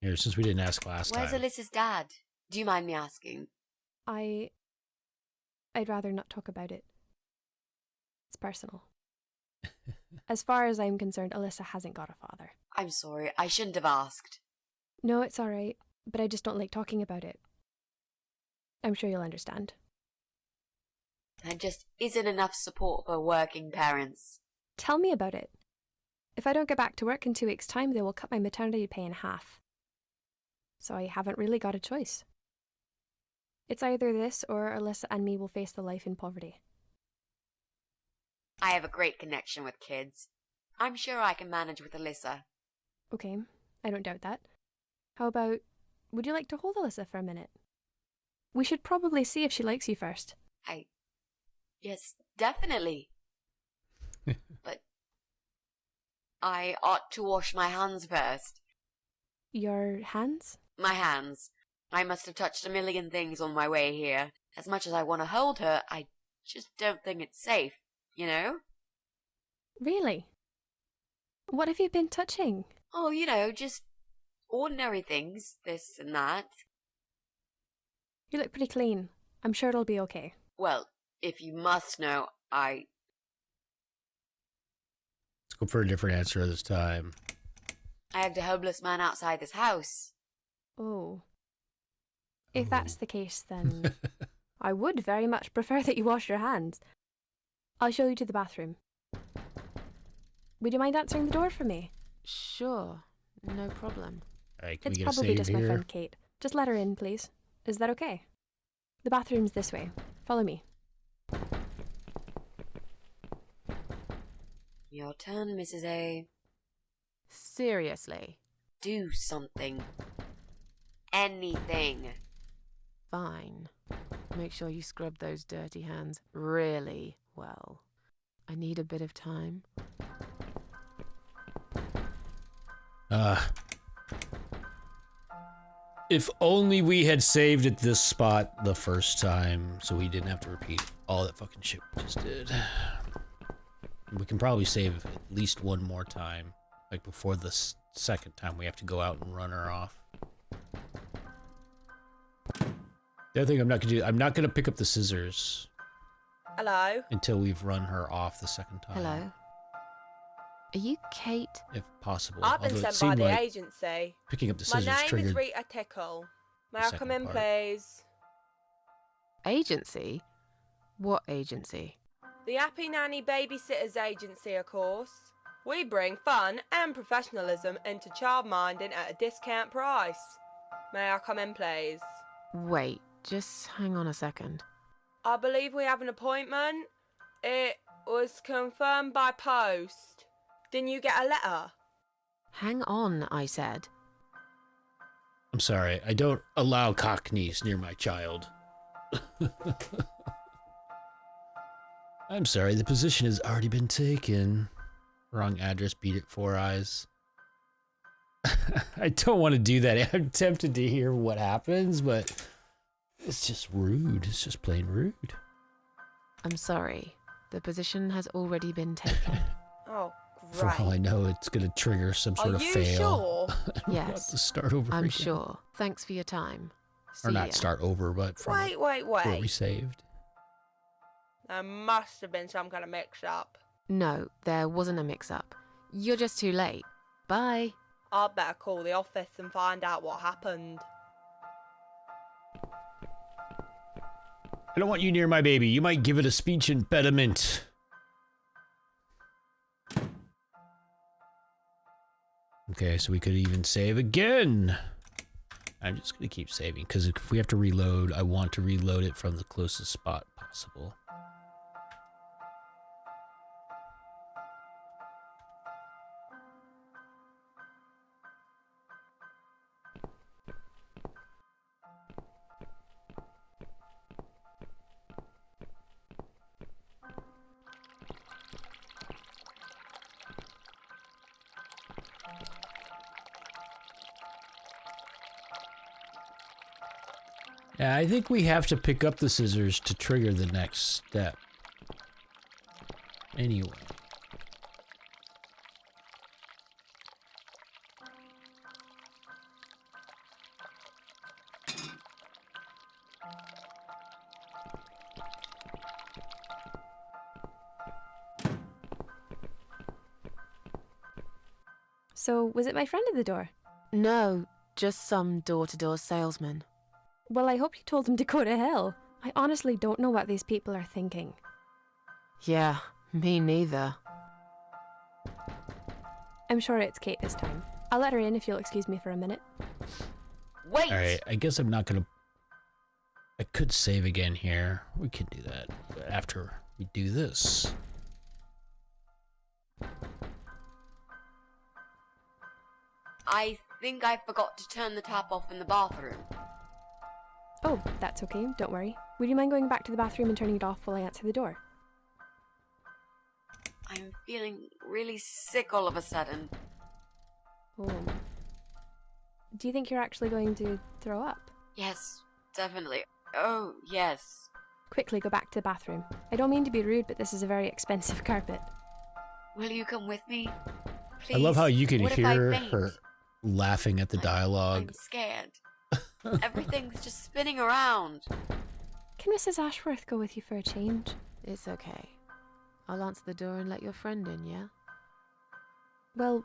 Here, since we didn't ask last Where's time. Alyssa's dad? Do you mind me asking? I'd rather not talk about it. It's personal. As far as I'm concerned, Alyssa hasn't got a father. I'm sorry, I shouldn't have asked. No, it's alright, but I just don't like talking about it. I'm sure you'll understand. There just isn't enough support for working parents. Tell me about it. If I don't get back to work in 2 weeks' time, they will cut my maternity pay in half. So I haven't really got a choice. It's either this or Alyssa and me will face the life in poverty. I have a great connection with kids. I'm sure I can manage with Alyssa. Okay, I don't doubt that. How about, would you like to hold Alyssa for a minute? We should probably see if she likes you first. Yes, definitely. But I ought to wash my hands first. Your hands? My hands. I must have touched a million things on my way here. As much as I want to hold her, I just don't think it's safe, you know? Really? What have you been touching? Oh, you know, just ordinary things, this and that. You look pretty clean. I'm sure it'll be okay. Well, if you must know, Let's go for a different answer this time. I hugged a homeless man outside this house. Oh. If that's the case, then I would very much prefer that you wash your hands. I'll show you to the bathroom. Would you mind answering the door for me? Sure, no problem. Alright, can It's we get a probably save just here? my friend Kate. Just let her in, please. Is that okay? The bathroom's this way. Follow me. Your turn, Mrs. A. Seriously. Do something. Anything. Fine. Make sure you scrub those dirty hands really well. I need a bit of time. If only we had saved at this spot the first time, so we didn't have to repeat all that fucking shit we just did. We can probably save at least one more time, like before the second time we have to go out and run her off. The other thing I'm not gonna do, I'm not gonna pick up the scissors. Hello? Until we've run her off the second time. Hello? Are you Kate? If possible. I've been Although it sent by seemed the like agency. picking up the My scissors name triggered. is Rita Tickle. May the I come second in, part. please? Agency? What agency? The Happy Nanny Babysitters Agency, of course. We bring fun and professionalism into childminding at a discount price. May I come in, please? Wait, just hang on a second. I believe we have an appointment. It was confirmed by post. Didn't you get a letter? Hang on, I said. I'm sorry, I don't allow cockneys near my child. I'm sorry, the position has already been taken. Wrong address, beat it, 4 eyes. I don't want to do that. I'm tempted to hear what happens, but it's just rude. It's just plain rude. I'm sorry. The position has already been taken. Oh, For all I great. know, it's going to trigger some sort Are of you fail. sure? I don't want Yes, to start over I'm again. sure. Thanks for your time. Or See not ya. start over, but from Wait. where we saved. There must have been some kind of mix-up. No, there wasn't a mix-up. You're just too late. Bye. I'd better call the office and find out what happened. I don't want you near my baby. You might give it a speech impediment. Okay, so we could even save again. I'm just going to keep saving, because if we have to reload, I want to reload it from the closest spot possible. Yeah, I think we have to pick up the scissors to trigger the next step. Anyway. So, was it my friend at the door? No, just some door-to-door salesman. Well, I hope you told him to go to hell. I honestly don't know what these people are thinking. Yeah, me neither. I'm sure it's Kate this time. I'll let her in if you'll excuse me for a minute. Wait! Alright, I guess I'm not gonna... I could save again here. We can do that after we do this. I think I forgot to turn the tap off in the bathroom. Oh, that's okay, don't worry. Would you mind going back to the bathroom and turning it off while I answer the door? I'm feeling really sick all of a sudden. Oh. Do you think you're actually going to throw up? Yes, definitely. Oh, yes. Quickly go back to the bathroom. I don't mean to be rude, but this is a very expensive carpet. Will you come with me? Please. I love how you can What if I hear faint? her laughing at the dialogue. I'm scared. Everything's just spinning around. Can Mrs. Ashworth go with you for a change? It's okay. I'll answer the door and let your friend in, yeah? Well...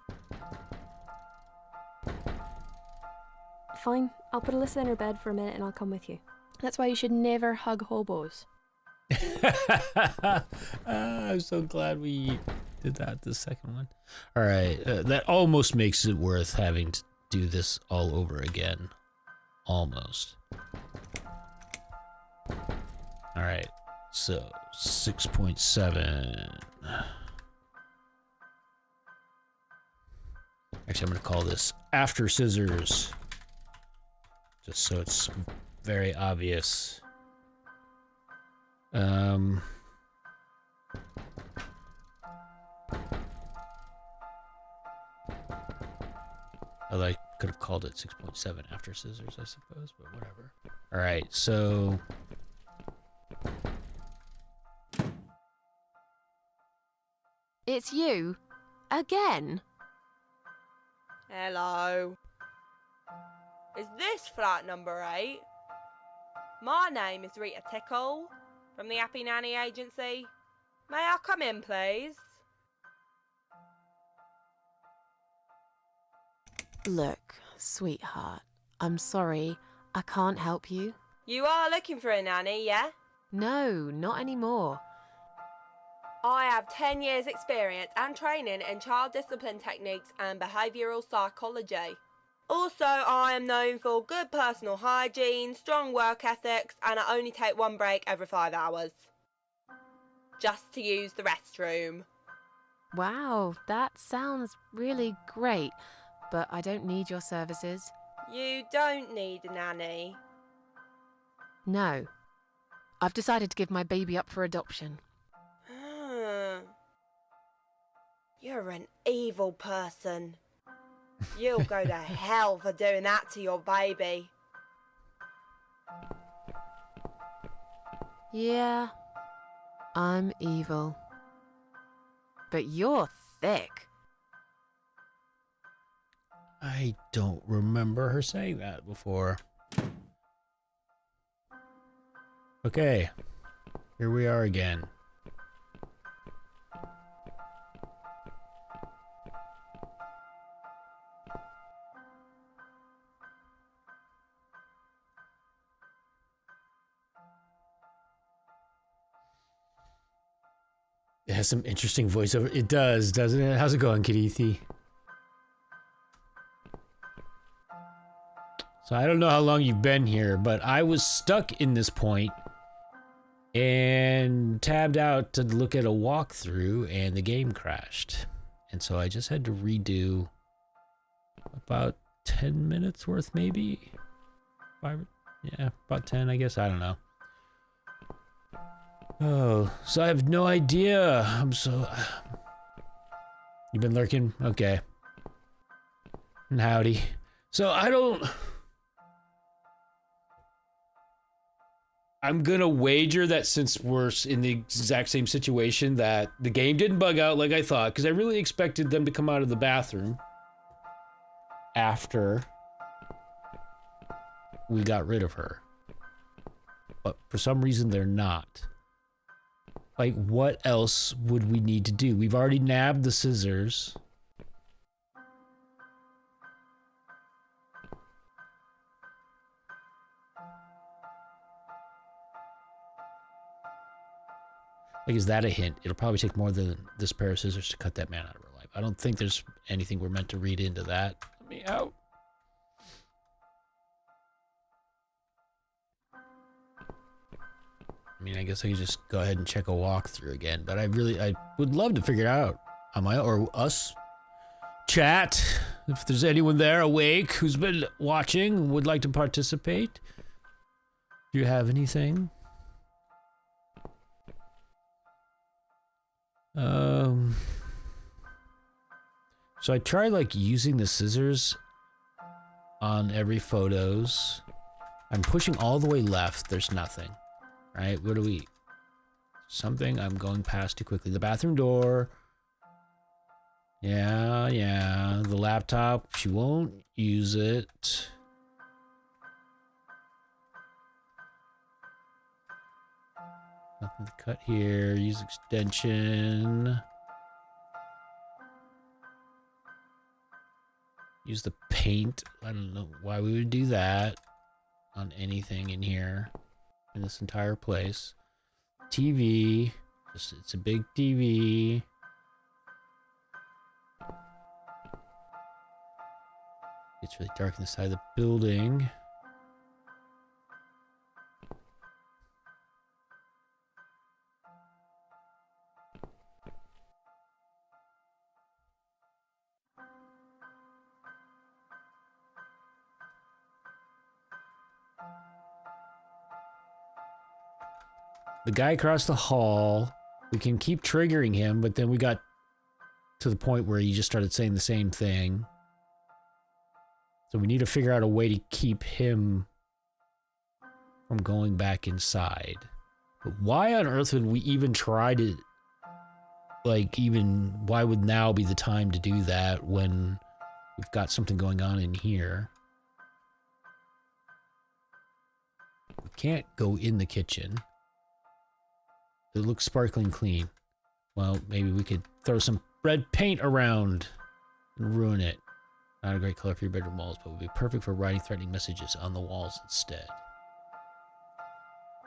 Fine. I'll put Alyssa in her bed for a minute and I'll come with you. That's why you should never hug hobos. I'm so glad we did that the second one. All right, that almost makes it worth having to do this all over again. Almost. All right, so 6.7. Actually, I'm going to call this After Scissors, just so it's very obvious. I could have called it 6.7 After Scissors, I suppose, but whatever. All right, so It's you? Again? Hello. Is this flat number 8? My name is Rita Tickle, from the Happy Nanny Agency. May I come in, please? Look, sweetheart, I'm sorry. I can't help you. You are looking for a nanny, yeah? No, not anymore. I have 10 years experience and training in child discipline techniques and behavioural psychology. Also, I am known for good personal hygiene, strong work ethics, and I only take one break every 5 hours. Just to use the restroom. Wow, that sounds really great, but I don't need your services. You don't need a nanny. No. I've decided to give my baby up for adoption. You're an evil person. You'll go to hell for doing that to your baby. Yeah, I'm evil. But you're thick. I don't remember her saying that before. Okay, here we are again. It has some interesting voiceover. It does, doesn't it? How's it going, Kadithi? So I don't know how long you've been here, but I was stuck in this point and tabbed out to look at a walkthrough and the game crashed. And so I just had to redo about 10 minutes worth, maybe? Yeah, about 10, I guess. I don't know. Oh, so I have no idea. I'm so... You've been lurking? Okay. And howdy. So I don't... I'm gonna wager that since we're in the exact same situation that the game didn't bug out like I thought, because I really expected them to come out of the bathroom after we got rid of her. But for some reason they're not. Like, what else would we need to do? We've already nabbed the scissors. Like, is that a hint? It'll probably take more than this pair of scissors to cut that man out of her life. I don't think there's anything we're meant to read into that. Let me out. I mean, I guess I could just go ahead and check a walkthrough again, but I would love to figure it out on my own, or us. Chat, if there's anyone there awake who's been watching and would like to participate. Do you have anything? So I tried like using the scissors on every photos. I'm pushing all the way left. There's nothing. Right? What do we... Something I'm going past too quickly. The bathroom door. Yeah. The laptop. She won't use it. Nothing to cut here. Use extension. Use the paint. I don't know why we would do that on anything in here. In this entire place. TV. It's a big TV. It's really dark on the side of the building. The guy across the hall, we can keep triggering him, but then we got to the point where he just started saying the same thing. So we need to figure out a way to keep him from going back inside. But why on earth would we even try to, like, why would now be the time to do that when we've got something going on in here? We can't go in the kitchen. It looks sparkling clean. Well, maybe we could throw some red paint around and ruin it. Not a great color for your bedroom walls, but would be perfect for writing threatening messages on the walls instead.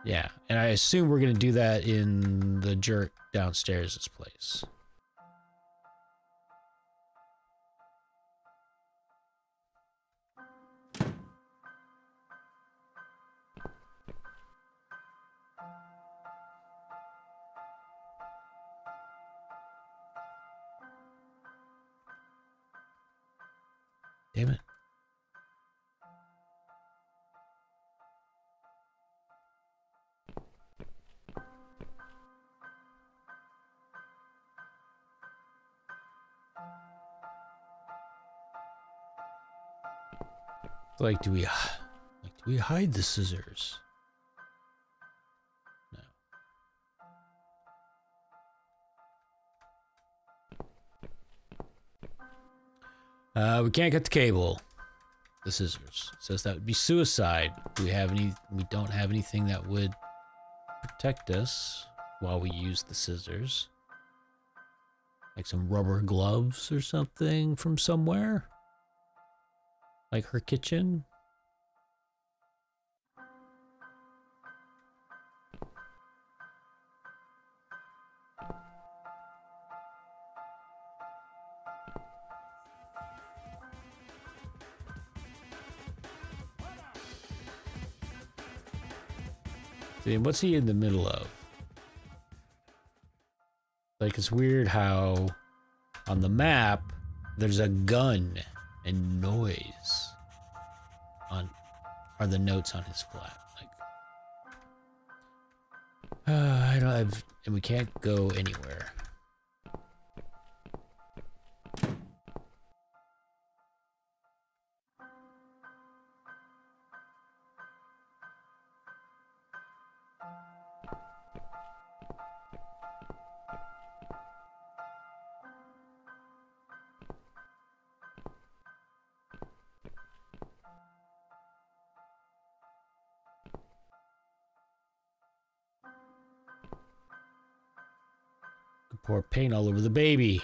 Yeah, and I assume we're going to do that in the jerk downstairs' place. Damn it. Like, do we hide the scissors? No. We can't cut the cable. The scissors. It says that would be suicide. Do we have any? We don't have anything that would protect us while we use the scissors. Like some rubber gloves or something from somewhere. Like her kitchen. See, what's he in the middle of? Like, it's weird how on the map there's a gun and noise are the notes on his flat. Like, and we can't go anywhere. Pour paint all over the baby.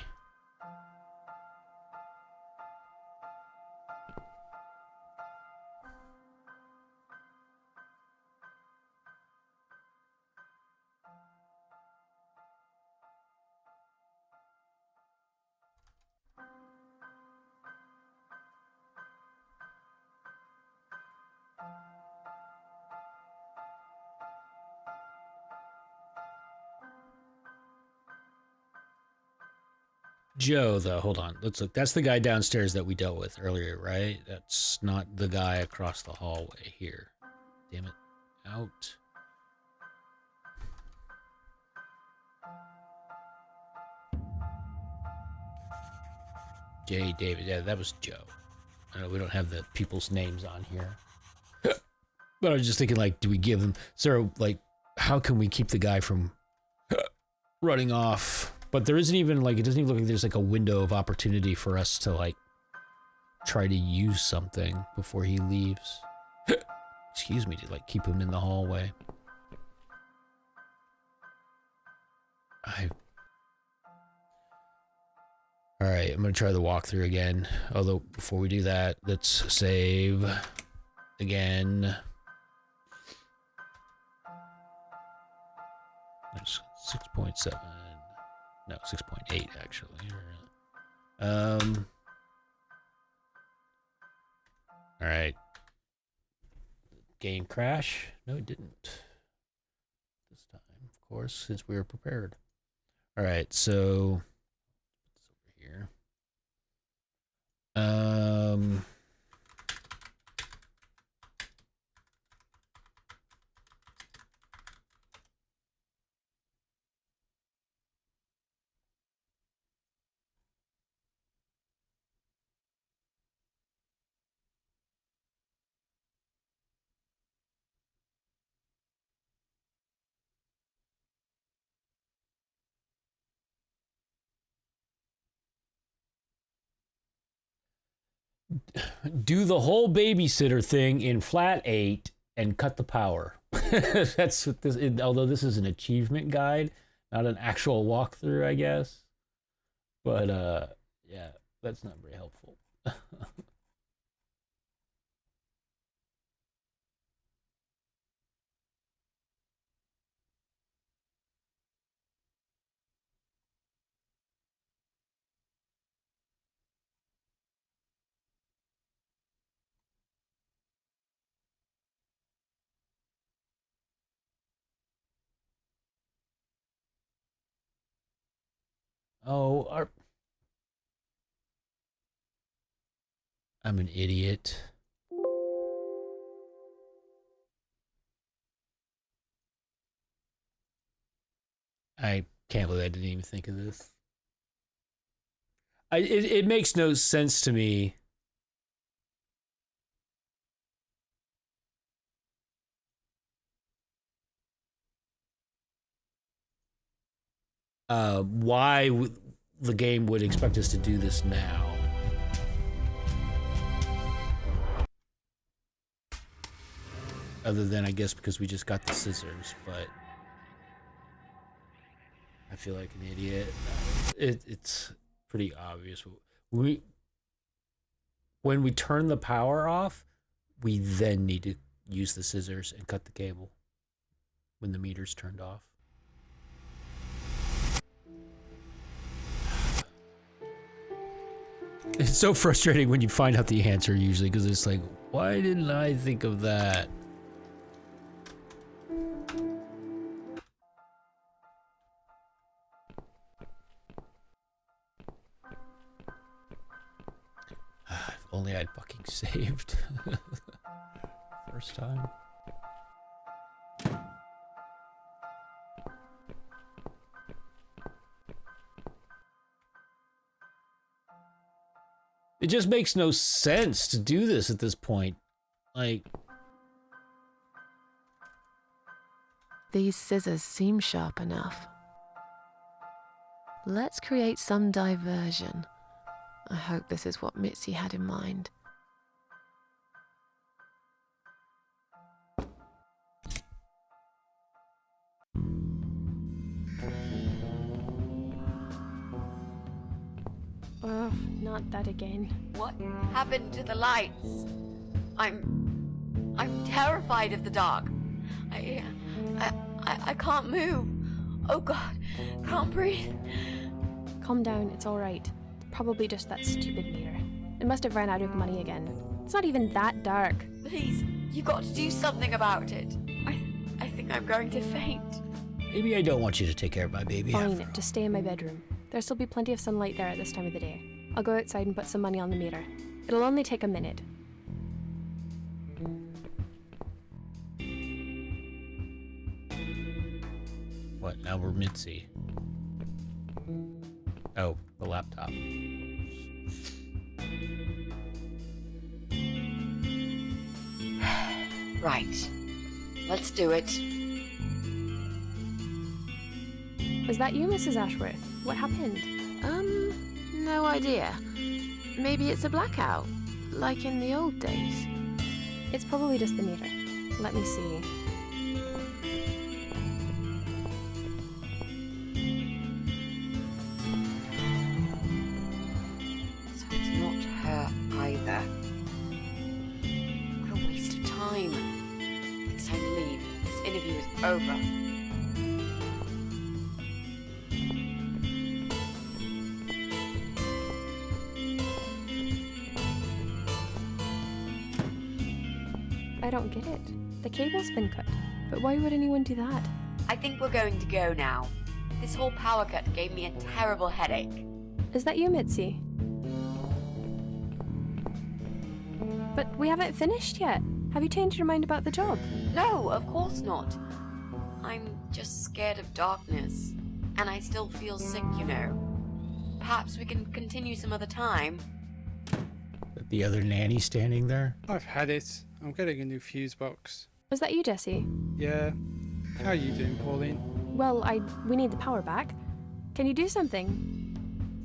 Joe, though, hold on. Let's look. That's the guy downstairs that we dealt with earlier, right? That's not the guy across the hallway here. Damn it. Out. J. David. Yeah, that was Joe. I know we don't have the people's names on here. But I was just thinking, like, do we give them... So, like, how can we keep the guy from running off? But there isn't even, like, it doesn't even look like there's, like, a window of opportunity for us to, like, try to use something before he leaves. Excuse me, to, like, keep him in the hallway. Alright, I'm gonna try the walkthrough again. Although, before we do that, let's save again. That's 6.7. No, 6.8 actually. Alright. Game crash? No, it didn't. This time, of course, since we were prepared. Alright, so it's over here. Do the whole babysitter thing in flat 8 and cut the power. That's what this is, although this is an achievement guide, not an actual walkthrough, I guess. But yeah, that's not very helpful. Oh, I'm an idiot. I can't believe I didn't even think of this. It makes no sense to me. Why the game would expect us to do this now. Other than, I guess, because we just got the scissors, but I feel like an idiot. It's pretty obvious. When we turn the power off, we then need to use the scissors and cut the cable when the meter's turned off. It's so frustrating when you find out the answer usually, because it's like, why didn't I think of that? If only I'd fucking saved. First time. It just makes no sense to do this at this point. Like... These scissors seem sharp enough. Let's create some diversion. I hope this is what Mitzi had in mind. Oh, not that again. What happened to the lights? I'm terrified of the dark. I can't move. Oh God, can't breathe. Calm down, it's alright. Probably just that stupid meter. It must have ran out of money again. It's not even that dark. Please, you got to do something about it. I think I'm going to faint. Maybe I don't want you to take care of my baby. Fine, just stay in my bedroom. There'll still be plenty of sunlight there at this time of the day. I'll go outside and put some money on the meter. It'll only take a minute. What, now we're Mitzi? Oh, the laptop. Right. Let's do it. Was that you, Mrs. Ashworth? What happened? No idea. Maybe it's a blackout, like in the old days. It's probably just the meter. Let me see. So it's not her either. What a waste of time. It's time to leave. This interview is over. I don't get it. The cable's been cut. But why would anyone do that? I think we're going to go now. This whole power cut gave me a terrible headache. Is that you, Mitzi? But we haven't finished yet. Have you changed your mind about the job? No, of course not. I'm just scared of darkness. And I still feel sick, you know. Perhaps we can continue some other time. The other nanny standing there. I've had it. I'm getting a new fuse box. Was that you, Jesse? Yeah. How are you doing, Pauline? Well, we need the power back. Can you do something?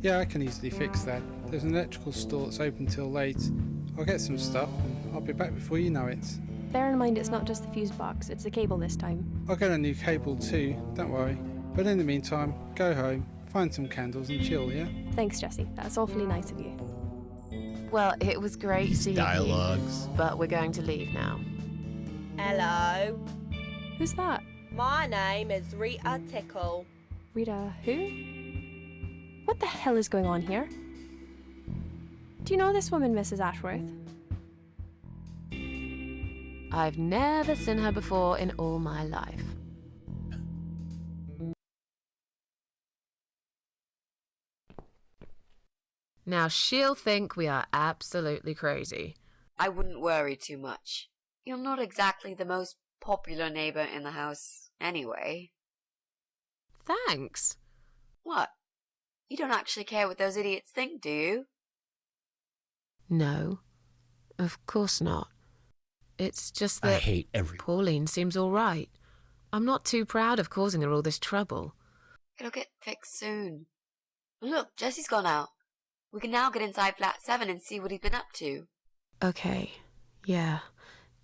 Yeah, I can easily fix that. There's an electrical store that's open till late. I'll get some stuff and I'll be back before you know it. Bear in mind it's not just the fuse box, it's the cable this time. I'll get a new cable too, don't worry. But in the meantime, go home, find some candles and chill, yeah? Thanks, Jesse. That's awfully nice of you. Well, it was great seeing Dialogues. you, but we're going to leave now. Hello. Who's that? My name is Rita Tickle. Rita who? What the hell is going on here? Do you know this woman, Mrs. Ashworth? I've never seen her before in all my life. Now she'll think we are absolutely crazy. I wouldn't worry too much. You're not exactly the most popular neighbor in the house anyway. Thanks. What? You don't actually care what those idiots think, do you? No, of course not. It's just I that hate everyone. Pauline seems all right. I'm not too proud of causing her all this trouble. It'll get fixed soon. Look, Jesse's gone out. We can now get inside flat 7 and see what he's been up to. Okay, yeah,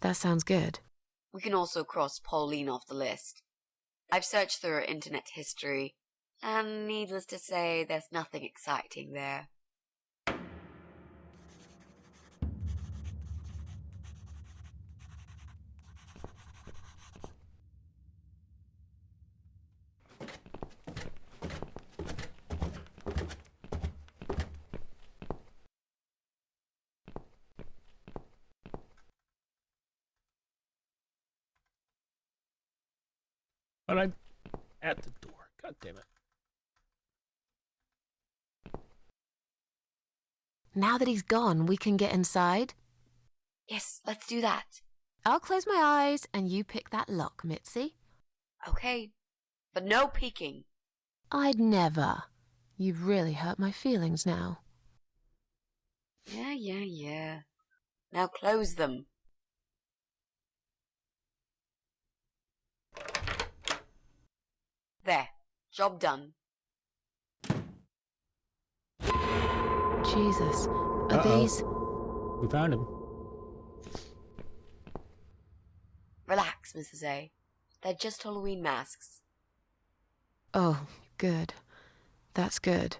that sounds good. We can also cross Pauline off the list. I've searched through her internet history, and needless to say, there's nothing exciting there. But I'm at the door. God damn it. Now that he's gone, we can get inside. Yes, let's do that. I'll close my eyes and you pick that lock, Mitzi. Okay, but no peeking. I'd never. You've really hurt my feelings now. Yeah. Now close them. There, job done. Jesus, are Uh-oh. these... We found him. Relax, Mrs. A. They're just Halloween masks. Oh, good. That's good.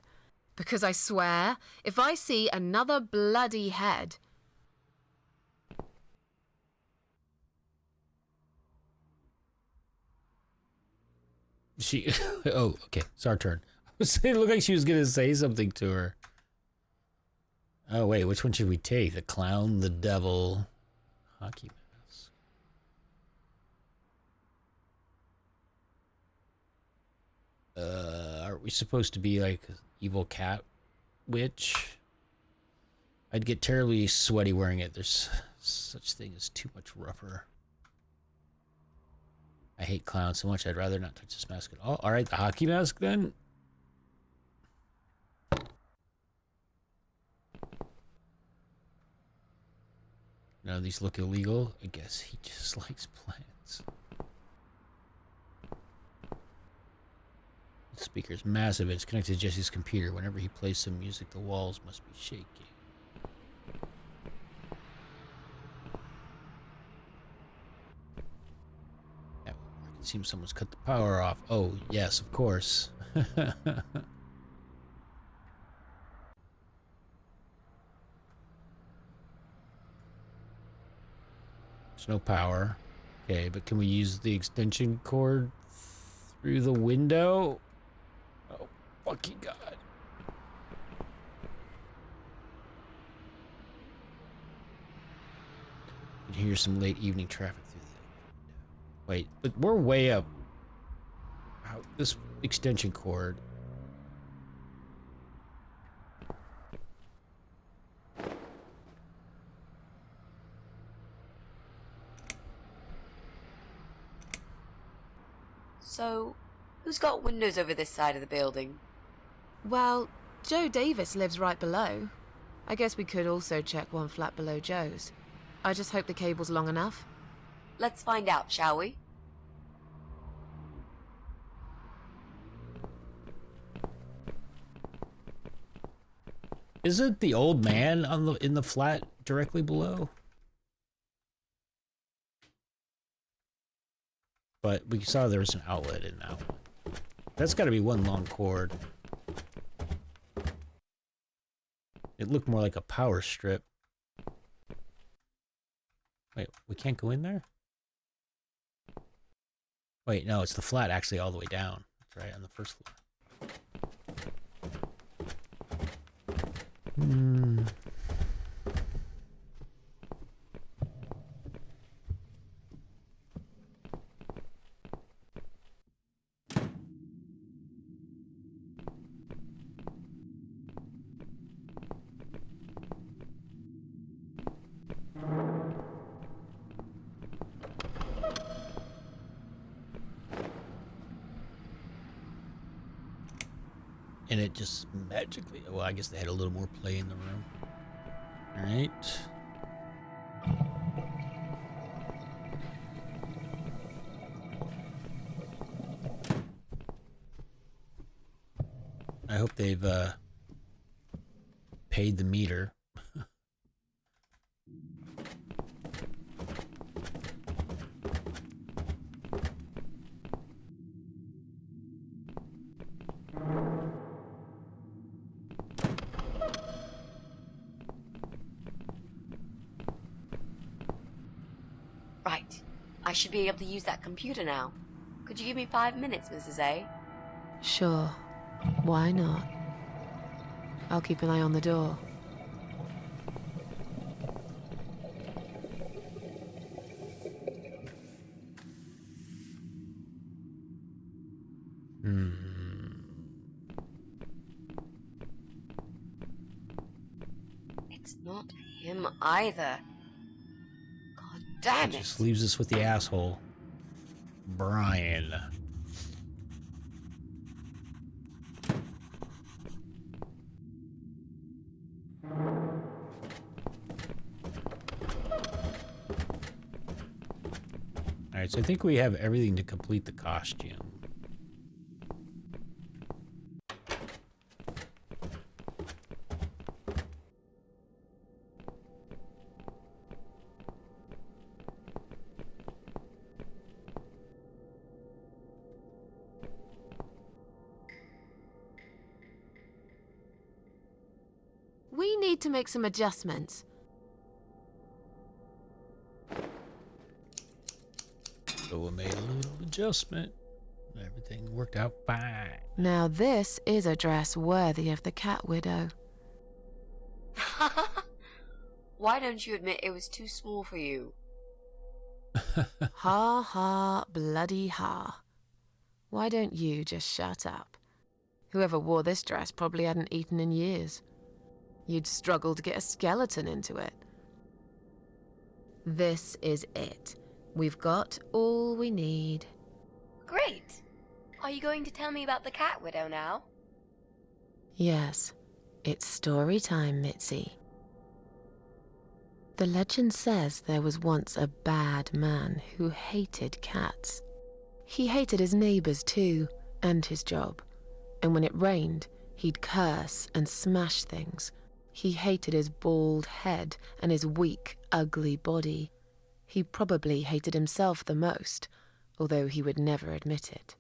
Because I swear, if I see another bloody head... She. Oh, okay. It's our turn. It looked like she was gonna say something to her. Oh wait, which one should we take? The clown, the devil, hockey mask. Aren't we supposed to be like an evil cat witch? I'd get terribly sweaty wearing it. There's such thing as too much rubber. I hate clowns so much, I'd rather not touch this mask at all. Alright, the hockey mask then. None of these look illegal. I guess he just likes plants. The speaker's massive. It's connected to Jesse's computer. Whenever he plays some music, the walls must be shaking. Yeah, I can see someone's cut the power off. Oh, yes, of course. There's no power. Okay, but can we use the extension cord through the window? Oh, fucking God. You can hear some late evening traffic through the... Wait, but we're way up. How, this extension cord... So, who's got windows over this side of the building? Well, Joe Davis lives right below. I guess we could also check one flat below Joe's. I just hope the cable's long enough. Let's find out, shall we? Isn't the old man on in the flat directly below? But we saw there was an outlet in that one. That's got to be one long cord. It looked more like a power strip. Wait, we can't go in there? Wait, no, it's the flat actually all the way down. That's right, on the first floor. And it just magically... Well, I guess they had a little more play in the room. Alright. I hope they've paid the meter. Right. I should be able to use that computer now. Could you give me 5 minutes, Mrs. A? Sure. Why not? I'll keep an eye on the door. It's not him either. God damn it. Just leaves us with the asshole. Brian. Alright, so I think we have everything to complete the costume. We need to make some adjustments. So we made a little adjustment. Everything worked out fine. Now this is a dress worthy of the Cat Widow. Why don't you admit it was too small for you? Ha ha, bloody ha. Why don't you just shut up? Whoever wore this dress probably hadn't eaten in years. You'd struggle to get a skeleton into it. This is it. We've got all we need. Great. Are you going to tell me about the Cat Widow now? Yes, it's story time, Mitzi. The legend says there was once a bad man who hated cats. He hated his neighbors too, and his job. And when it rained, he'd curse and smash things. He hated his bald head and his weak, ugly body. He probably hated himself the most, although he would never admit it.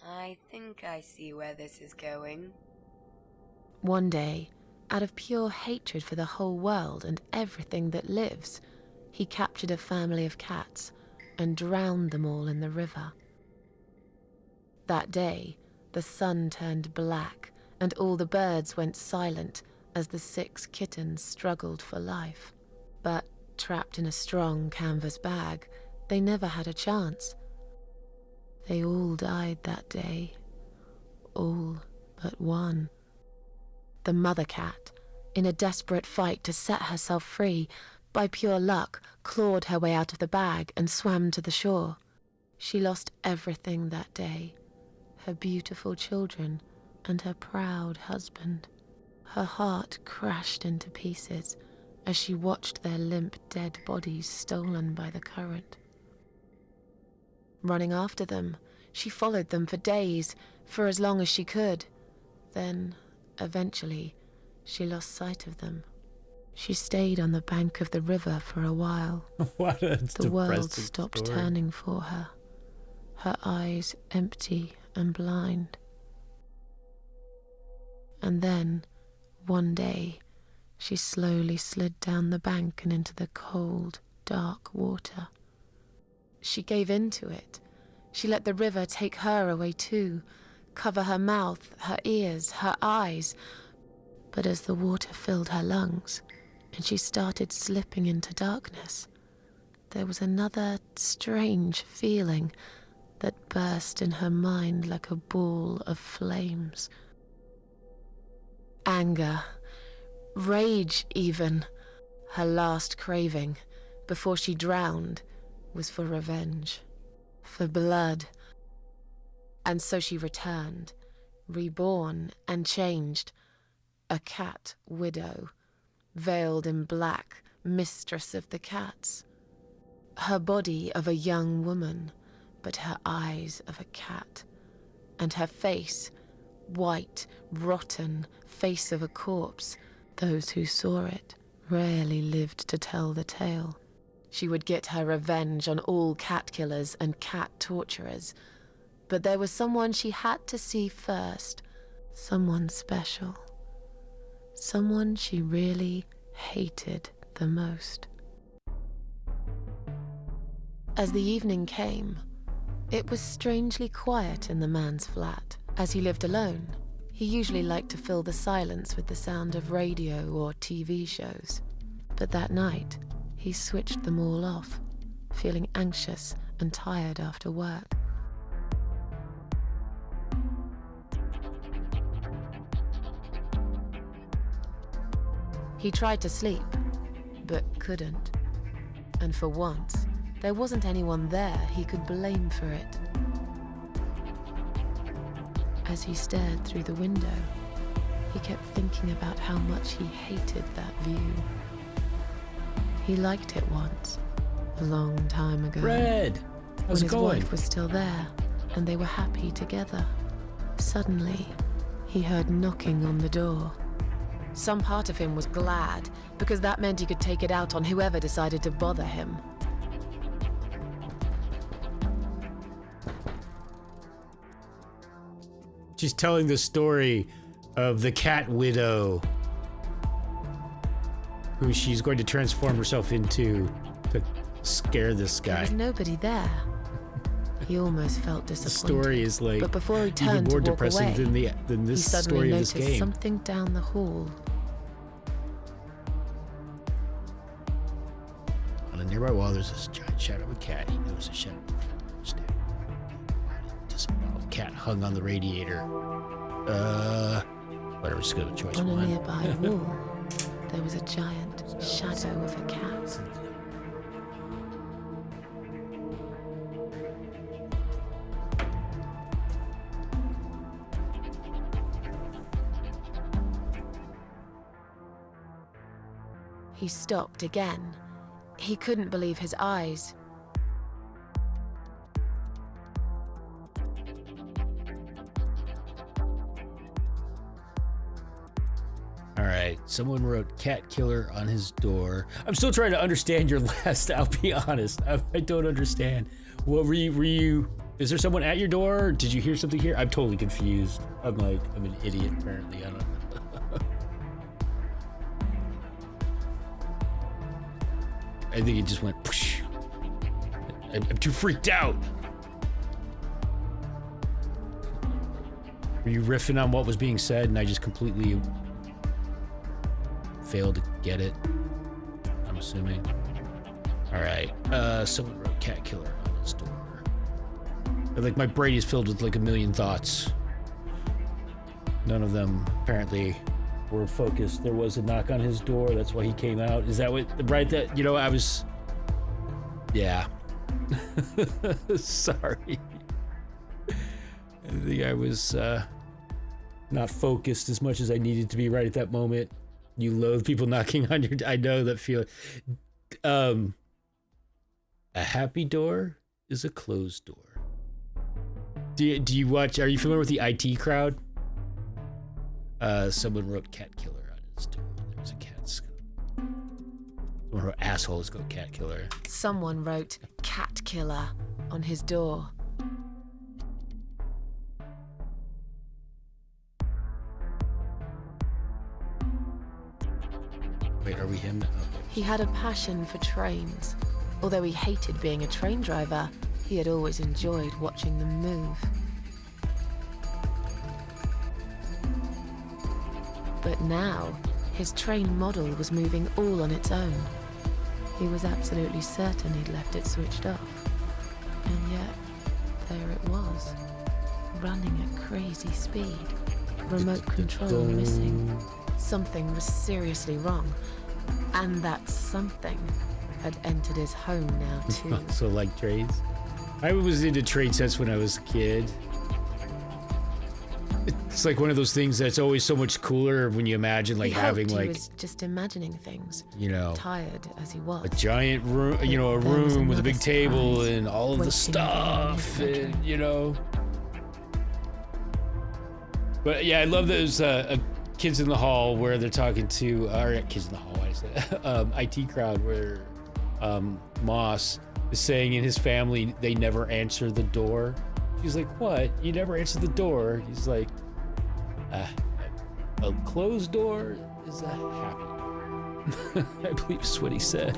I think I see where this is going. One day, out of pure hatred for the whole world and everything that lives, he captured a family of cats and drowned them all in the river. That day, the sun turned black and all the birds went silent as the 6 kittens struggled for life. But trapped in a strong canvas bag, they never had a chance. They all died that day, all but one. The mother cat, in a desperate fight to set herself free, by pure luck clawed her way out of the bag and swam to the shore. She lost everything that day, her beautiful children and her proud husband. Her heart crashed into pieces as she watched their limp dead bodies stolen by the current. Running after them, she followed them for days, for as long as she could. Then, eventually, she lost sight of them. She stayed on the bank of the river for a while. What a The world depressing stopped story. turning for her, her eyes empty and blind. And then, one day, she slowly slid down the bank and into the cold, dark water. She gave in to it. She let the river take her away too, cover her mouth, her ears, her eyes. But as the water filled her lungs and she started slipping into darkness, there was another strange feeling that burst in her mind like a ball of flames. Anger, rage even. Her last craving, before she drowned, was for revenge, for blood. And so she returned, reborn and changed, a cat widow, veiled in black, mistress of the cats. Her body of a young woman, but her eyes of a cat, and her face, white, rotten, face of a corpse. Those who saw it rarely lived to tell the tale. She would get her revenge on all cat killers and cat torturers. But there was someone she had to see first, someone special, someone she really hated the most. As the evening came, it was strangely quiet in the man's flat. As he lived alone, he usually liked to fill the silence with the sound of radio or TV shows. But that night, he switched them all off, feeling anxious and tired after work. He tried to sleep, but couldn't. And for once, there wasn't anyone there he could blame for it. As he stared through the window, he kept thinking about how much he hated that view. He liked it once, a long time ago. Red, how's when it his going? wife was still there, and they were happy together. Suddenly, he heard knocking on the door. Some part of him was glad, because that meant he could take it out on whoever decided to bother him. She's telling the story of the cat widow, who she's going to transform herself into to scare this There guy. was nobody there. He almost felt The disappointed. story is like But before he even turned more to walk depressing away, than he this suddenly story of this noticed game. something down the hall. On a nearby wall, there's this giant shadow of a cat. He knows a shadow of a cat. Just a cat hung on the radiator. Whatever, just go to choice On a one. nearby wall, there was a giant shadow of a cat. He stopped again. He couldn't believe his eyes. All right, someone wrote cat killer on his door. I'm still trying to understand your last, I'll be honest. I don't understand. What were you, is there someone at your door? Did you hear something here? I'm totally confused. I'm an idiot apparently, I don't know. I think it just went poosh. I'm too freaked out. Were you riffing on what was being said and I just completely failed to get it? I'm assuming. All right, someone wrote cat killer on his door. Like my brain is filled with like a million thoughts. None of them apparently were focused. There was a knock on his door. That's why he came out. Is that what, right? That, you know, I was, yeah. Sorry. I think I was not focused as much as I needed to be right at that moment. You loathe people knocking on your, I know that feeling. A happy door is a closed door. Do you watch, are you familiar with the IT crowd? Someone wrote cat killer on his door. There's a cat. Someone wrote assholes go cat killer. Someone wrote cat killer on his door. Wait, are we him? Okay. He had a passion for trains. Although he hated being a train driver, he had always enjoyed watching them move. But now, his train model was moving all on its own. He was absolutely certain he'd left it switched off. And yet, there it was, running at crazy speed. Remote control missing. Something was seriously wrong. And that something had entered his home now too. So like trains? I was into train sets when I was a kid. It's like one of those things that's always so much cooler when you imagine like having like, he was just imagining things, you know, tired as he was. a giant room, you know, a room with a big table and all of the stuff, and you know. But yeah, I love those kids in the hall where they're talking to, or kids in the hall, I said, IT crowd where Moss is saying in his family they never answer the door. He's like, what? You never answer the door? He's like, a closed door is a happy door. I believe is what he said.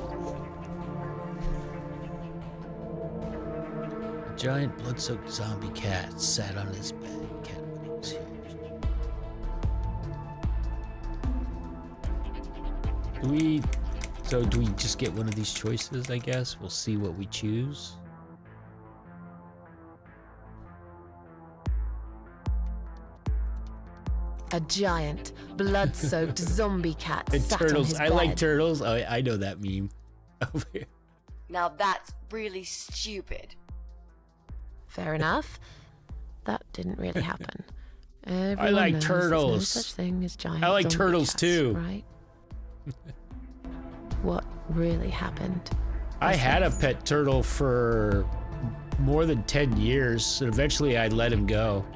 A giant blood-soaked zombie cat sat on his bed. Cat when he was here. Do we just get one of these choices, I guess? We'll see what we choose. A giant, blood-soaked zombie cat And sat turtles. on his I bed. like turtles. I know that meme. Now that's really stupid. Fair enough. That didn't really happen. I like Everyone knows turtles. There's no such thing as giant I like zombie turtles cats, too. Right? What really happened? I was had a this. pet turtle for more than 10 years, and eventually I let him go.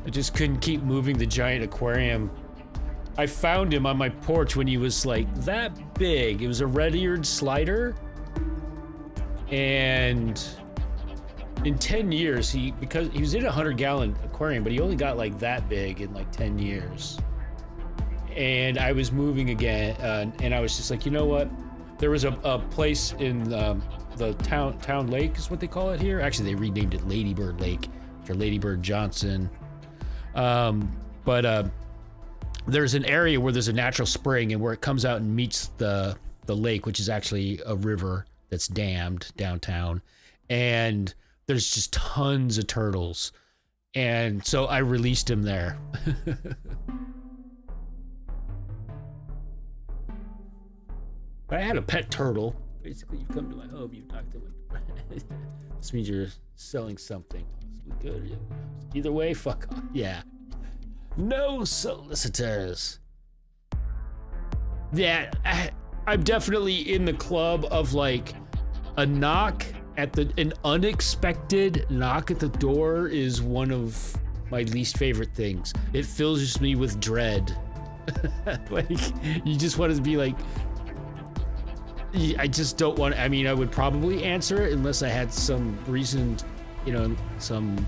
I just couldn't keep moving the giant aquarium. I found him on my porch when he was like that big. It was a red-eared slider. And in 10 years, because he was in a 100-gallon aquarium, but he only got like that big in like 10 years. And I was moving again, and I was just like, you know what? There was a place in the town lake is what they call it here. Actually, they renamed it Ladybird Lake after Ladybird Johnson. But there's an area where there's a natural spring and where it comes out and meets the lake, which is actually a river that's dammed downtown. And there's just tons of turtles. And so I released him there. I had a pet turtle. Basically, you come to my home, you talk to me. This means you're selling something. Good. Either way, fuck off. Yeah. No solicitors. Yeah, I'm definitely in the club of like a knock at an unexpected knock at the door is one of my least favorite things. It fills me with dread. Like, you just want to be like, I just don't want, I mean, I would probably answer it unless I had some reason, some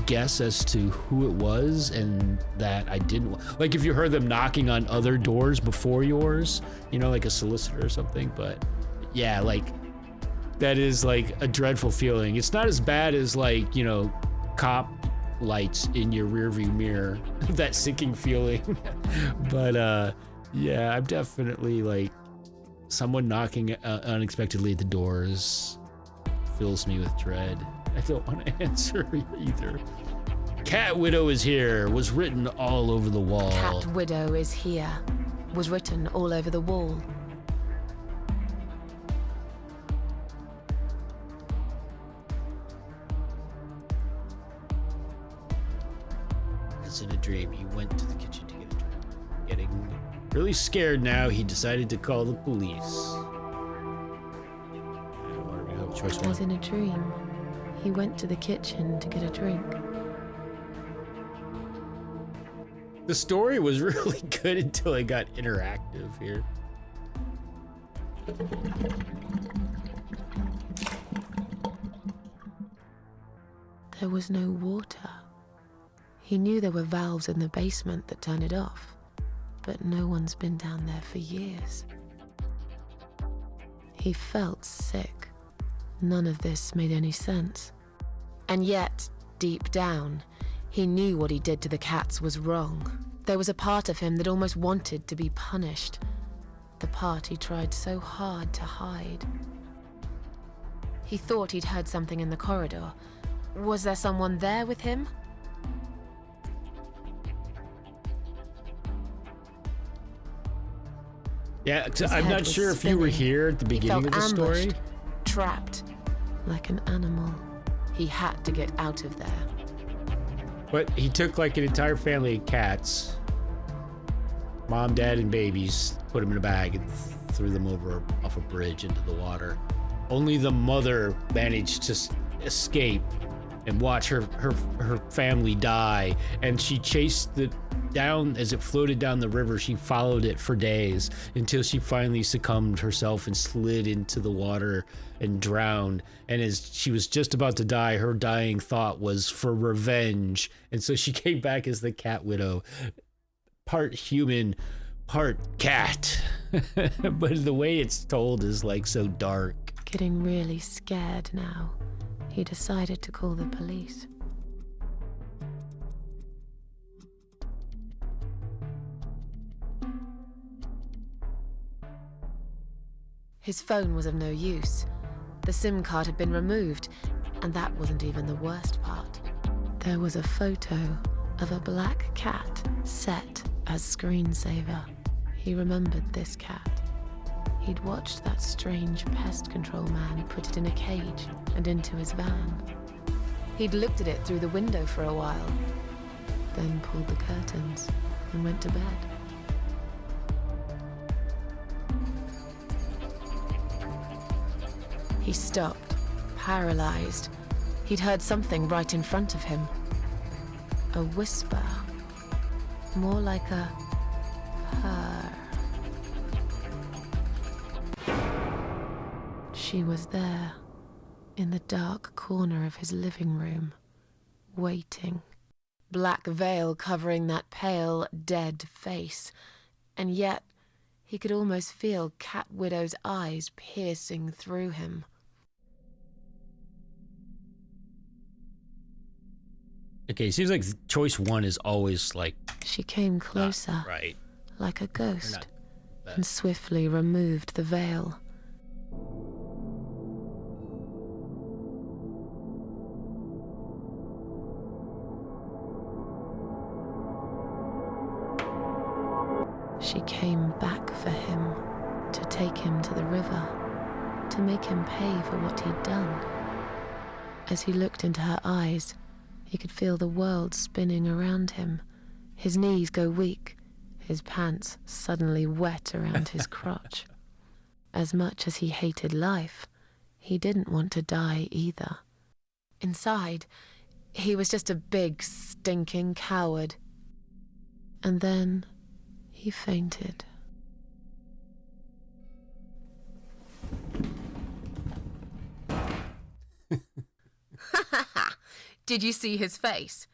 guess as to who it was, and that I didn't, like if you heard them knocking on other doors before yours, like a solicitor or something. But yeah, like that is like a dreadful feeling. It's not as bad as like, cop lights in your rearview mirror, that sinking feeling. But yeah, I'm definitely like, someone knocking unexpectedly at the doors fills me with dread. I don't want to answer either. Cat Widow is here was written all over the wall. Cat Widow is here was written all over the wall. As in a dream, he went to the kitchen to get a drink. Getting really scared now, he decided to call the police. Choice one. As in a dream, he went to the kitchen to get a drink. The story was really good until it got interactive here. There was no water. He knew there were valves in the basement that turned it off, but no one's been down there for years. He felt sick. None of this made any sense. And yet, deep down, he knew what he did to the cats was wrong. There was a part of him that almost wanted to be punished. The part he tried so hard to hide. He thought he'd heard something in the corridor. Was there someone there with him? Yeah, His I'm head not was sure if you were spinning. here at the He beginning of felt the story. ambushed, trapped, like an animal. He had to get out of there. But he took like an entire family of cats, mom, dad, and babies, put them in a bag and threw them over off a bridge into the water. Only the mother managed to escape and watch her family die. And she chased it down as it floated down the river. She followed it for days until she finally succumbed herself and slid into the water and drowned. And as she was just about to die, her dying thought was for revenge. And so she came back as the Cat Widow, part human, part cat. But the way it's told is like so dark. Getting really scared now, he decided to call the police. His phone was of no use. The SIM card had been removed, and that wasn't even the worst part. There was a photo of a black cat set as screensaver. He remembered this cat. He'd watched that strange pest control man put it in a cage and into his van. He'd looked at it through the window for a while, then pulled the curtains and went to bed. He stopped, paralyzed. He'd heard something right in front of him. A whisper, more like a purr. She was there, in the dark corner of his living room, waiting. Black veil covering that pale, dead face, and yet he could almost feel Cat Widow's eyes piercing through him. Okay, seems like choice one is always like... She came closer, right. like a ghost, Not and swiftly removed the veil. She came back for him, to take him to the river, to make him pay for what he'd done. As he looked into her eyes, he could feel the world spinning around him, his knees go weak, his pants suddenly wet around his crotch. As much as he hated life, he didn't want to die either. Inside, he was just a big, stinking coward. And then he fainted. Did you see his face?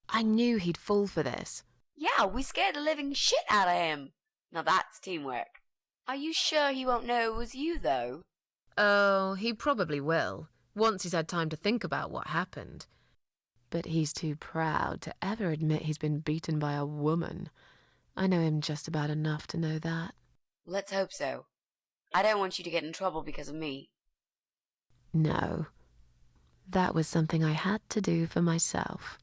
I knew he'd fall for this. Yeah, we scared the living shit out of him. Now that's teamwork. Are you sure he won't know it was you, though? Oh, he probably will, once he's had time to think about what happened. But he's too proud to ever admit he's been beaten by a woman. I know him just about enough to know that. Let's hope so. I don't want you to get in trouble because of me. No. That was something I had to do for myself.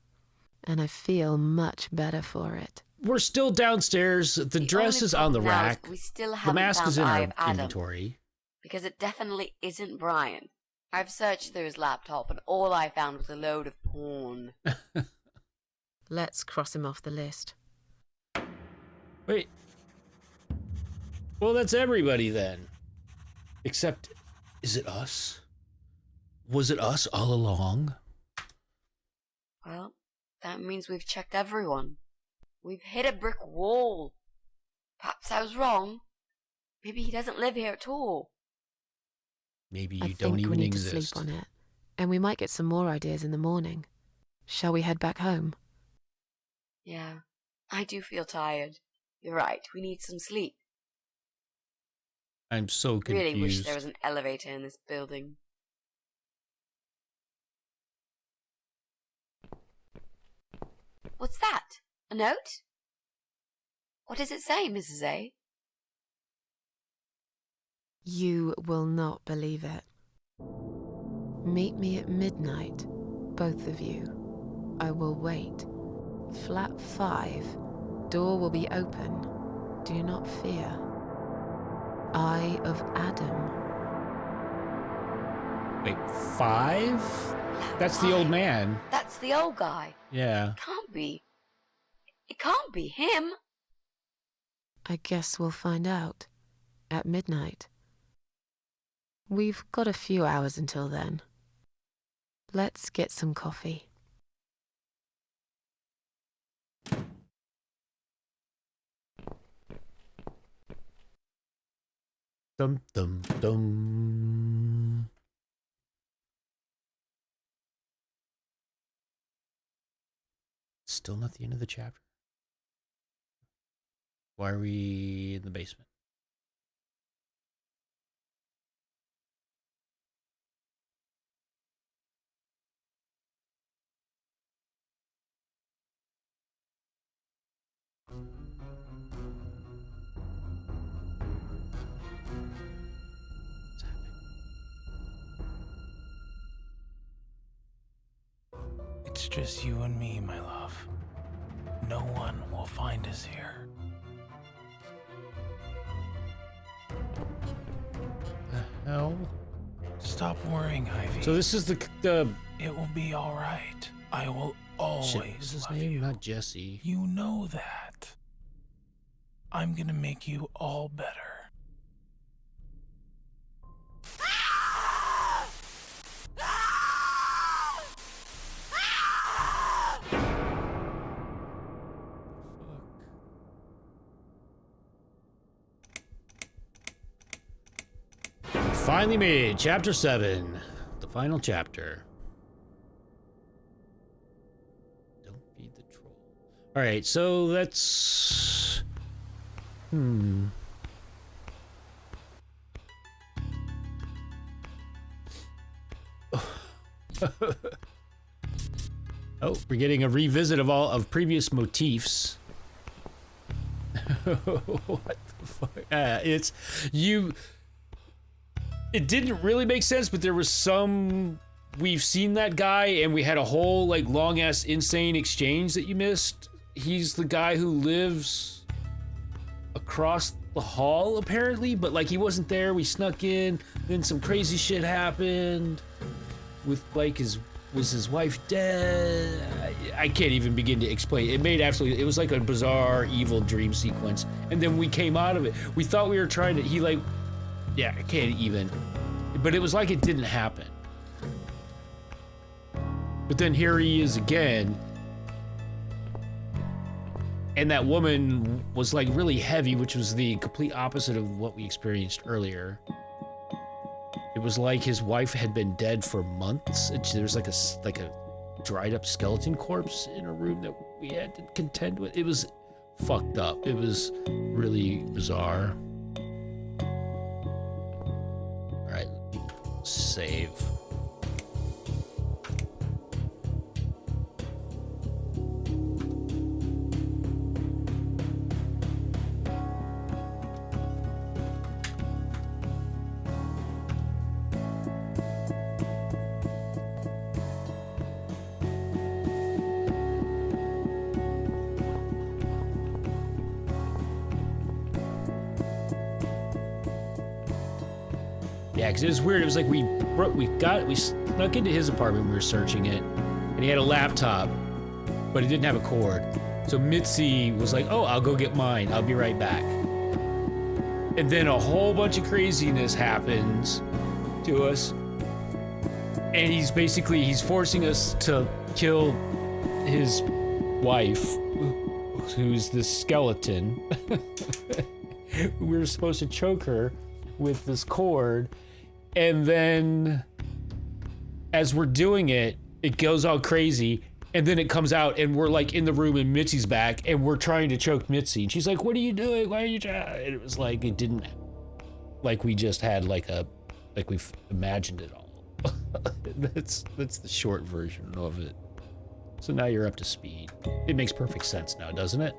And I feel much better for it. We're still downstairs. The dress is on the rack. We still The haven't mask found is in Eye our of Adam, inventory. because it definitely isn't Brian. I've searched through his laptop and all I found was a load of porn. Let's cross him off the list. Wait. Well, that's everybody then. Except, is it us? Was it us all along? Well, that means we've checked everyone. We've hit a brick wall. Perhaps I was wrong. Maybe he doesn't live here at all. Maybe I you don't think even we need exist. to sleep on it. And we might get some more ideas in the morning. Shall we head back home? Yeah, I do feel tired. You're right, we need some sleep. I'm so confused. Really wish there was an elevator in this building. What's that? A note? What does it say, Mrs. A? You will not believe it. Meet me at midnight, both of you. I will wait. Flat 5. Door will be open. Do not fear. Eye of Adam. Wait, 5? That's the old man. That's the old guy. Yeah. Can't be. It can't be him. I guess we'll find out. At midnight. We've got a few hours until then. Let's get some coffee. Dum dum dum. Still not the end of the chapter. Why are we in the basement? What's happening? It's just you and me, my love. No one will find us here. The hell? Stop worrying, Ivy. So this is the It will be all right. I will always shit. What's his love name? you. Not Jesse. You know that. I'm gonna make you all better. Finally made chapter 7, the final chapter. Don't feed the troll. All right, so let's. Oh, we're getting a revisit of all of previous motifs. What the fuck? It's you. It didn't really make sense, but there was some. We've seen that guy, and we had a whole like long ass insane exchange that you missed. He's the guy who lives across the hall, apparently, but like he wasn't there. We snuck in. Then some crazy shit happened with like his wife dead? I can't even begin to explain. It made absolutely, it was like a bizarre, evil dream sequence. And then we came out of it. We thought we were trying to, he like, yeah, I can't even. But it was like it didn't happen. But then here he is again. And that woman was like really heavy, which was the complete opposite of what we experienced earlier. It was like his wife had been dead for months. There's like a dried up skeleton corpse in a room that we had to contend with. It was fucked up. It was really bizarre. All right, save. Yeah, because it was weird. It was like we snuck into his apartment. We were searching it, and he had a laptop, but it didn't have a cord. So Mitzi was like, "Oh, I'll go get mine. I'll be right back." And then a whole bunch of craziness happens to us, and he's forcing us to kill his wife, who's this skeleton. We were supposed to choke her with this cord. And then as we're doing it, it goes all crazy. And then it comes out and we're like in the room and Mitzi's back and we're trying to choke Mitzi. And she's like, "What are you doing? Why are you trying?" And it was like, it didn't, like we just had like we've imagined it all. That's the short version of it. So now you're up to speed. It makes perfect sense now, doesn't it?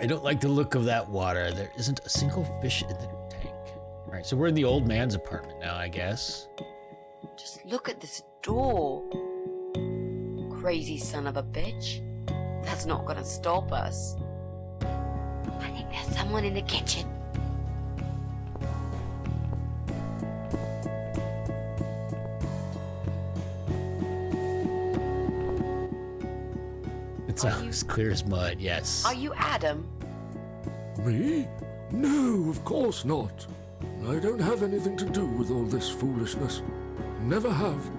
I don't like the look of that water. There isn't a single fish in the tank. All right, so we're in the old man's apartment now, I guess. Just look at this door. Crazy son of a bitch. That's not gonna stop us. I think there's someone in the kitchen. It's as clear as mud, yes. Are you Adam? Me? No, of course not. I don't have anything to do with all this foolishness. Never have.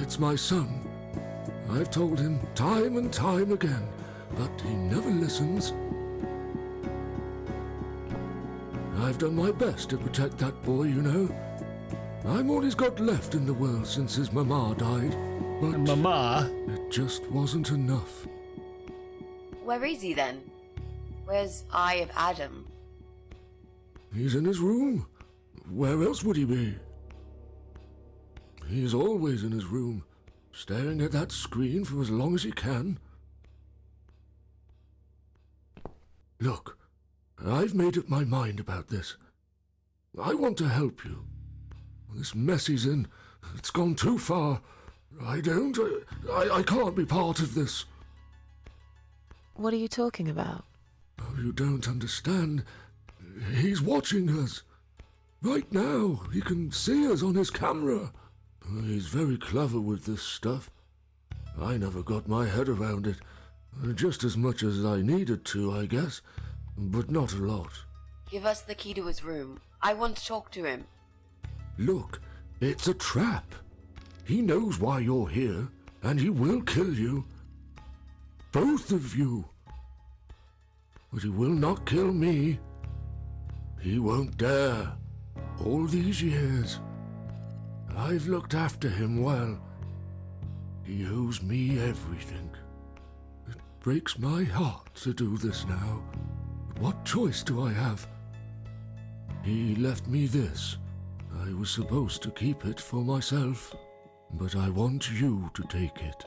It's my son. I've told him time and time again, but he never listens. I've done my best to protect that boy, you know. I'm all he's got left in the world since his mama died. But Mama? It just wasn't enough. Where is he then? Where's Eye of Adam? He's in his room. Where else would he be? He's always in his room, staring at that screen for as long as he can. Look, I've made up my mind about this. I want to help you. This mess he's in, it's gone too far. I can't be part of this. What are you talking about? Oh, you don't understand. He's watching us. Right now, he can see us on his camera. He's very clever with this stuff. I never got my head around it. Just as much as I needed to, I guess. But not a lot. Give us the key to his room. I want to talk to him. Look, it's a trap. He knows why you're here, and he will kill you. Both of you. But he will not kill me. He won't dare. All these years, I've looked after him well. He owes me everything. It breaks my heart to do this now. But what choice do I have? He left me this. I was supposed to keep it for myself. But I want you to take it.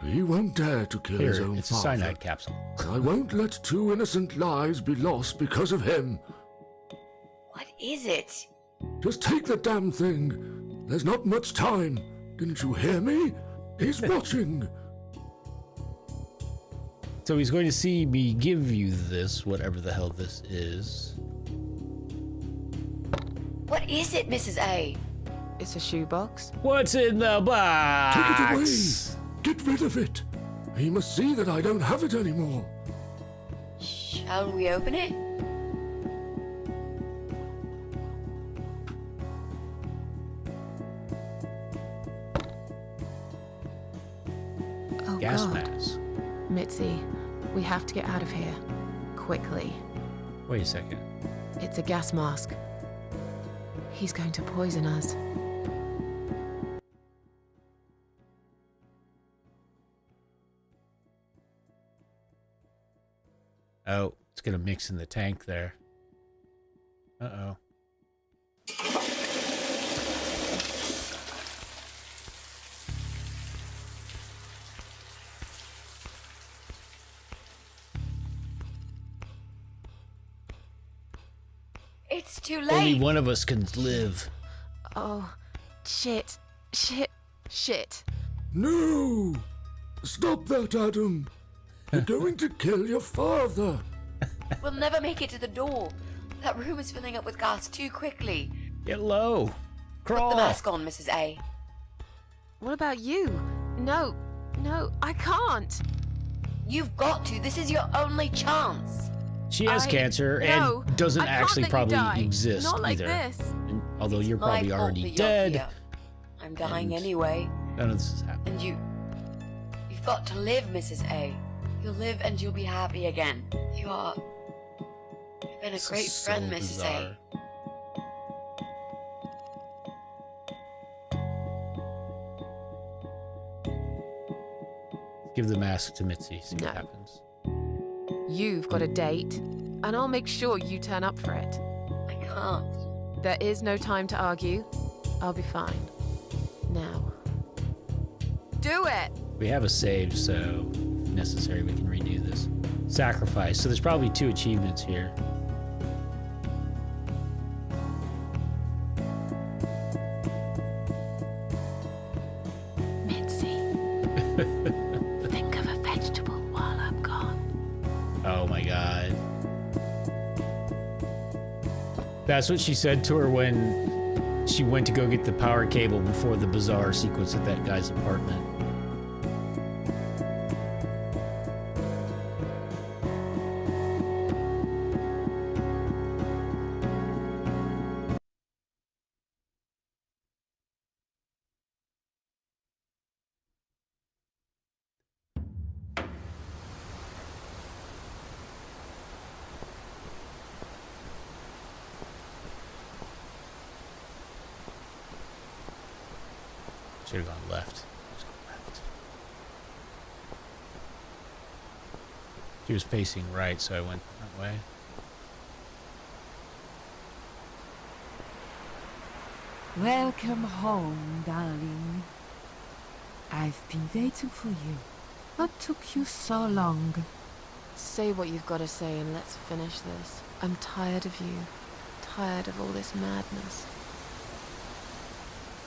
He won't dare to kill his own it's father. a cyanide capsule. I won't let 2 innocent lives be lost because of him. What is it? Just take the damn thing. There's not much time. Didn't you hear me? He's watching. So he's going to see me give you this, whatever the hell this is. What is it, Mrs. A? It's a shoebox. What's in the box? Take it away. Get rid of it. He must see that I don't have it anymore. Shall we open it? Oh Gas God. mask. Mitzi, we have to get out of here. Quickly. Wait a second. It's a gas mask. He's going to poison us. Oh, it's gonna mix in the tank there. Uh-oh. It's too late. Only one of us can live. Oh, shit. Shit. Shit. No! Stop that, Adam. You're going to kill your father. We'll never make it to the door. That room is filling up with gas too quickly. Get low. Crawl. Put the mask on, Mrs. A. What about you? No. No, I can't. You've got to. This is your only chance. She has cancer no, and doesn't I can't actually let you probably die. exist Not like either. this. And although you're My probably fault already that you're dead. here. I'm dying And- anyway. None of this is happening. And you've got to live, Mrs. A. You'll live and you'll be happy again. You've been a This great is so friend, Mrs. bizarre. A. Give the mask to Mitzi. See No. what happens. You've got a date, and I'll make sure you turn up for it. I can't. There is no time to argue. I'll be fine. Now. Do it! We have a save, so if necessary, we can redo this. Sacrifice. So there's probably 2 achievements here. Mitzi. Think of a vegetable while I'm gone. Oh my god. That's what she said to her when she went to go get the power cable before the bizarre sequence at that guy's apartment. Should have gone left. Let's go left. She was facing right, so I went that way. Welcome home, darling. I've been waiting for you. What took you so long? Say what you've got to say and let's finish this. I'm tired of you. Tired of all this madness.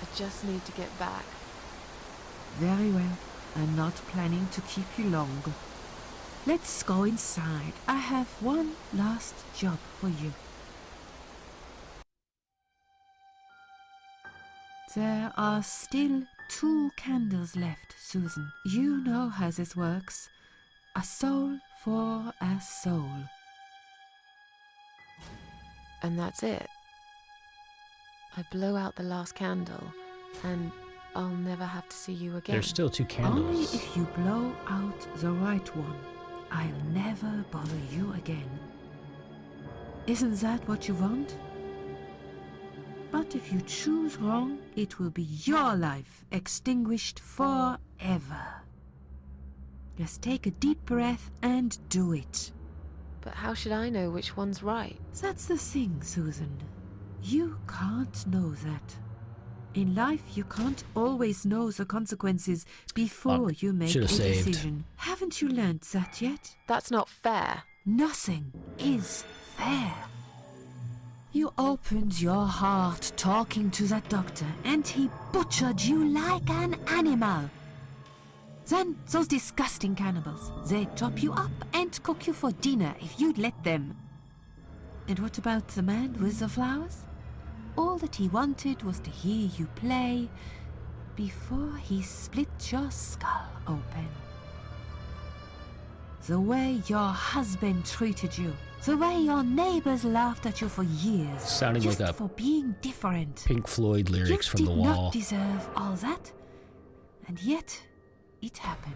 I just need to get back. Very well. I'm not planning to keep you long. Let's go inside. I have one last job for you. There are still 2 candles left, Susan. You know how this works. A soul for a soul. And that's it. I blow out the last candle, and I'll never have to see you again. There's still 2 Only candles. if you blow out the right one, I'll never bother you again. Isn't that what you want? But if you choose wrong, it will be your life extinguished forever. Just take a deep breath and do it. But how should I know which one's right? That's the thing, Susan. You can't know that. In life, you can't always know the consequences before you make a should've saved. decision. Haven't you learned that yet? That's not fair. Nothing is fair. You opened your heart talking to that doctor, and he butchered you like an animal. Then those disgusting cannibals, they chop you up and cook you for dinner if you'd let them. And what about the man with the flowers? all that he wanted was to hear you play before he split your skull open. The way your husband treated you, the way your neighbors laughed at you for years, Sounding just like a for being different. Pink Floyd lyrics from The You did Wall. not deserve all that, and yet it happened.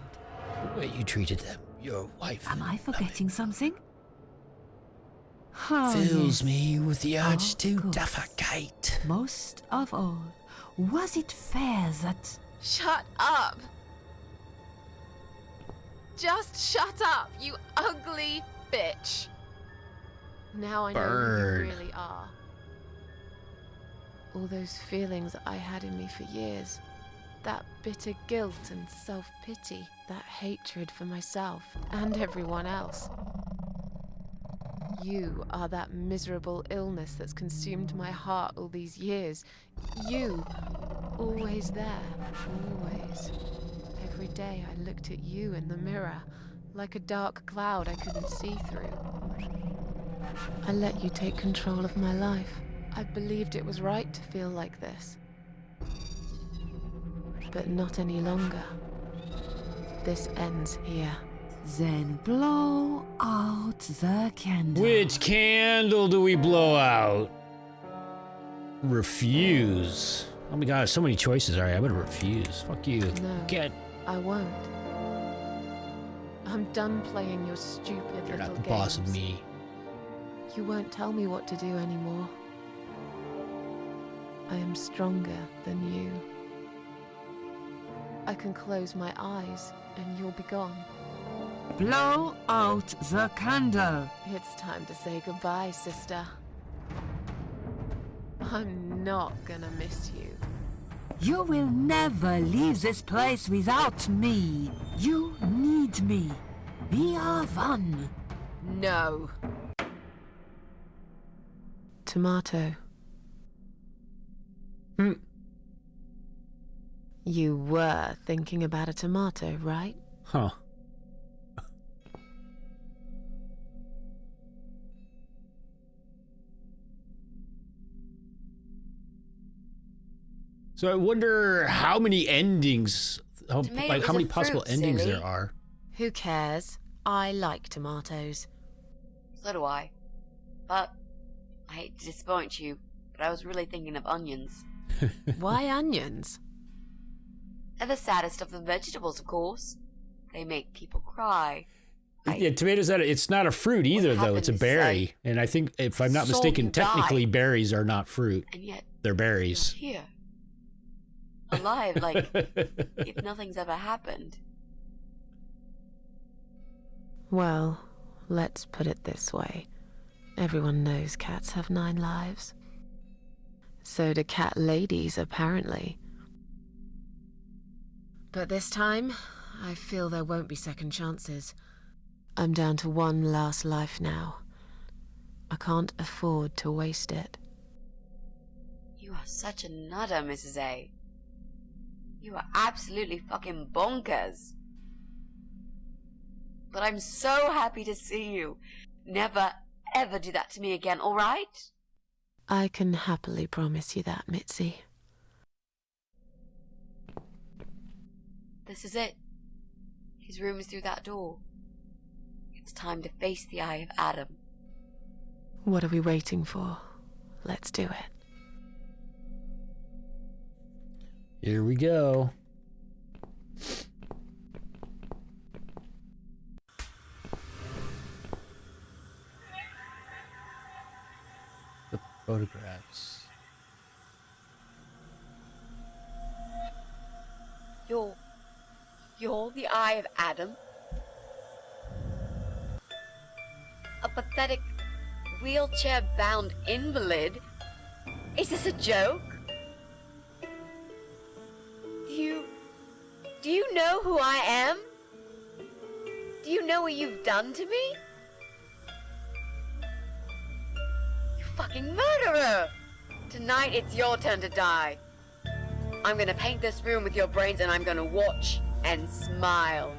The way you treated them, your wife. Am I forgetting something? Oh, Fills yes. me with the urge Of to course. defecate. Most of all, was it fair that... Shut up! Just shut up, you ugly bitch! Now I know Burn. who you really are. All those feelings I had in me for years. That bitter guilt and self-pity. That hatred for myself and everyone else. You are that miserable illness that's consumed my heart all these years. You, always there, always. Every day I looked at you in the mirror, like a dark cloud I couldn't see through. I let you take control of my life. I believed it was right to feel like this. But not any longer. This ends here. Then blow out the candle. Which candle do we blow out? Refuse. Oh my god, so many choices. Alright, I'm gonna refuse. Fuck you. No. Get. I won't. I'm done playing your stupid You're little not the boss of games. me. You won't tell me what to do anymore. I am stronger than you. I can close my eyes and you'll be gone. Blow out the candle. It's time to say goodbye, sister. I'm not gonna miss you. You will never leave this place without me. You need me. We are one. No. Tomato. You were thinking about a tomato, right? Huh. So I wonder how many endings, how many possible endings there are. Who cares? I like tomatoes. So do I. But I hate to disappoint you, but I was really thinking of onions. Why onions? They're the saddest of the vegetables, of course. They make people cry. Yeah, tomatoes, it's not a fruit either, though. It's a berry. And I think, if I'm not Saw mistaken, you die. technically berries are not fruit. And yet, They're berries. you're here. Alive, like if nothing's ever happened. Well, let's put it this way. Everyone knows cats have 9 lives. So do cat ladies, apparently. But this time, I feel there won't be second chances. I'm down to one last life now. I can't afford to waste it. You are such a nutter, Mrs. A. You are absolutely fucking bonkers. But I'm so happy to see you. Never, ever do that to me again, alright? I can happily promise you that, Mitzi. This is it. His room is through that door. It's time to face the eye of Adam. What are we waiting for? Let's do it. Here we go. The photographs. You're the eye of Adam? A pathetic, wheelchair-bound invalid? Is this a joke? Do you know who I am? Do you know what you've done to me? You fucking murderer! Tonight it's your turn to die. I'm gonna paint this room with your brains and I'm gonna watch and smile.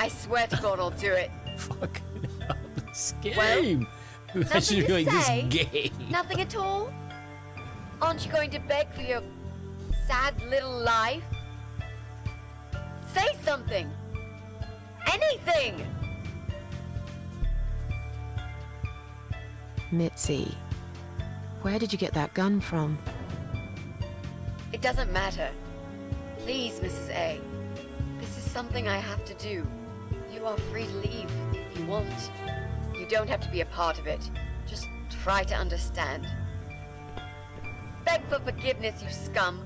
I swear to God I'll do it. Fucking hell, this Well, game. Nothing Imagine to doing say? this game. Nothing at all? Aren't you going to beg for your sad little life? Say something! Anything! Mitzi, where did you get that gun from? It doesn't matter. Please, Mrs. A. This is something I have to do. You are free to leave if you want. You don't have to be a part of it. Just try to understand. Beg for forgiveness, you scum.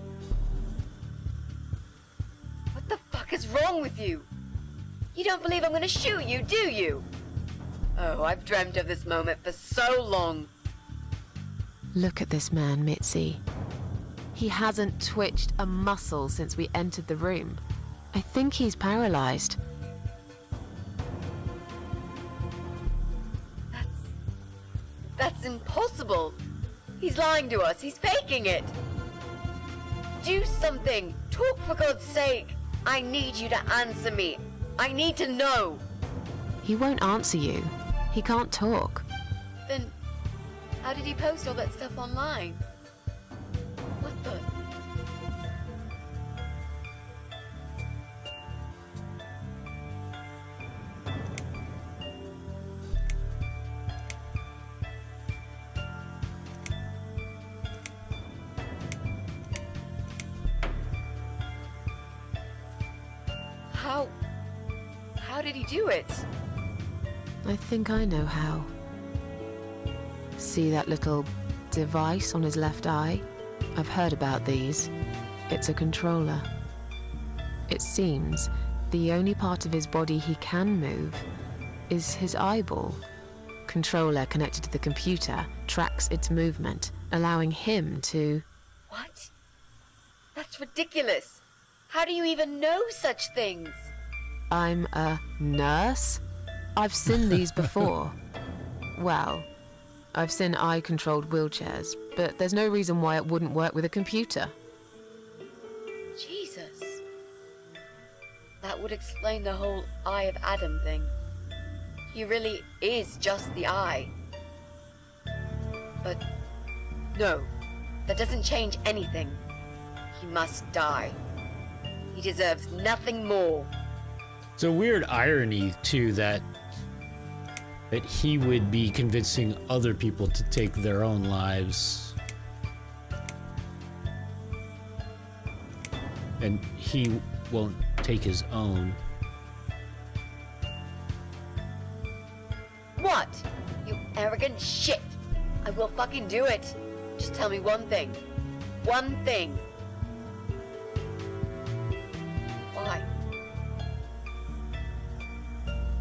What the fuck is wrong with you? You don't believe I'm gonna shoot you, do you? Oh, I've dreamt of this moment for so long. Look at this man, Mitzi. He hasn't twitched a muscle since we entered the room. I think he's paralyzed. That's impossible. He's lying to us. He's faking it. Do something. Talk for God's sake. I need you to answer me. I need to know. He won't answer you. He can't talk. Then, how did he post all that stuff online? What the? How did he do it? I think I know how. See that little device on his left eye? I've heard about these. It's a controller. It seems the only part of his body he can move is his eyeball. Controller connected to the computer tracks its movement, allowing him to... What? That's ridiculous. How do you even know such things? I'm a nurse? I've seen these before. Well, I've seen eye-controlled wheelchairs, but there's no reason why it wouldn't work with a computer. Jesus. That would explain the whole Eye of Adam thing. He really is just the eye. But no, that doesn't change anything. He must die. He deserves nothing more. It's a weird irony, too, that he would be convincing other people to take their own lives. And he won't take his own. What? You arrogant shit. I will fucking do it. Just tell me one thing. One thing. Why?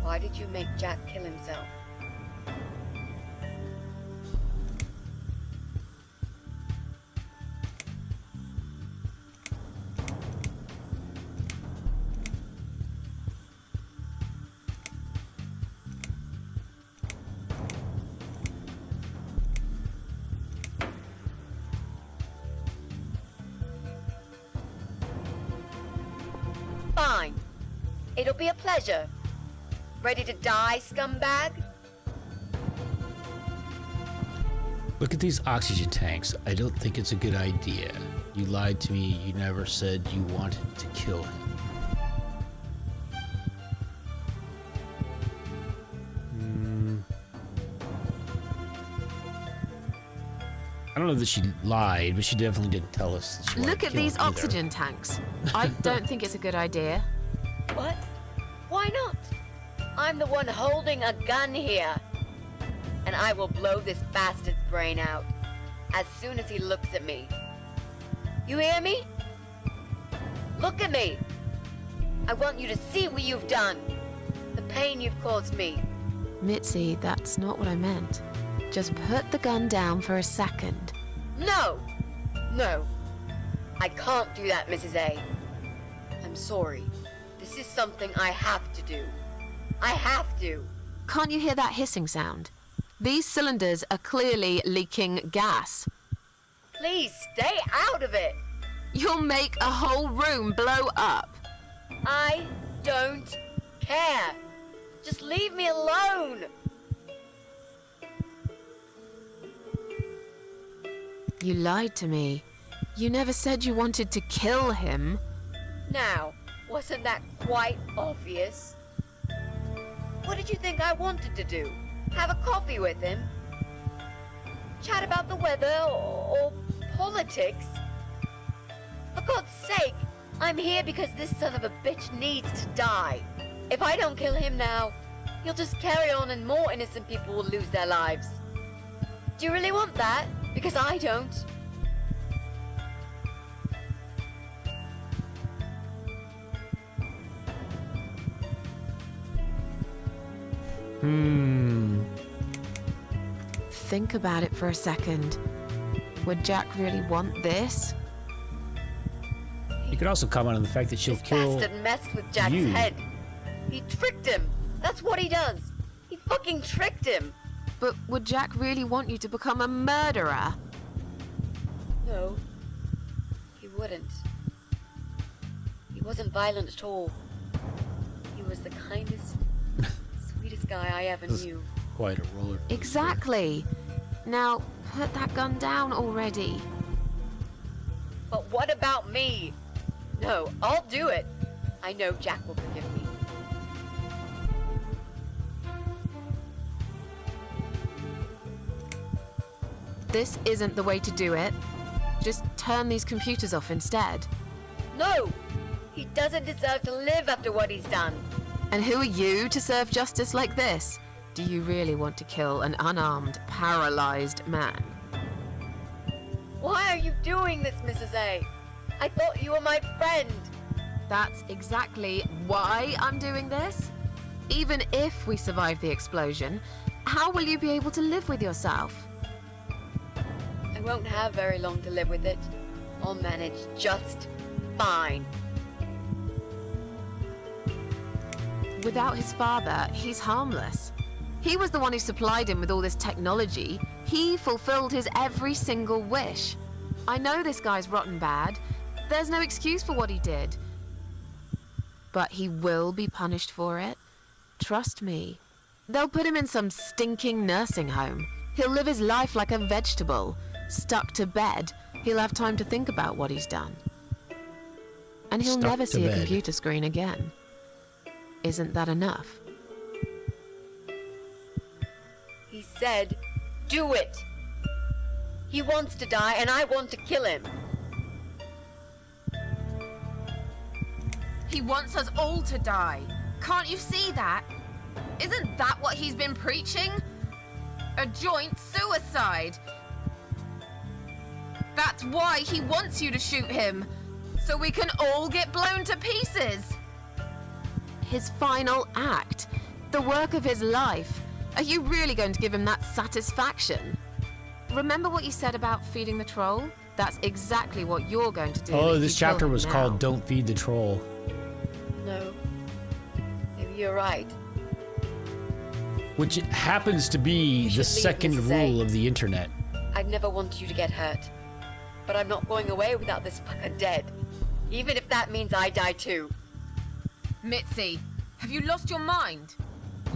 Why did you make Jack kill himself? Fine. It'll be a pleasure. Ready to die, scumbag? Look at these oxygen tanks. I don't think it's a good idea. You lied to me. You never said you wanted to kill him. I don't know that she lied, but she definitely didn't tell us that she wanted Look to at kill these him either. oxygen tanks. I don't think it's a good idea. What? Why not? I'm the one holding a gun here. And I will blow this bastard's brain out as soon as he looks at me. You hear me? Look at me. I want you to see what you've done. The pain you've caused me. Mitzi, that's not what I meant. Just put the gun down for a second. No! No. I can't do that, Mrs. A. I'm sorry. This is something I have to do. I have to. Can't you hear that hissing sound? These cylinders are clearly leaking gas. Please stay out of it. You'll make a whole room blow up. I don't care. Just leave me alone. You lied to me. You never said you wanted to kill him. Now, wasn't that quite obvious? What did you think I wanted to do? Have a coffee with him? Chat about the weather or politics? For God's sake, I'm here because this son of a bitch needs to die. If I don't kill him now, he'll just carry on and more innocent people will lose their lives. Do you really want that? Because I don't. Think about it for a second. Would Jack really want this? You could also comment on the fact that she'll This kill bastard messed with Jack's you. head. He tricked him. That's what he does. He fucking tricked him. But would Jack really want you to become a murderer? No, he wouldn't. He wasn't violent at all. He was the kindest, sweetest guy I ever knew. Quite a roller coaster. Exactly. Now, put that gun down already. But what about me? No, I'll do it. I know Jack will forgive me. This isn't the way to do it. Just turn these computers off instead. No! He doesn't deserve to live after what he's done. And who are you to serve justice like this? Do you really want to kill an unarmed, paralyzed man? Why are you doing this, Mrs. A? I thought you were my friend. That's exactly why I'm doing this. Even if we survive the explosion, how will you be able to live with yourself? I won't have very long to live with it. I'll manage just fine. Without his father, he's harmless. He was the one who supplied him with all this technology. He fulfilled his every single wish. I know this guy's rotten bad. There's no excuse for what he did. But he will be punished for it. Trust me. They'll put him in some stinking nursing home. He'll live his life like a vegetable. Stuck to bed. He'll have time to think about what he's done. And he'll Stuck never to see a bed. computer screen again. Isn't that enough? He said, do it. He wants to die and I want to kill him. He wants us all to die. Can't you see that? Isn't that what he's been preaching? A joint suicide. That's why he wants you to shoot him. So we can all get blown to pieces. His final act. The work of his life. Are you really going to give him that satisfaction? Remember what you said about feeding the troll? That's exactly what you're going to do. Oh, if this you kill chapter him was now. called Don't Feed the Troll. No. Maybe you're right. Which happens to be You the should leave, second Mrs. A. rule of the internet. I'd never want you to get hurt. But I'm not going away without this fucker dead. Even if that means I die too. Mitzi, have you lost your mind?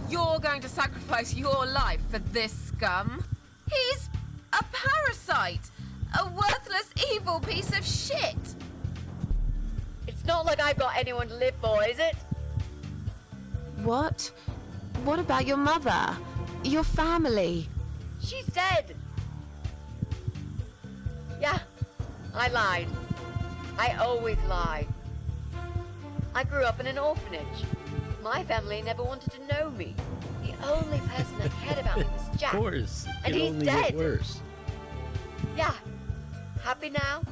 You're going to sacrifice your life for this scum? He's a parasite! A worthless, evil piece of shit! It's not like I've got anyone to live for, is it? What? What about your mother? Your family? She's dead. Yeah, I lied. I always lie. I grew up in an orphanage. My family never wanted to know me. The only person that cared about me was Jack. Of course. And it he's only dead. get worse. Yeah. Happy now?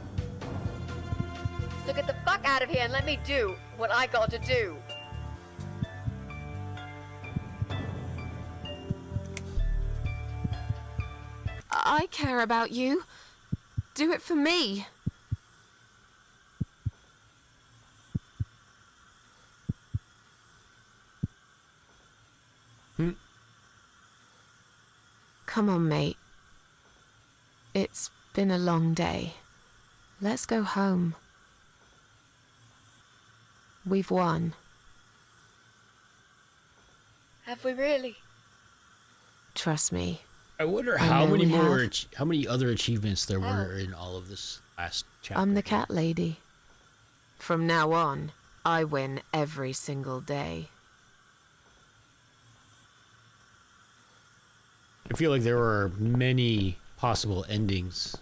So get the fuck out of here and let me do what I got to do. I care about you. Do it for me. Come on, mate. It's been a long day. Let's go home. We've won. Have we really? Trust me, I wonder And how then many we more, have- how many other achievements there were in all of this last chapter. I'm the cat lady. From now on, I win every single day. I feel like there are many possible endings.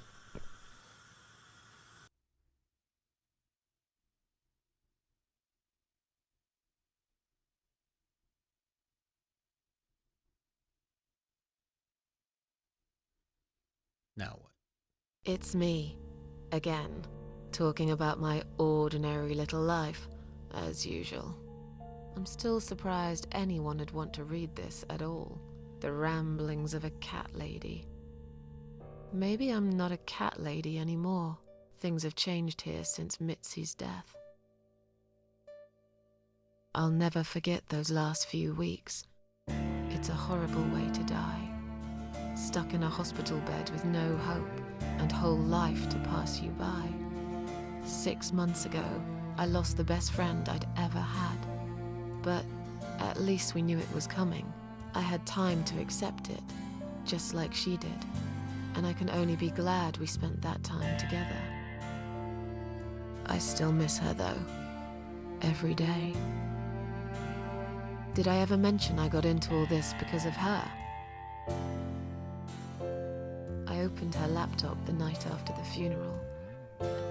Now what? It's me, again, talking about my ordinary little life, as usual. I'm still surprised anyone would want to read this at all. The ramblings of a cat lady. Maybe I'm not a cat lady anymore. Things have changed here since Mitzi's death. I'll never forget those last few weeks. It's a horrible way to die. Stuck in a hospital bed with no hope and whole life to pass you by. 6 months ago, I lost the best friend I'd ever had. But at least we knew it was coming. I had time to accept it, just like she did. And I can only be glad we spent that time together. I still miss her though, every day. Did I ever mention I got into all this because of her? I opened her laptop the night after the funeral,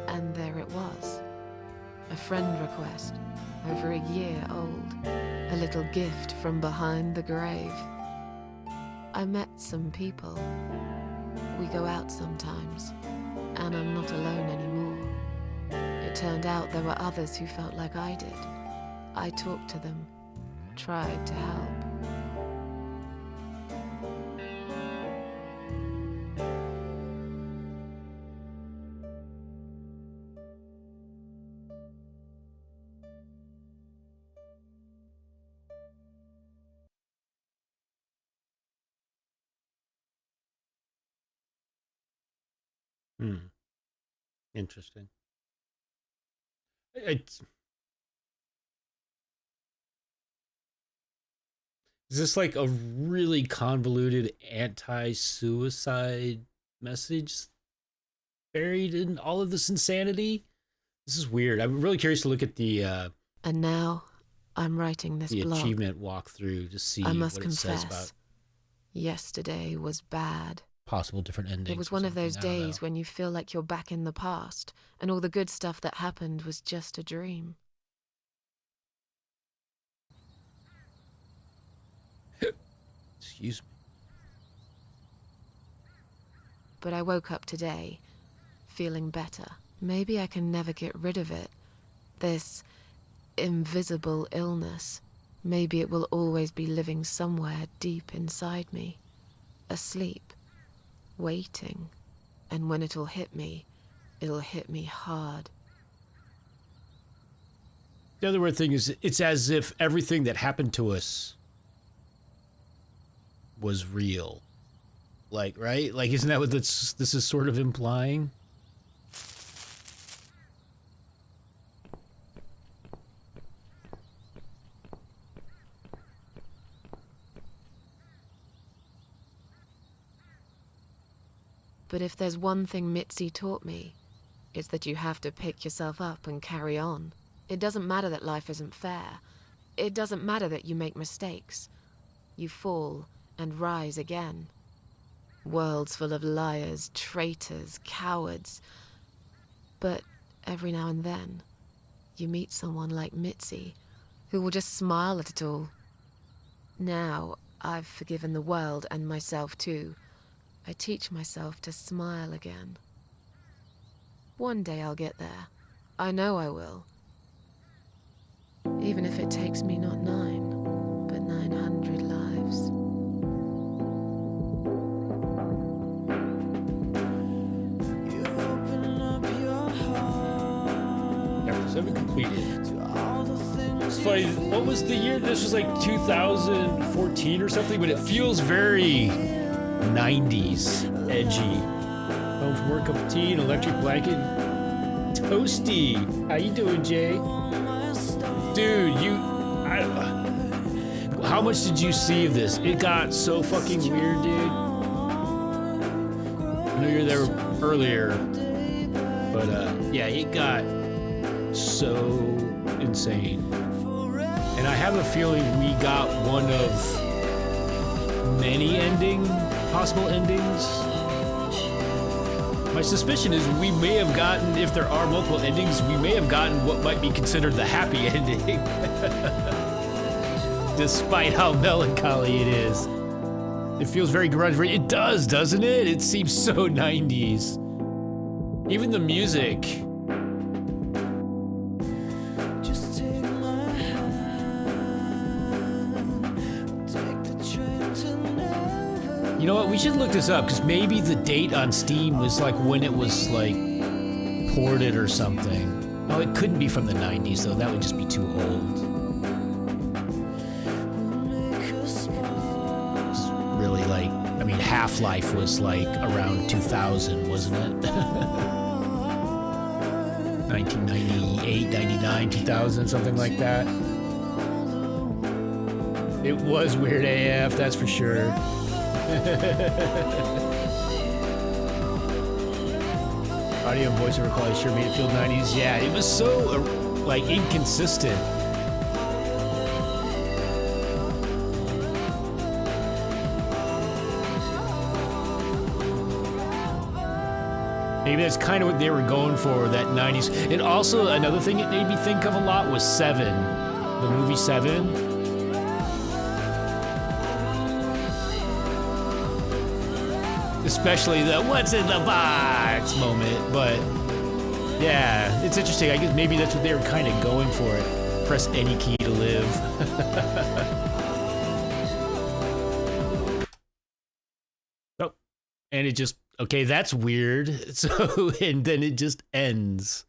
and there it was. A friend request, over a year old. A little gift from behind the grave. I met some people. We go out sometimes, and I'm not alone anymore. It turned out there were others who felt like I did. I talked to them, tried to help. Interesting. Is this like a really convoluted anti-suicide message buried in all of this insanity? This is weird. I'm really curious to look at the And now, I'm writing this blog. achievement walkthrough to see I must what it says about confess, yesterday was bad. possible different endings. It was or one of those something. I don't days know. when you feel like you're back in the past, and all the good stuff that happened was just a dream. Excuse me. But I woke up today, feeling better. Maybe I can never get rid of it. This invisible illness. Maybe it will always be living somewhere deep inside me. Asleep. Waiting. And when it'll hit me hard. The other weird thing is it's as if everything that happened to us was real. Like, right? Like, isn't that what this is sort of implying? But if there's one thing Mitzi taught me, it's that you have to pick yourself up and carry on. It doesn't matter that life isn't fair. It doesn't matter that you make mistakes. You fall and rise again. Worlds full of liars, traitors, cowards. But every now and then, you meet someone like Mitzi, who will just smile at it all. Now, I've forgiven the world and myself too. I teach myself to smile again. One day I'll get there. I know I will. Even if it takes me not 9, but 900 lives. Chapter 7 completed. It's funny, what was the year? This was like 2014 or something, but it feels very 90s edgy. Home from work, cup of tea, an electric blanket. Toasty. How you doing, Jay? Dude, how much did you see of this? It got so fucking weird, dude. know you were there earlier, but yeah, it got so insane. And I have a feeling we got one of many possible endings. My suspicion is we may have gotten, if there are multiple endings, we may have gotten what might be considered the happy ending. Despite how melancholy it is. It feels very grunge. It does, doesn't it? It seems so 90s. Even the music. You know what? We should look this up because maybe the date on Steam was like when it was like ported or something. Oh, it couldn't be from the 90s though. That would just be too old. It's really like, I mean, Half-Life was like around 2000, wasn't it? 1998, 99, 2000, something like that. It was weird AF, that's for sure. Audio and voiceover quality sure made it feel 90s. Yeah, it was so like inconsistent. Maybe that's kind of what they were going for, that 90s. And also another thing it made me think of a lot was Seven, the movie Seven. Especially the what's in the box moment, but yeah, it's interesting. I guess maybe that's what they were kind of going for it. Press any key to live. Oh, and it just, okay, that's weird. So, and then it just ends.